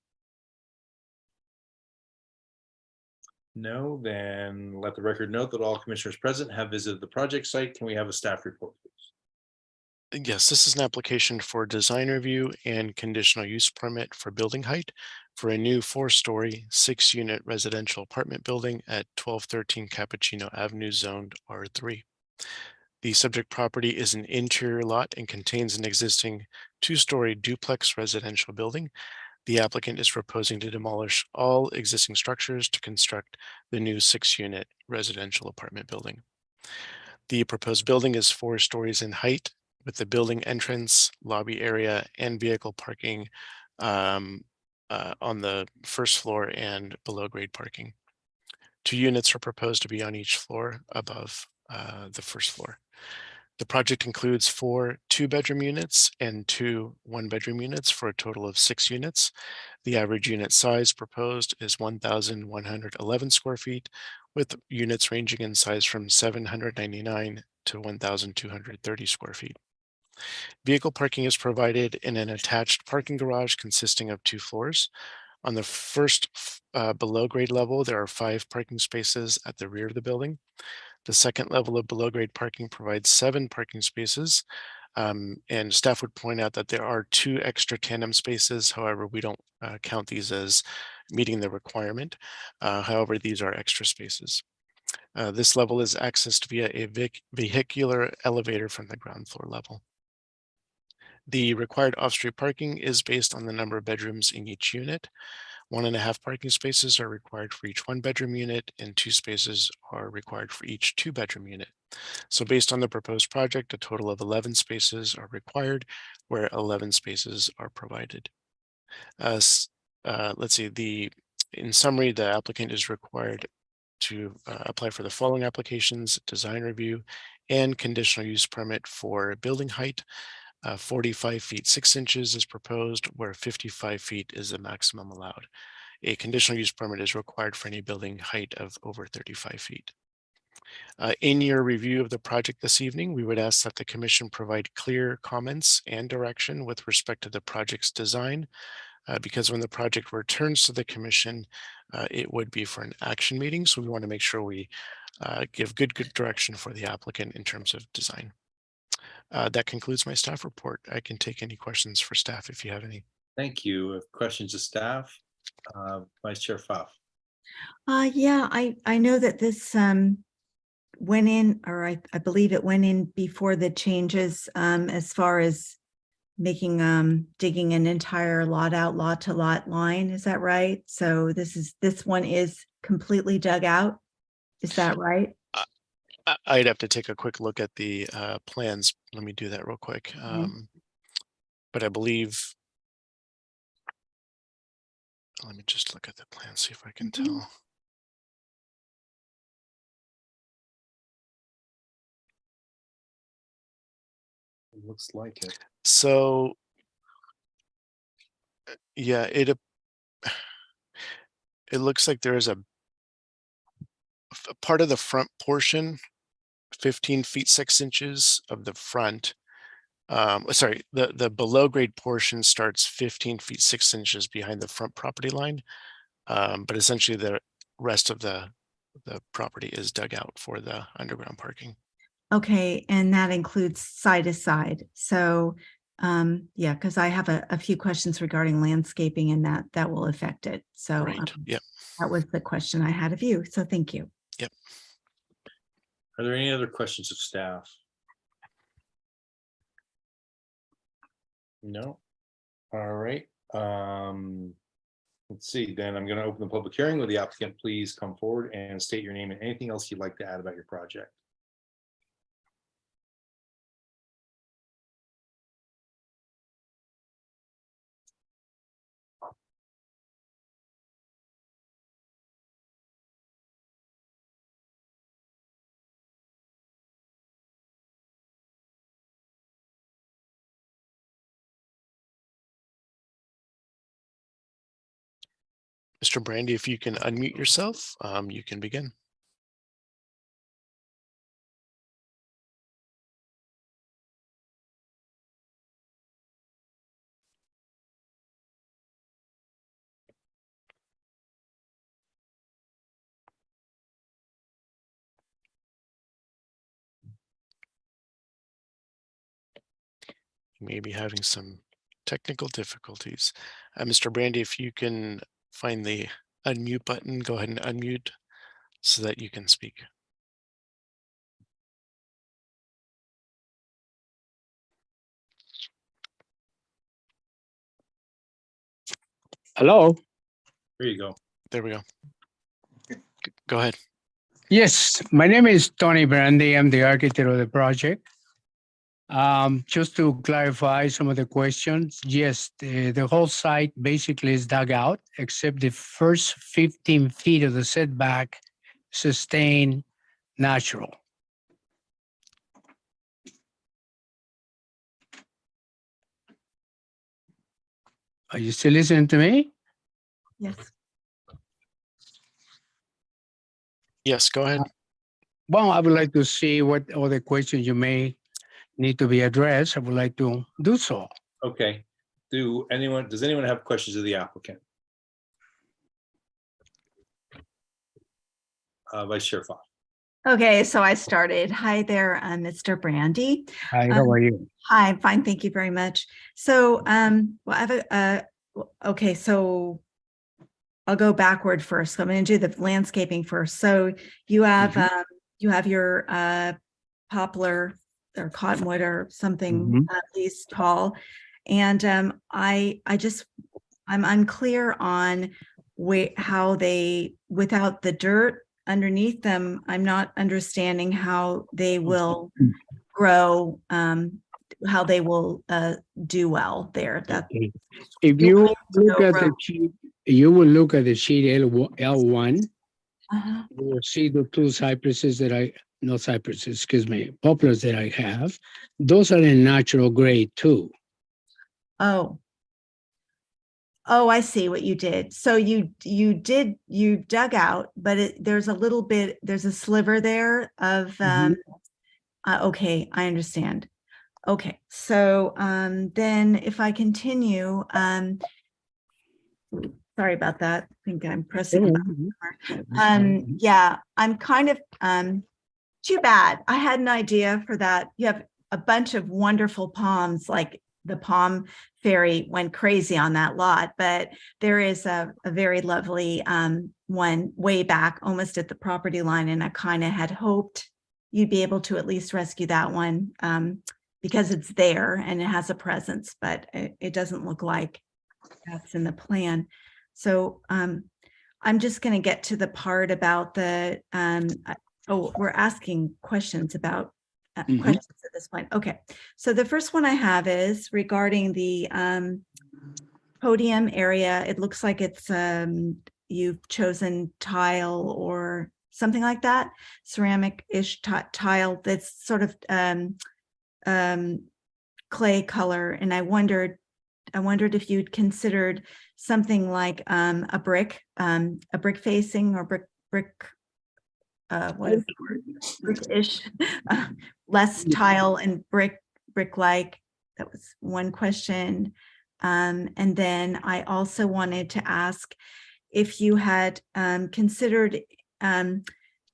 No, then let the record note that all commissioners present have visited the project site. Can we have a staff report, please? Yes, this is an application for design review and conditional use permit for building height for a new 4-story, 6-unit residential apartment building at 1213 Cappuccino Avenue, zoned R3. The subject property is an interior lot and contains an existing 2-story duplex residential building. The applicant is proposing to demolish all existing structures to construct the new 6-unit residential apartment building. The proposed building is 4 stories in height, with the building entrance, lobby area, and vehicle parking on the first floor and below grade parking. 2 units are proposed to be on each floor above the first floor. The project includes 4 2-bedroom units and 2 1-bedroom units for a total of 6 units. The average unit size proposed is 1,111 square feet, with units ranging in size from 799 to 1,230 square feet. Vehicle parking is provided in an attached parking garage consisting of 2 floors. On the first below grade level, there are 5 parking spaces at the rear of the building. The second level of below grade parking provides 7 parking spaces, and staff would point out that there are 2 extra tandem spaces. However, we don't count these as meeting the requirement. However, these are extra spaces. This level is accessed via a vehicular elevator from the ground floor level. The required off-street parking is based on the number of bedrooms in each unit. 1.5 parking spaces are required for each 1-bedroom unit, and 2 spaces are required for each 2-bedroom unit. So based on the proposed project, a total of 11 spaces are required, where 11 spaces are provided. Let's see, in summary, the applicant is required to apply for the following applications: design review and conditional use permit for building height. 45 feet 6 inches is proposed, where 55 feet is the maximum allowed. A conditional use permit is required for any building height of over 35 feet. In your review of the project this evening, we would ask that the commission provide clear comments and direction with respect to the project's design, because when the project returns to the commission, it would be for an action meeting. So we want to make sure we give good direction for the applicant in terms of design. That concludes my staff report. I can take any questions for staff if you have any. Thank you. Questions of staff? Vice Chair Pfaff. Yeah, I know that this went in, or I believe it went in before the changes as far as making digging an entire lot out, lot to lot line. Is that right? So this one is completely dug out. Is that right? I'd have to take a quick look at the plans. Let me do that real quick. But I believe, let me just look at the plan, see if I can tell. It looks like it. So, yeah, it looks like there is a part of the front portion, 15 feet 6 inches of the front. Sorry, the below grade portion starts 15 feet 6 inches behind the front property line. But essentially rest of the property is dug out for the underground parking. Okay, and that includes side to side. So, yeah, because I have a few questions regarding landscaping and that will affect it. So Right. Yep. that was the question I had of you. So thank you. Yep. Are there any other questions of staff? No. All right. Let's see, then I'm going to open the public hearing. Will the applicant please come forward and state your name and anything else you'd like to add about your project? Mr. Brandy, if you can unmute yourself, you can begin. You may be having some technical difficulties. Mr. Brandy, if you can find the unmute button, go ahead and unmute so that you can speak. Hello. There you go. There we go. Go ahead. Yes, my name is Tony Brandy. I'm the architect of the project. Just to clarify some of the questions, yes, the whole site basically is dug out, except the first 15 feet of the setback sustained natural. Are you still listening to me? Yes. Yes, go ahead. Well, I would like to see what other questions you may need to be addressed. I would like to do so. Okay. Does anyone have questions of the applicant? Vice Chair Fox. Okay, so I started. Hi there, Mr. Brandy. Hi, how are you? Hi, I'm fine. Thank you very much. So, well, I have okay, so I'll go backward first. So I'm going to do the landscaping first. So you have your poplar or cottonwood or something at least tall, and I'm unclear on how they, without the dirt underneath them, I'm not understanding how they will grow, how they will do well there. If you look at the sheet, you will look at the sheet L1. You will see the two cypresses poplars that I have. Those are in natural grade too. Oh, I see what you did. So you dug out, but there's a sliver there of, okay, I understand. Okay, so then if I continue, sorry about that. I think I'm pressing. Yeah, I'm kind of, too bad. I had an idea for that. You have a bunch of wonderful palms, like the palm fairy went crazy on that lot, but there is a very lovely one way back almost at the property line. And I kind of had hoped you'd be able to at least rescue that one because it's there and it has a presence, but it doesn't look like that's in the plan. So I'm just going to get to the part about the, we're asking questions about questions at this point. Okay, so the first one I have is regarding the podium area. It looks like it's you've chosen tile or something like that, ceramic-ish tile that's sort of clay color. And I wondered if you'd considered something like a brick facing or brick. What is the word? Brick-ish, less tile and brick-like. That was one question. And then I also wanted to ask if you had considered, I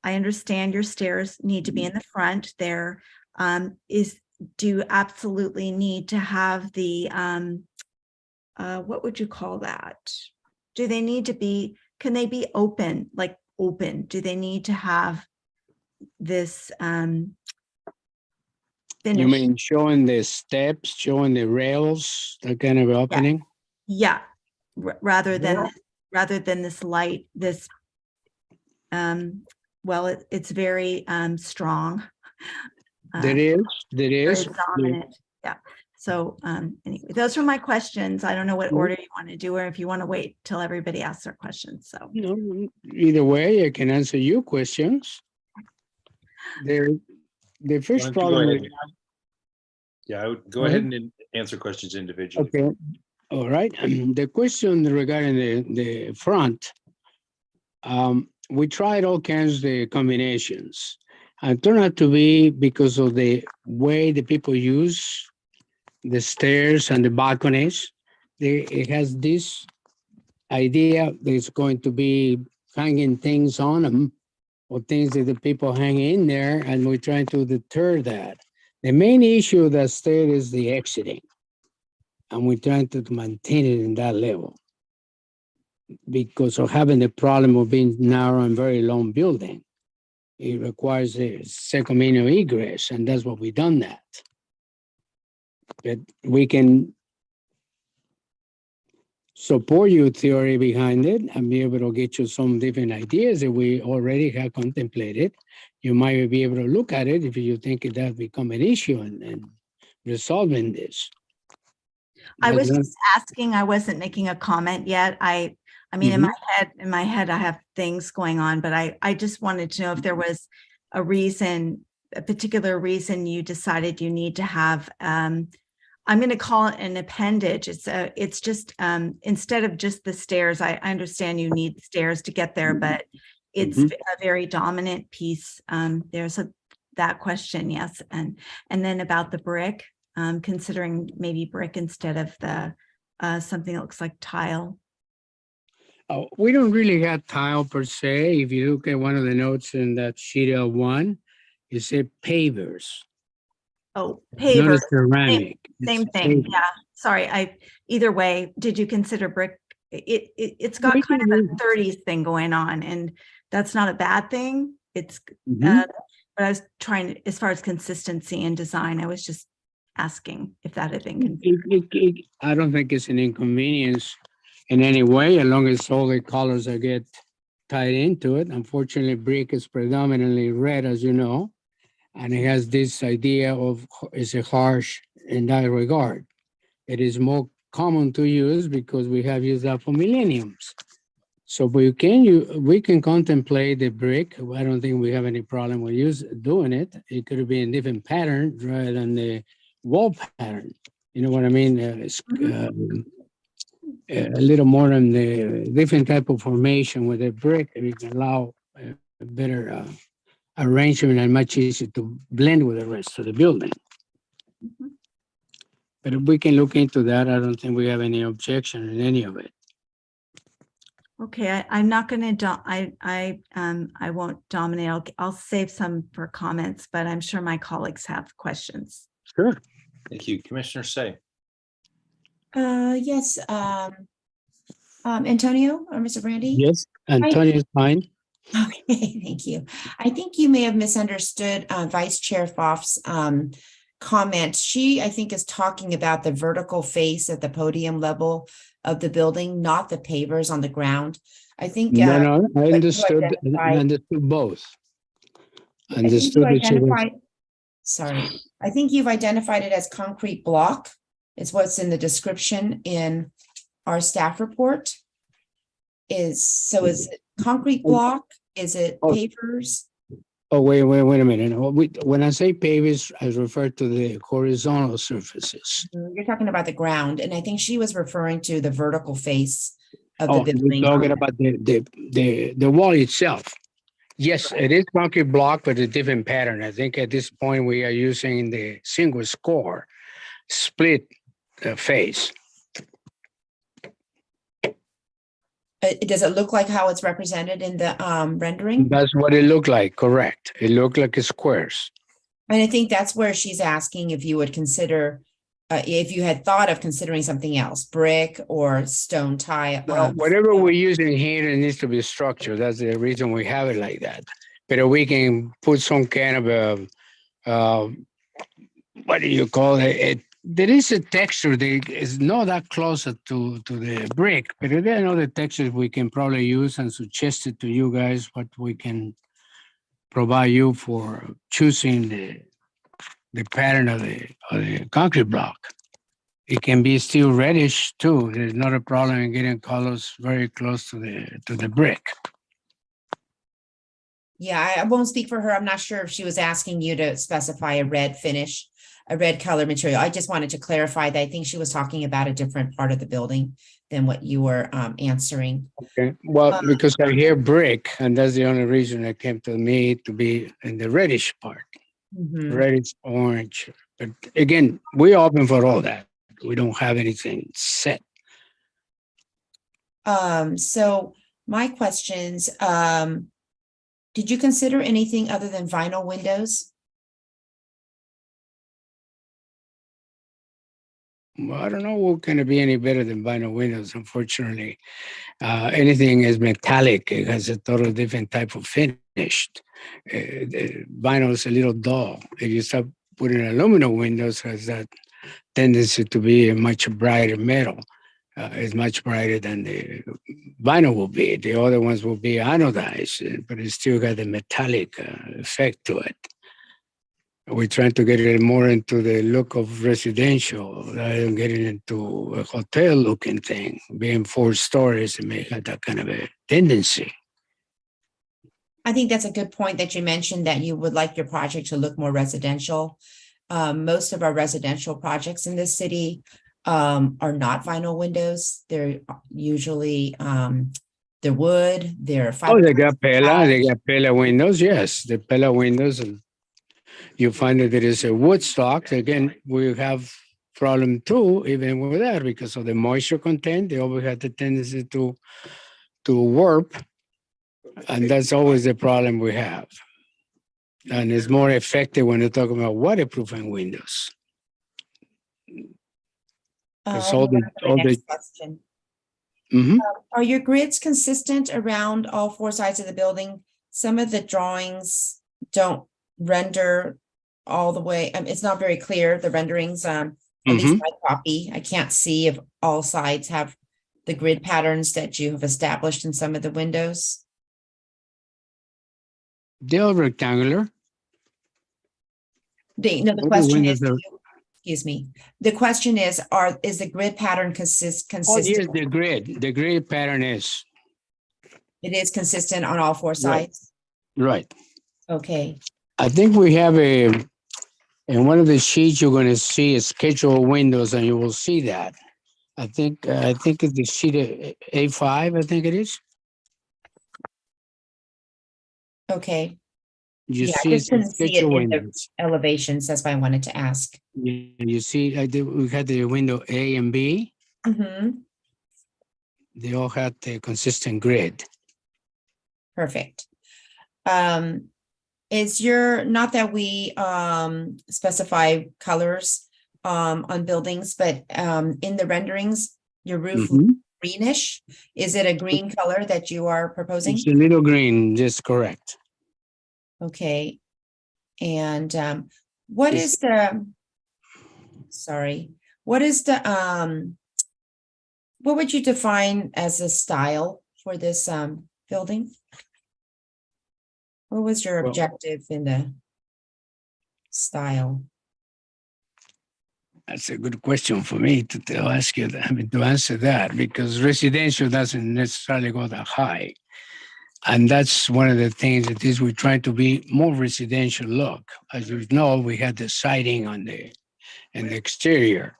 understand your stairs need to be in the front there. Do you absolutely need to have the, what would you call that? Do they need to be, can they be open, like open? Do they need to have this You finish? mean showing the steps, showing the rails, that kind of opening? Yeah, rather than this light, this, well, it's very strong. There is. Very dominant. Yeah. So anyway, those are my questions. I don't know what order you want to do, or if you want to wait till everybody asks their questions. So No, either way, I can answer your questions. The Why first don't you go problem. ahead? Yeah, I would go ahead and answer questions individually. Okay, all right. The question regarding the front, we tried all kinds of combinations. And it turned out to be because of the way the people use the stairs and the balconies. It has this idea that it's going to be hanging things on them, or things that the people hang in there, and we're trying to deter that. The main issue of that stair is the exiting, and we're trying to maintain it in that level because of having the problem of being narrow and very long building. It requires a second means of egress, and that's what we've done that. But we can support your theory behind it and be able to get you some different ideas that we already have contemplated. You might be able to look at it if you think it does become an issue and resolving this. I was just asking, I wasn't making a comment yet. I mean, in my head, I have things going on, but I just wanted to know if there was a reason, a particular reason you decided you need to have, I'm going to call it an appendage. It's just, instead of just the stairs, I understand you need stairs to get there, but it's a very dominant piece. There's that question, yes. And then about the brick, considering maybe brick instead of the, something that looks like tile. We don't really have tile per se. If you look at one of the notes in that sheet L1, it said pavers. Oh, Not pavers. a ceramic. Same It's thing. pavers. Yeah. Sorry. Either way, did you consider brick? It's got kind of a 30s thing going on, and that's not a bad thing. It's, but I was trying, as far as consistency and design, I was just asking if that had been considered. I don't think it's an inconvenience in any way, as long as all the colors are get tied into it. Unfortunately, brick is predominantly red, as you know, and it has this idea of it's a harsh in that regard. It is more common to use because we have used that for millenniums. So we can contemplate the brick. I don't think we have any problem with doing it. It could be in different pattern rather than the wall pattern. You know what I mean? A little more than the different type of formation with a brick, we can allow a better arrangement and much easier to blend with the rest of the building. But if we can look into that, I don't think we have any objection in any of it. Okay, I'm not going to, I won't dominate. I'll save some for comments, but I'm sure my colleagues have questions. Sure. Thank you. Commissioner Say. Yes, Antonio or Mr. Brandy? Yes, Antonio is fine. Okay, thank you. I think you may have misunderstood Vice Chair Pfaff's comment. She, I think, is talking about the vertical face at the podium level of the building, not the pavers on the ground. I think. No, I understood both. Sorry, I think you've identified it as concrete block. It's what's in the description in our staff report. Is it concrete block? Is it pavers? Oh, wait a minute. When I say pavers, I refer to the horizontal surfaces. You're talking about the ground, and I think she was referring to the vertical face of the building. We're talking about the wall itself. Yes, it is concrete block, but a different pattern. I think at this point we are using the single score split face. Does it look like how it's represented in the rendering? That's what it looked like, correct. It looked like a squares. And I think that's where she's asking if you would consider, if you had thought of considering something else, brick or stone tile. Well, whatever we're using here, it needs to be structured. That's the reason we have it like that. But we can put some kind of a, what do you call it? There is a texture that is not that close to the brick, but there are other textures we can probably use and suggest it to you guys what we can provide you for choosing the pattern of the concrete block. It can be still reddish too. There's not a problem in getting colors very close to the brick. Yeah, I won't speak for her. I'm not sure if she was asking you to specify a red finish, a red color material. I just wanted to clarify that I think she was talking about a different part of the building than what you were answering. Okay, well, because I hear brick, and that's the only reason it came to me to be in the reddish part, reddish orange. But again, we're open for all that. We don't have anything set. So my questions, did you consider anything other than vinyl windows? Well, I don't know what can be any better than vinyl windows, unfortunately. Anything is metallic. It has a totally different type of finish. Vinyl is a little dull. If you start putting aluminum windows, has that tendency to be a much brighter metal. It's much brighter than the vinyl will be. The other ones will be anodized, but it still got the metallic effect to it. We're trying to get it more into the look of residential rather than getting into a hotel looking thing. Being 4 stories, it may have that kind of a tendency. I think that's a good point that you mentioned that you would like your project to look more residential. Most of our residential projects in this city are not vinyl windows. They're usually they're wood, they're Oh, they got Pella windows, yes. The Pella windows, and you find that there is a wood stock. Again, we have problem too, even with that, because of the moisture content. They always have the tendency to warp, and that's always the problem we have. And it's more effective when you're talking about waterproofing windows. Next question. Are your grids consistent around all 4 sides of the building? Some of the drawings don't render all the way. It's not very clear, the renderings, at least my copy. I can't see if all sides have the grid patterns that you have established in some of the windows. They are rectangular. The question is, excuse me. The question is, is the grid pattern consistent? Oh, yes, the grid pattern is. It is consistent on all 4 sides? Right. Okay. I think we have in one of the sheets, you're going to see a schedule of windows, and you will see that. I think it's the sheet A5, I think it is. Okay. You I see just couldn't see it in windows. the elevations. That's why I wanted to ask. You see, we had the window A and B. They all had the consistent grid. Perfect. Is not that we specify colors on buildings, but in the renderings, your roof greenish. Is it a green color that you are proposing? It's a little green, just correct. Okay. And what is the what would you define as a style for this building? What was your objective in the style? That's a good question for me to ask you that, to answer that, because residential doesn't necessarily go that high. And that's one of the things that is we're trying to be more residential look. As you know, we had the siding in the exterior.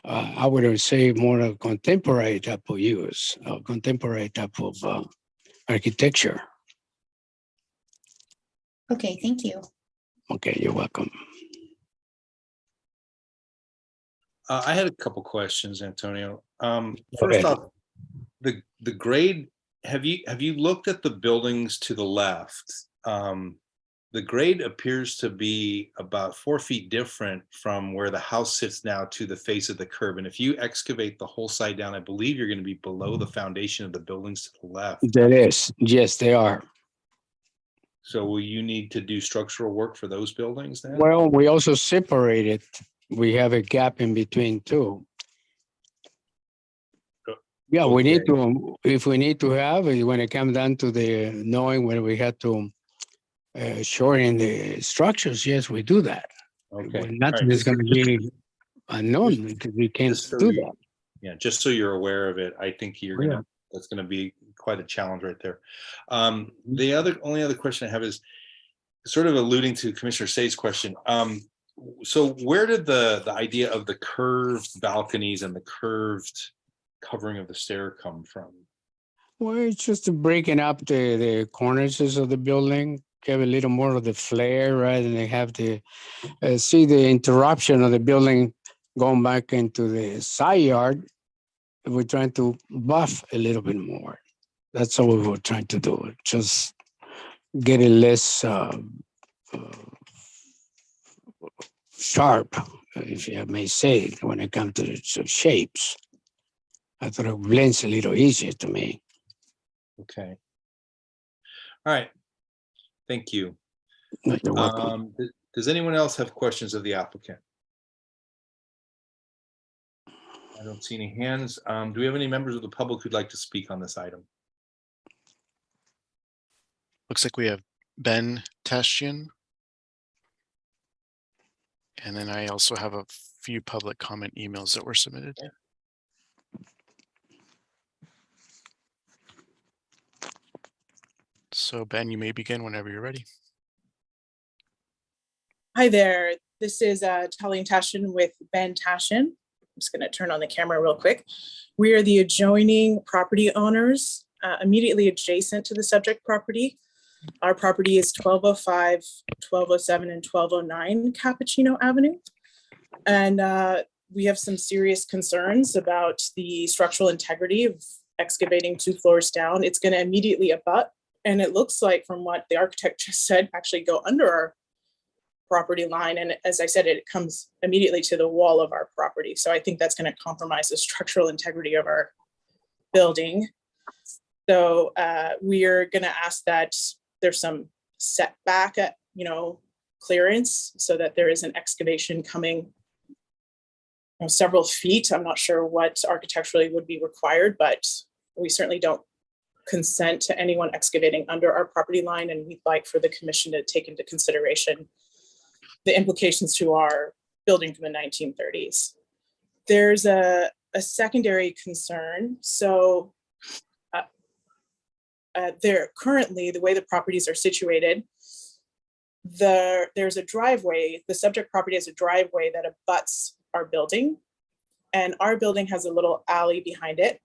I would say more a contemporary type of use, contemporary type of architecture. Okay, thank you. Okay, you're welcome. I had a couple questions, Antonio. First off, the grade, have you looked at the buildings to the left? The grade appears to be about 4 feet different from where the house sits now to the face of the curb. And if you excavate the whole side down, I believe you're going to be below the foundation of the buildings to the left. There is, yes, they are. So will you need to do structural work for those buildings then? Well, we also separated. We have a gap in between too. Yeah, we need to, if we need to have, when it comes down to the knowing when we had to shorten the structures, yes, we do that. Okay. Nothing is going to be unknown because we can't do that. Yeah, just so you're aware of it, I think you're gonna, that's gonna be quite a challenge right there. The only other question I have is sort of alluding to Commissioner Say's question. So where did the idea of the curved balconies and the curved covering of the stair come from? Well, it's just breaking up the cornices of the building, give a little more of the flair, right? And they have to see the interruption of the building going back into the side yard. We're trying to buff a little bit more. That's all we were trying to do. Just get it less sharp, if I may say, when it comes to the shapes. I thought it blends a little easier to me. Okay. All right. Thank you. You're welcome. Does anyone else have questions of the applicant? I don't see any hands. Do we have any members of the public who'd like to speak on this item? Looks like we have Ben Tastian. And then I also have a few public comment emails that were submitted. Okay. So Ben, you may begin whenever you're ready. Hi there. This is Talene Tashin with Ben Tashin. I'm just going to turn on the camera real quick. We are the adjoining property owners immediately adjacent to the subject property. Our property is 1205, 1207, and 1209 Cappuccino Avenue. And we have some serious concerns about the structural integrity of excavating 2 floors down. It's going to immediately abut. And it looks like, from what the architect just said, actually go under our property line. And as I said, it comes immediately to the wall of our property. So I think that's going to compromise the structural integrity of our building. So we are going to ask that there's some setback, clearance, so that there is an excavation coming several feet. I'm not sure what architecturally would be required, but we certainly don't consent to anyone excavating under our property line, and we'd like for the commission to take into consideration the implications to our building from the 1930s. There's a secondary concern. So there currently, the way the properties are situated, there's a driveway. The subject property has a driveway that abuts our building, and our building has a little alley behind it.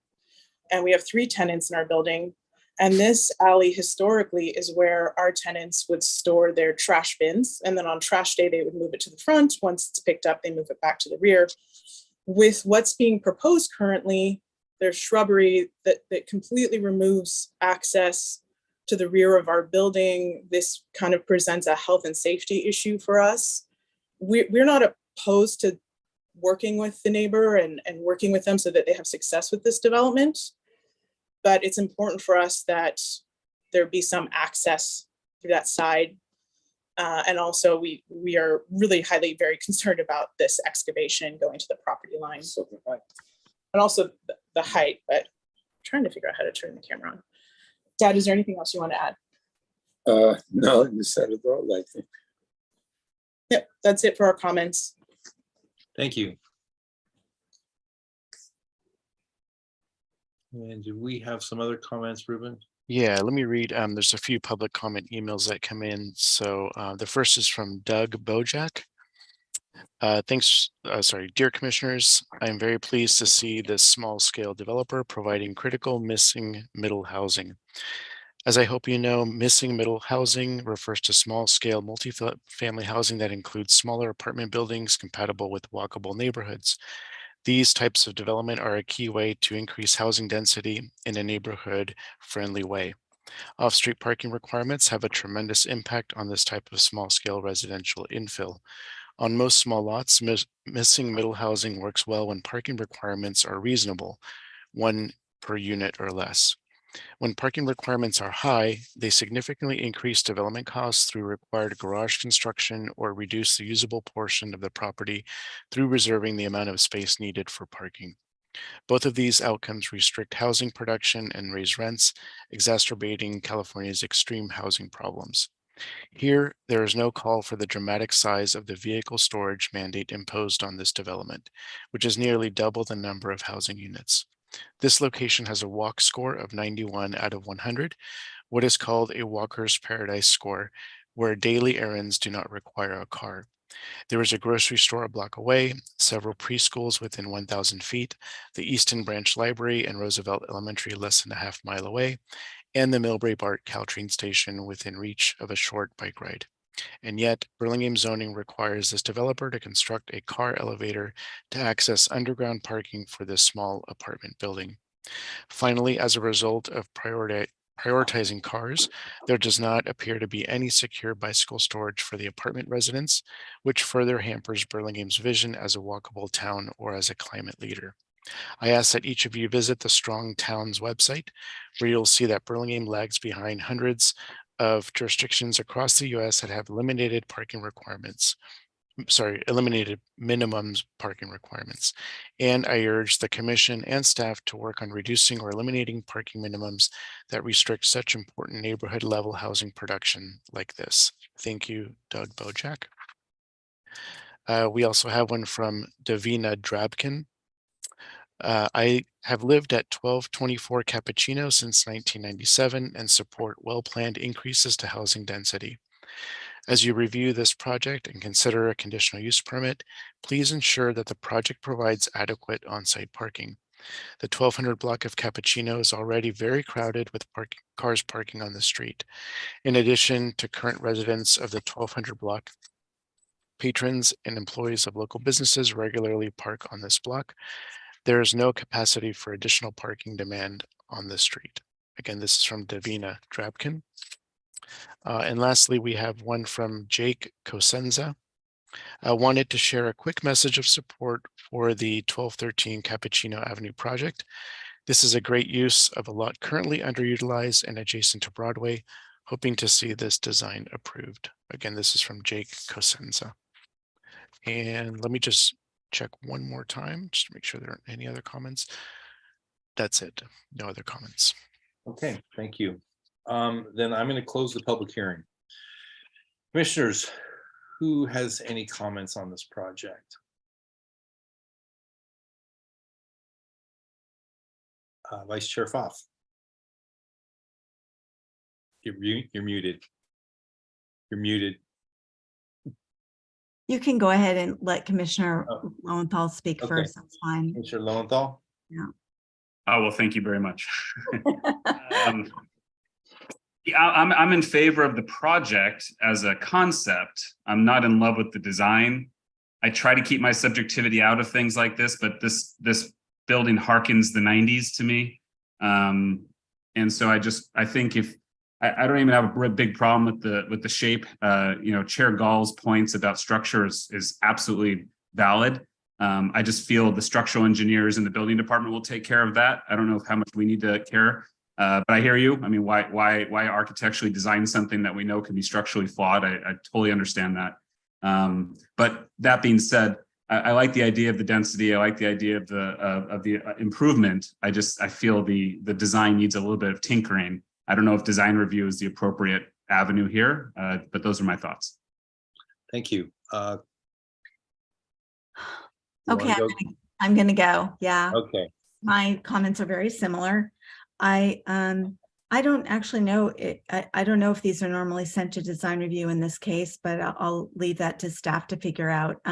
And we have 3 tenants in our building. And this alley historically is where our tenants would store their trash bins. And then on trash day, they would move it to the front. Once it's picked up, they move it back to the rear. With what's being proposed currently, there's shrubbery that completely removes access to the rear of our building. This kind of presents a health and safety issue for us. We're not opposed to working with the neighbor and working with them so that they have success with this development. But it's important for us that there be some access through that side. And also we are really very concerned about this excavation going to the property line. And also the height, but I'm trying to figure out how to turn the camera on. Dad, is there anything else you want to add? No, you said it all, I think. Yep, that's it for our comments. Thank you. And do we have some other comments, Ruben? Yeah, let me read. There's a few public comment emails that come in. So the first is from Doug Bojak. Thanks. Dear commissioners, I am very pleased to see this small scale developer providing critical missing middle housing. As I hope you know, missing middle housing refers to small scale multifamily housing that includes smaller apartment buildings compatible with walkable neighborhoods. These types of development are a key way to increase housing density in a neighborhood-friendly way. Off-street parking requirements have a tremendous impact on this type of small-scale residential infill. On most small lots, missing middle housing works well when parking requirements are reasonable, 1 per unit or less. When parking requirements are high, they significantly increase development costs through required garage construction or reduce the usable portion of the property through reserving the amount of space needed for parking. Both of these outcomes restrict housing production and raise rents, exacerbating California's extreme housing problems. Here, there is no call for the dramatic size of the vehicle storage mandate imposed on this development, which is nearly double the number of housing units. This location has a walk score of 91 out of 100, what is called a walker's paradise score, where daily errands do not require a car. There is a grocery store a block away, several preschools within 1,000 feet, the Easton Branch Library and Roosevelt Elementary less than a half mile away, and the Millbrae BART Caltrain station within reach of a short bike ride. And yet, Burlingame zoning requires this developer to construct a car elevator to access underground parking for this small apartment building. Finally, as a result of prioritizing cars, there does not appear to be any secure bicycle storage for the apartment residents, which further hampers Burlingame's vision as a walkable town or as a climate leader. I ask that each of you visit the Strong Towns website, where you'll see that Burlingame lags behind hundreds of jurisdictions across the US that have eliminated minimum parking requirements. And I urge the commission and staff to work on reducing or eliminating parking minimums that restrict such important neighborhood level housing production like this. Thank you, Doug Bojack. We also have one from Davina Drabkin. I have lived at 1224 Cappuccino since 1997 and support well-planned increases to housing density. As you review this project and consider a conditional use permit, please ensure that the project provides adequate on-site parking. The 1200 block of Cappuccino is already very crowded with cars parking on the street. In addition to current residents of the 1200 block, patrons and employees of local businesses regularly park on this block. There is no capacity for additional parking demand on the street. Again, this is from Davina Drabkin. And lastly, we have one from Jake Cosenza. I wanted to share a quick message of support for the 1213 Cappuccino Avenue project. This is a great use of a lot currently underutilized and adjacent to Broadway, hoping to see this design approved. Again, this is from Jake Cosenza. And let me just check one more time, just to make sure there aren't any other comments. That's it, no other comments. Okay, thank you. Then I'm going to close the public hearing. Commissioners, who has any comments on this project? Vice Chair Pfaff. You're muted. You're muted. You can go ahead and let Commissioner Lowenthal speak first. That's fine. Commissioner Lowenthal? Yeah. Oh, well, thank you very much. Yeah, I'm in favor of the project as a concept. I'm not in love with the design. I try to keep my subjectivity out of things like this, but this building harkens the 90s to me. And so I think if I don't even have a big problem with the shape. Chair Gall's points about structure is absolutely valid. I just feel the structural engineers in the building department will take care of that. I don't know how much we need to care, but I hear you. I mean, why architecturally design something that we know can be structurally flawed? I totally understand that. But that being said, I like the idea of the density. I like the idea of the improvement. I feel the design needs a little bit of tinkering. I don't know if design review is the appropriate avenue here, but those are my thoughts. Thank you. Okay, I'm gonna go. Yeah. Okay. My comments are very similar. I don't actually know it. I don't know if these are normally sent to design review in this case, but I'll leave that to staff to figure out.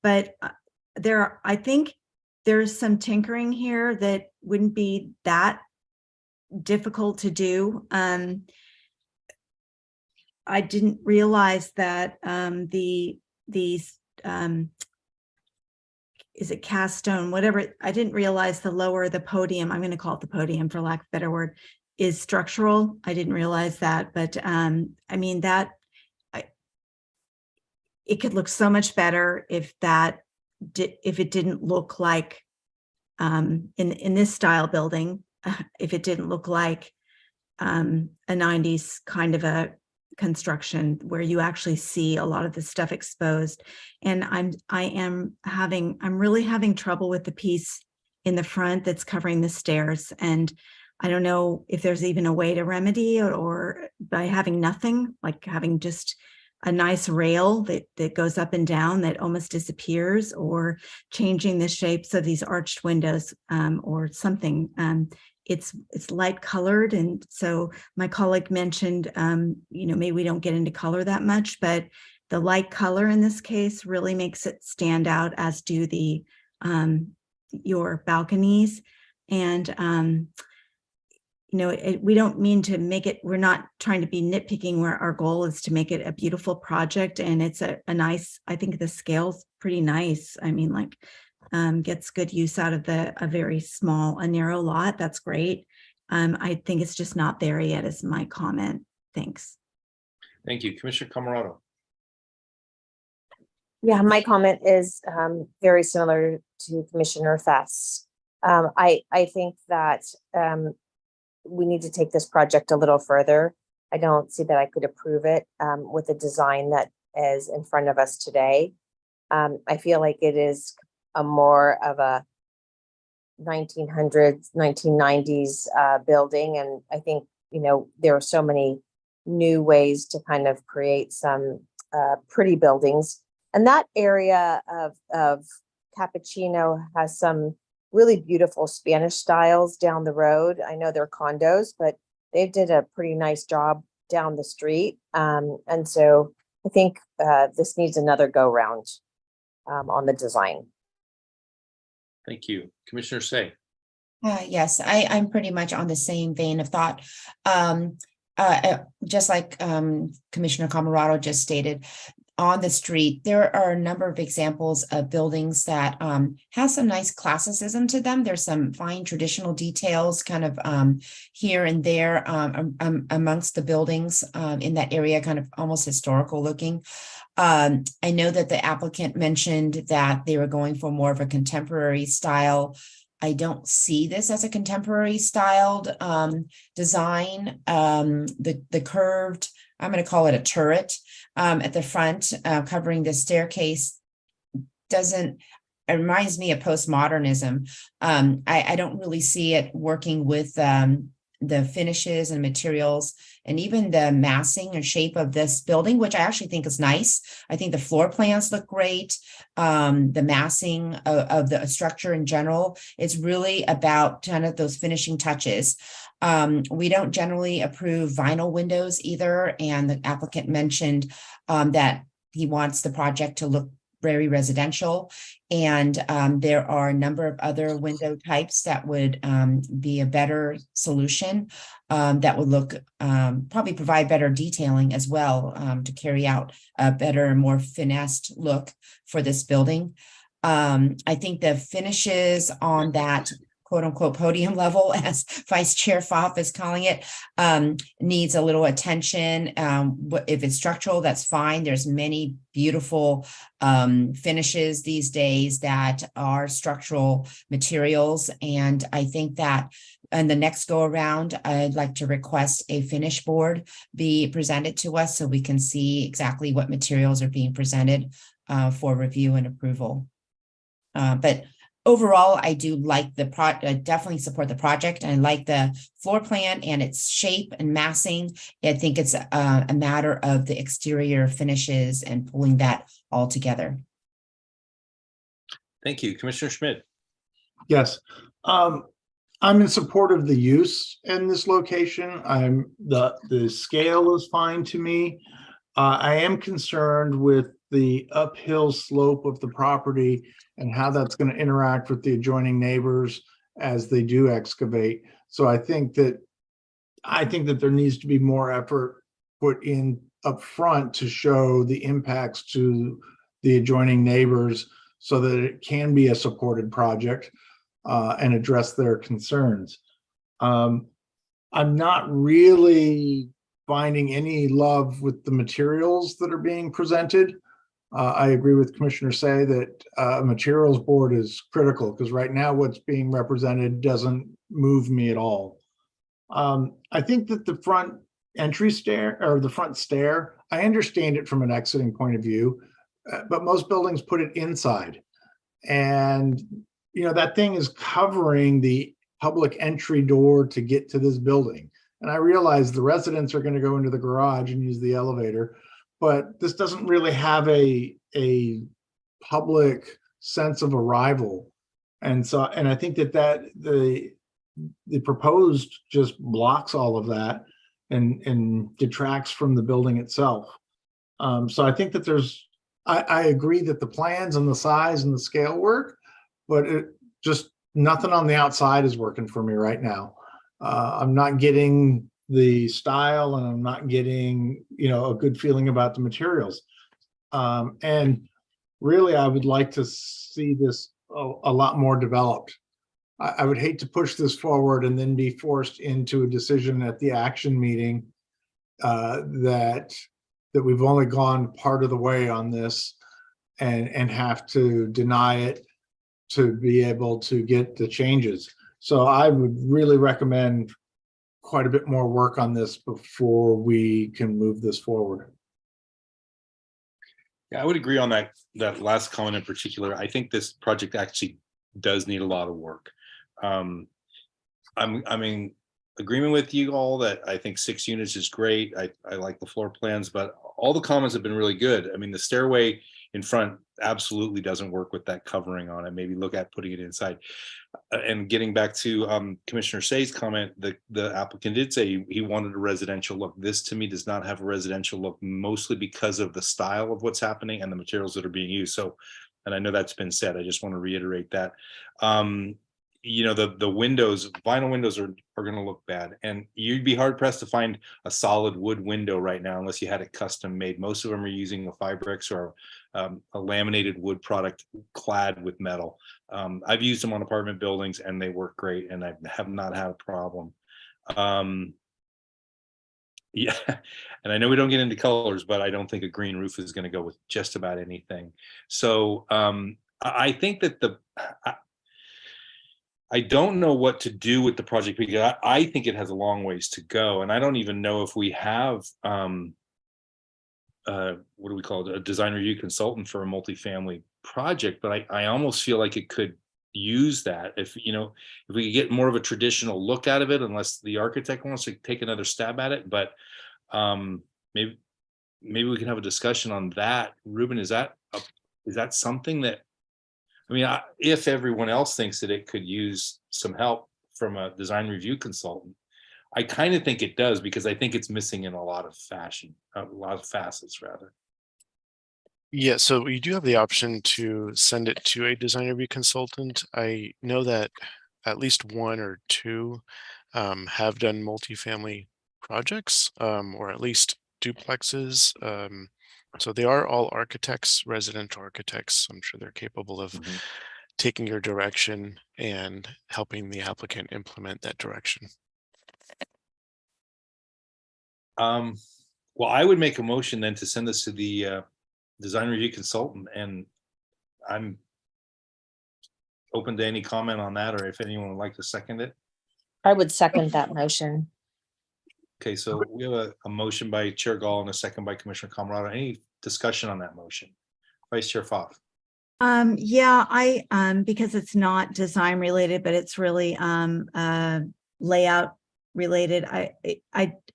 But I think there's some tinkering here that wouldn't be that difficult to do. I didn't realize that these is it cast stone, whatever. I didn't realize the lower the podium, I'm going to call it the podium for lack of a better word, is structural. I didn't realize that, but I mean, it could look so much better if if it didn't look like in this style building, if it didn't look like a 90s kind of a construction where you actually see a lot of the stuff exposed. And I'm really having trouble with the piece in the front that's covering the stairs. And I don't know if there's even a way to remedy it, or by having nothing, like having just a nice rail that goes up and down that almost disappears, or changing the shapes of these arched windows, or something. It's light colored. And so my colleague mentioned, maybe we don't get into color that much, but the light color in this case really makes it stand out, as do the your balconies. And we don't mean to make it, we're not trying to be nitpicking, where our goal is to make it a beautiful project. And it's a nice, I think the scale's pretty nice. I mean, like, gets good use out of a very small, a narrow lot. That's great. I think it's just not there yet is my comment. Thanks. Thank you. Commissioner Camerado. Yeah, my comment is very similar to Commissioner Fess. I think that we need to take this project a little further. I don't see that I could approve it with the design that is in front of us today. I feel like it is a more of a 1900s, 1990s building. And I think, there are so many new ways to kind of create some pretty buildings. And that area of Cappuccino has some really beautiful Spanish styles down the road. I know they're condos, but they did a pretty nice job down the street. And so I think this needs another go round on the design. Thank you. Commissioner Say. Yes, I'm pretty much on the same vein of thought. Just like Commissioner Camerado just stated, on the street, there are a number of examples of buildings that have some nice classicism to them. There's some fine traditional details kind of here and there amongst the buildings in that area, kind of almost historical looking. I know that the applicant mentioned that they were going for more of a contemporary style. I don't see this as a contemporary styled design. The curved, I'm going to call it a turret at the front covering the staircase it reminds me of postmodernism. I don't really see it working with the finishes and materials and even the massing and shape of this building, which I actually think is nice. I think the floor plans look great. The massing of the structure in general is really about kind of those finishing touches. We don't generally approve vinyl windows either. And the applicant mentioned that he wants the project to look very residential. And there are a number of other window types that would be a better solution that would look, probably provide better detailing as well to carry out a better, more finessed look for this building. I think the finishes on that quote unquote podium level, as Vice Chair Pfaff is calling it, needs a little attention. If it's structural, that's fine. There's many beautiful finishes these days that are structural materials. And I think that in the next go around, I'd like to request a finish board be presented to us so we can see exactly what materials are being presented for review and approval. But overall, I do like I definitely support the project. I like the floor plan and its shape and massing. I think it's a matter of the exterior finishes and pulling that all together. Thank you. Commissioner Schmidt. Yes. I'm in support of the use in this location. The scale is fine to me. I am concerned with the uphill slope of the property and how that's going to interact with the adjoining neighbors as they do excavate. So I think that there needs to be more effort put in up front to show the impacts to the adjoining neighbors so that it can be a supported project and address their concerns. I'm not really finding any love with the materials that are being presented. I agree with Commissioner Say that a materials board is critical, because right now what's being represented doesn't move me at all. I think that the front entry stair, or the front stair, I understand it from an exiting point of view, but most buildings put it inside. And, you know, that thing is covering the public entry door to get to this building. And I realize the residents are going to go into the garage and use the elevator, but this doesn't really have a public sense of arrival. And so, and I think that the proposed just blocks all of that and detracts from the building itself. So I think that I agree that the plans and the size and the scale work, but it just, nothing on the outside is working for me right now. I'm not getting the style, and I'm not getting, you know, a good feeling about the materials. And really, I would like to see this a lot more developed. I would hate to push this forward and then be forced into a decision at the action meeting that we've only gone part of the way on this and have to deny it to be able to get the changes. So I would really recommend quite a bit more work on this before we can move this forward. Yeah, I would agree on that last comment in particular. I think this project actually does need a lot of work. I'm in agreement with you all that I think 6 units is great. I like the floor plans, but all the comments have been really good. I mean, the stairway in front absolutely doesn't work with that covering on it. Maybe look at putting it inside. And getting back to Commissioner Say's comment, the applicant did say he wanted a residential look. This to me does not have a residential look, mostly because of the style of what's happening and the materials that are being used. So, and I know that's been said, I just want to reiterate that. You know, the windows, vinyl windows are going to look bad, and you'd be hard pressed to find a solid wood window right now unless you had it custom made. Most of them are using a Fibrex or a laminated wood product clad with metal. I've used them on apartment buildings and they work great, and I have not had a problem. Yeah, and I know we don't get into colors, but I don't think a green roof is going to go with just about anything. So I think that I don't know what to do with the project, because I think it has a long ways to go, and I don't even know if we have what do we call it, a design review consultant for a multifamily project. But I almost feel like it could use that if, you know, if we could get more of a traditional look out of it, unless the architect wants to take another stab at it. But maybe we can have a discussion on that. Ruben, is that something that, I mean, if everyone else thinks that it could use some help from a design review consultant, I kind of think it does, because I think it's missing in a lot of facets rather. Yeah, so you do have the option to send it to a design review consultant. I know that at least 1 or 2 have done multifamily projects, or at least duplexes. So they are all architects, resident architects. I'm sure they're capable of taking your direction and helping the applicant implement that direction. Well, I would make a motion then to send this to the design review consultant, and I'm open to any comment on that, or if anyone would like to second it. I would second that motion. Okay, so we have a motion by Chair Gall and a second by Commissioner Camarado. Any discussion on that motion? Vice Chair Pfaff. Yeah, because it's not design related, but it's really layout related.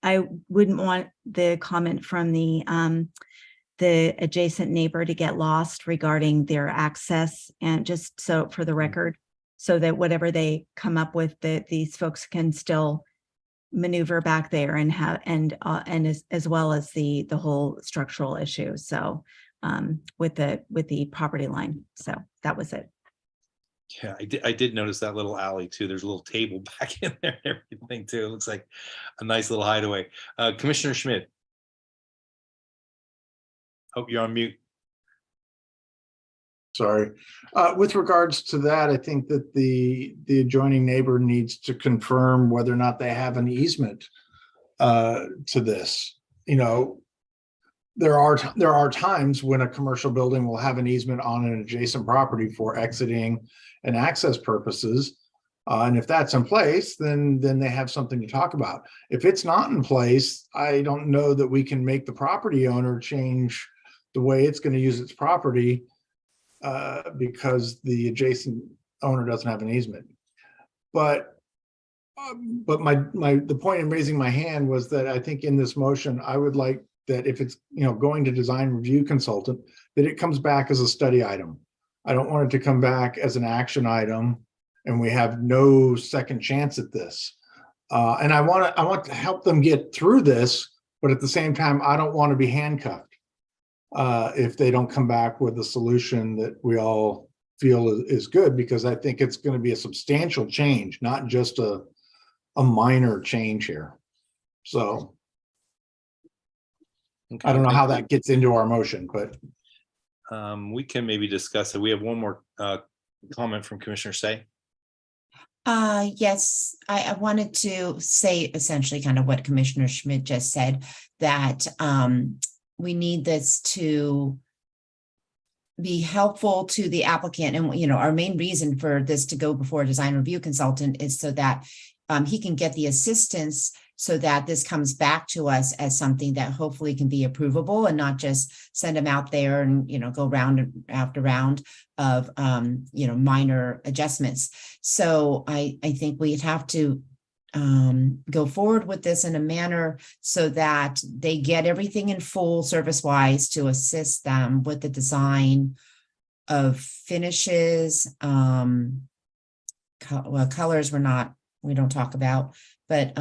I wouldn't want the comment from the adjacent neighbor to get lost regarding their access, and just so for the record, so that whatever they come up with, that these folks can still maneuver back there and have, and as well as the whole structural issue. So with the property line. So that was it. Yeah, I did notice that little alley too. There's a little table back in there and everything too. It looks like a nice little hideaway. Commissioner Schmidt. Oh, you're on mute. Sorry. With regards to that, I think that the adjoining neighbor needs to confirm whether or not they have an easement to this. You know, there are times when a commercial building will have an easement on an adjacent property for exiting and access purposes. And if that's in place, then they have something to talk about. If it's not in place, I don't know that we can make the property owner change the way it's going to use its property because the adjacent owner doesn't have an easement. But the point in raising my hand was that I think in this motion, I would like that if it's, you know, going to design review consultant, that it comes back as a study item. I don't want it to come back as an action item and we have no second chance at this. And I want to help them get through this, but at the same time, I don't want to be handcuffed if they don't come back with a solution that we all feel is good, because I think it's going to be a substantial change, not just a minor change here. So I don't know how that gets into our motion, but we can maybe discuss it. We have one more comment from Commissioner Say. Yes, I wanted to say essentially kind of what Commissioner Schmidt just said, that we need this to be helpful to the applicant. And, you know, our main reason for this to go before a design review consultant is so that he can get the assistance so that this comes back to us as something that hopefully can be approvable and not just send them out there and, you know, go round after round of, you know, minor adjustments. So I think we'd have to go forward with this in a manner so that they get everything in full service-wise to assist them with the design of finishes. Well, colors we don't talk about, but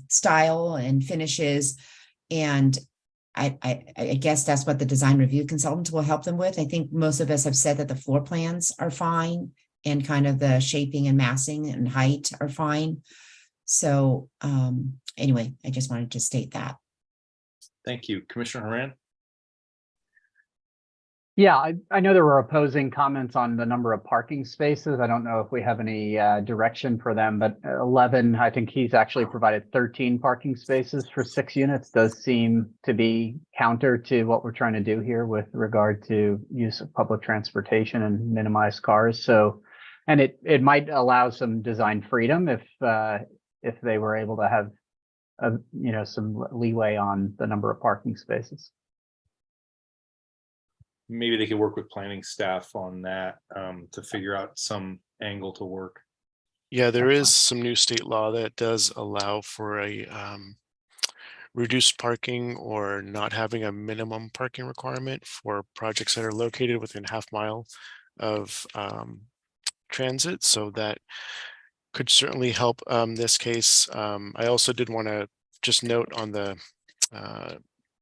style and finishes. And I guess that's what the design review consultant will help them with. I think most of us have said that the floor plans are fine and kind of the shaping and massing and height are fine. So anyway, I just wanted to state that. Thank you. Commissioner Haran? Yeah, I know there were opposing comments on the number of parking spaces. I don't know if we have any direction for them, but 11, I think he's actually provided 13 parking spaces for 6 units. Does seem to be counter to what we're trying to do here with regard to use of public transportation and minimize cars. So, and it might allow some design freedom if they were able to have you know, some leeway on the number of parking spaces. Maybe they could work with planning staff on that to figure out some angle to work. Yeah, there is some new state law that does allow for a reduced parking or not having a minimum parking requirement for projects that are located within half mile of transit. So that could certainly help this case. I also did want to just note on the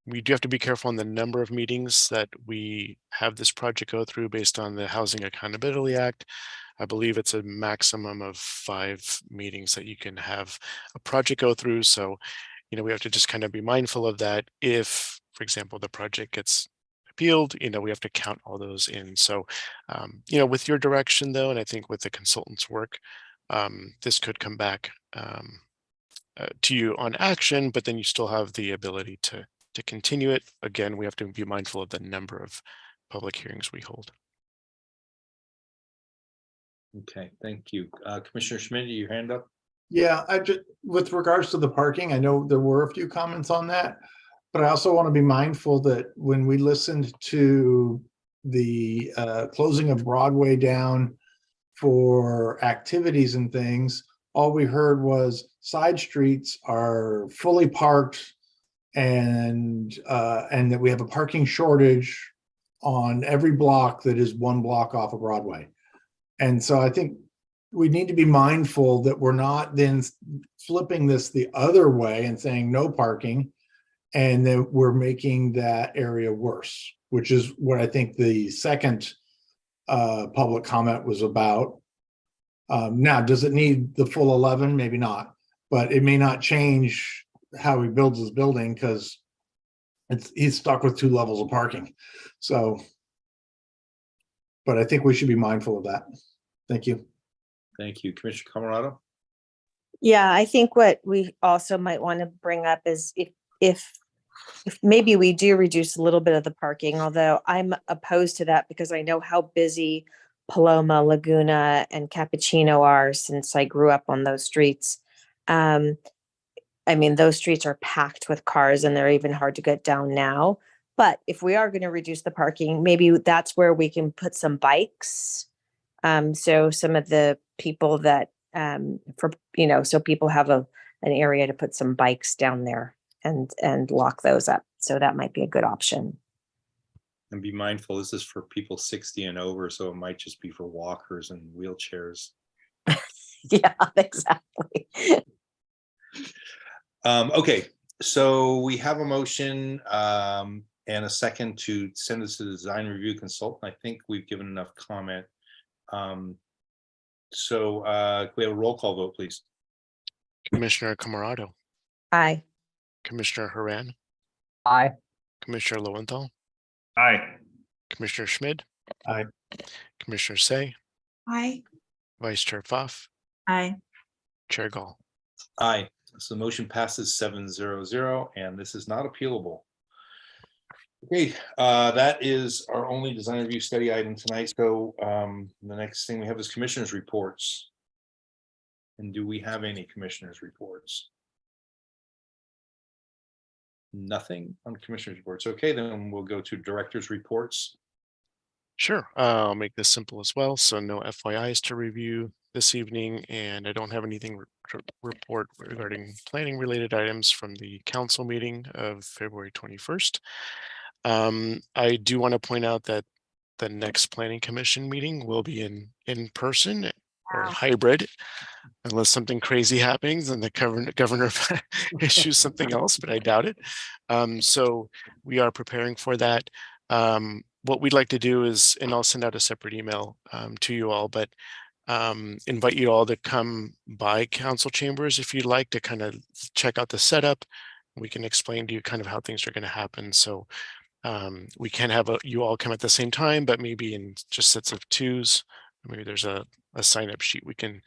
we do have to be careful on the number of meetings that we have this project go through based on the Housing Accountability Act. I believe it's a maximum of 5 meetings that you can have a project go through. So, you know, we have to just kind of be mindful of that. If, for example, the project gets appealed, you know, we have to count all those in. So, you know, with your direction though, and I think with the consultant's work, this could come back to you on action, but then you still have the ability to continue it. Again, we have to be mindful of the number of public hearings we hold. Okay, thank you. Commissioner Schmidt, your hand up? yeah, I just, with regards to the parking, I know there were a few comments on that, but I also want to be mindful that when we listened to the closing of Broadway down for activities and things, all we heard was side streets are fully parked and that we have a parking shortage on every block that is 1 block off of Broadway. And so I think we need to be mindful that we're not then flipping this the other way and saying no parking, and that we're making that area worse, which is what I think the second public comment was about. Now, does it need the full 11? Maybe not, but it may not change how he builds his building because he's stuck with 2 levels of parking. So but I think we should be mindful of that. Thank you. Thank you. Commissioner Camerado? Yeah, I think what we also might want to bring up is if maybe we do reduce a little bit of the parking, although I'm opposed to that because I know how busy Paloma, Laguna, and Cappuccino are since I grew up on those streets. I mean, those streets are packed with cars and they're even hard to get down now. But if we are going to reduce the parking, maybe that's where we can put some bikes. So some of the people that, so people have an area to put some bikes down there and lock those up. So that might be a good option. And be mindful, this is for people 60 and over, so it might just be for walkers and wheelchairs. Yeah, exactly. Okay, so we have a motion and a second to send this to the design review consultant. I think we've given enough comment. So can we have a roll call vote, please? Commissioner Camerado, Aye. Commissioner Haran, Aye. Commissioner Lowenthal, Aye. Commissioner Schmid, Aye. Commissioner Say, Aye. Vice Chair Pfaff, Aye. Chair Gall. Aye. So the motion passes 7-0-0, and this is not appealable. Okay, that is our only design review study item tonight. So the next thing we have is commissioners' reports. And do we have any commissioners' reports? Nothing on commissioners' reports. Okay, then we'll go to directors' reports. Sure, I'll make this simple as well. So no FYIs to review this evening, and I don't have anything to report regarding planning related items from the council meeting of February 21st. I do want to point out that the next planning commission meeting will be in person or hybrid, unless something crazy happens and the governor issues something else, but I doubt it. So we are preparing for that. What we'd like to do is, and I'll send out a separate email to you all, but invite you all to come by council chambers if you'd like to kind of check out the setup. We can explain to you kind of how things are going to happen. So we can have you all come at the same time, but maybe in just sets of twos. Maybe there's a sign up sheet we can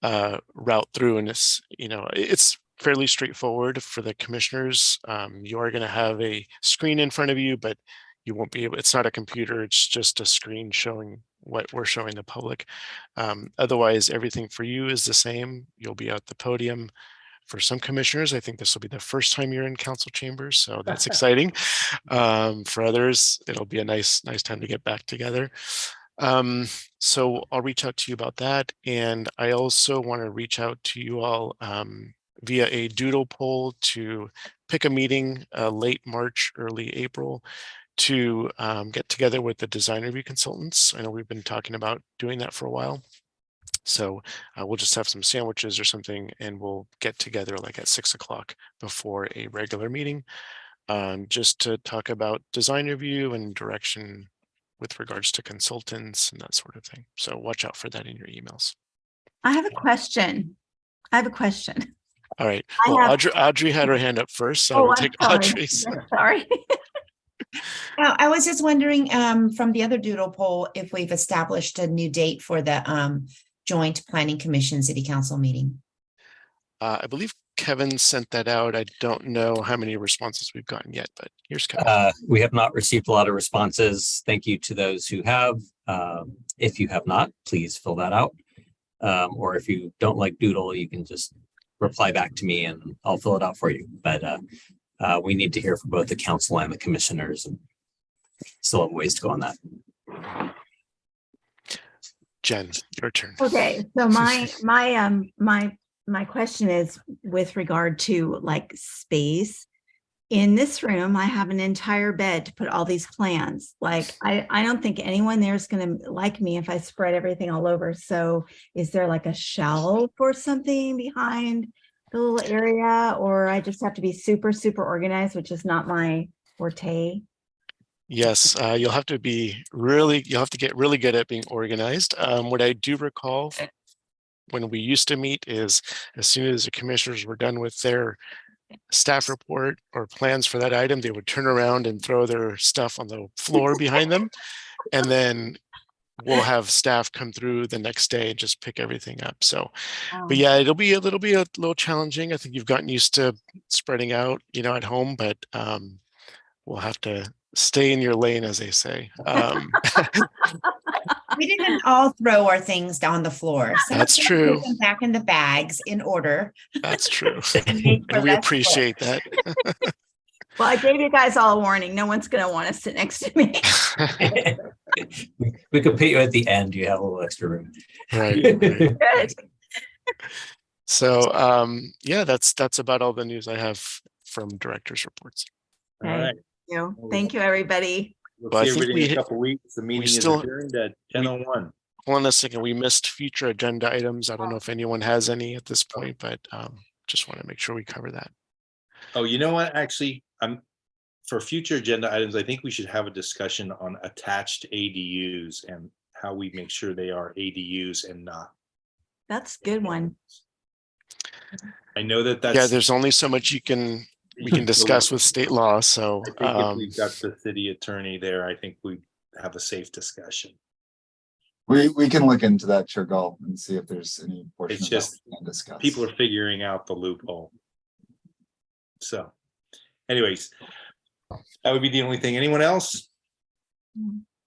route through, and it's fairly straightforward for the commissioners. You are going to have a screen in front of you, but you won't be able, it's not a computer, it's just a screen showing what we're showing the public. Otherwise, everything for you is the same. You'll be at the podium. For some commissioners, I think this will be the first time you're in council chambers, so that's exciting. For others, it'll be a nice time to get back together. So I'll reach out to you about that. And I also want to reach out to you all via a doodle poll to pick a meeting late March, early April to get together with the design review consultants. I know we've been talking about doing that for a while. So we'll just have some sandwiches or something and we'll get together like at 6 o'clock before a regular meeting just to talk about design review and direction with regards to consultants and that sort of thing. So watch out for that in your emails. I have a question. All right. Well, Audrey had her hand up first, so I will take Audrey's. Sorry. I was just wondering from the other doodle poll if we've established a new date for the joint planning commission city council meeting. I believe Kevin sent that out. I don't know how many responses we've gotten yet, but here's Kevin. We have not received a lot of responses. Thank you to those who have. If you have not, please fill that out. Or if you don't like doodle, you can just reply back to me and I'll fill it out for you. But we need to hear from both the council and the commissioners, and still have ways to go on that. Jen, your turn. Okay, so my question is with regard to like space. In this room, I have an entire bed to put all these plans. Like I don't think anyone there is going to like me if I spread everything all over. So is there like a shelf or something behind the little area, or I just have to be super organized, which is not my forte? Yes, you'll have to get really good at being organized. What I do recall when we used to meet is as soon as the commissioners were done with their staff report or plans for that item, they would turn around and throw their stuff on the floor behind them. And then we'll have staff come through the next day and just pick everything up. So, Um, but yeah, it'll be a little challenging. I think you've gotten used to spreading out, at home, but we'll have to stay in your lane, as they say. We didn't all throw our things down the floor. Some That's of them true. put them back in the bags in order. That's true. And make for And we less appreciate that. Well, I gave you guys all a warning. No one's going to want to sit next to me. We could put you at the end. You have a little extra room. Right. Good. So yeah, that's about all the news I have from directors' reports. All right. Thank you, everybody. We'll Well, I see think everybody in we- a couple weeks. The meeting is still- adjourned at 10:01. Hold on a second. We missed future agenda items. I don't know if anyone has any at this point, but just want to make sure we cover that. Oh, you know what? Actually, for future agenda items, I think we should have a discussion on attached ADUs and how we make sure they are ADUs and not. That's a good one. I know that that's. Yeah, there's only so much we can discuss with state law. So I think if we've got the city attorney there, I think we have a safe discussion. We can look into that, Chirgal, and see if there's any portion It's of that just we can discuss. people are figuring out the loophole. So anyways, that would be the only thing. Anyone else?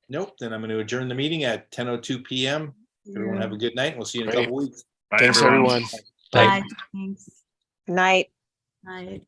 Nope. Then I'm going to adjourn the meeting at 10:02 p.m. Everyone have a good night. We'll see you in a Great. couple weeks. Thanks, everyone. Bye. Thanks. Night. Night.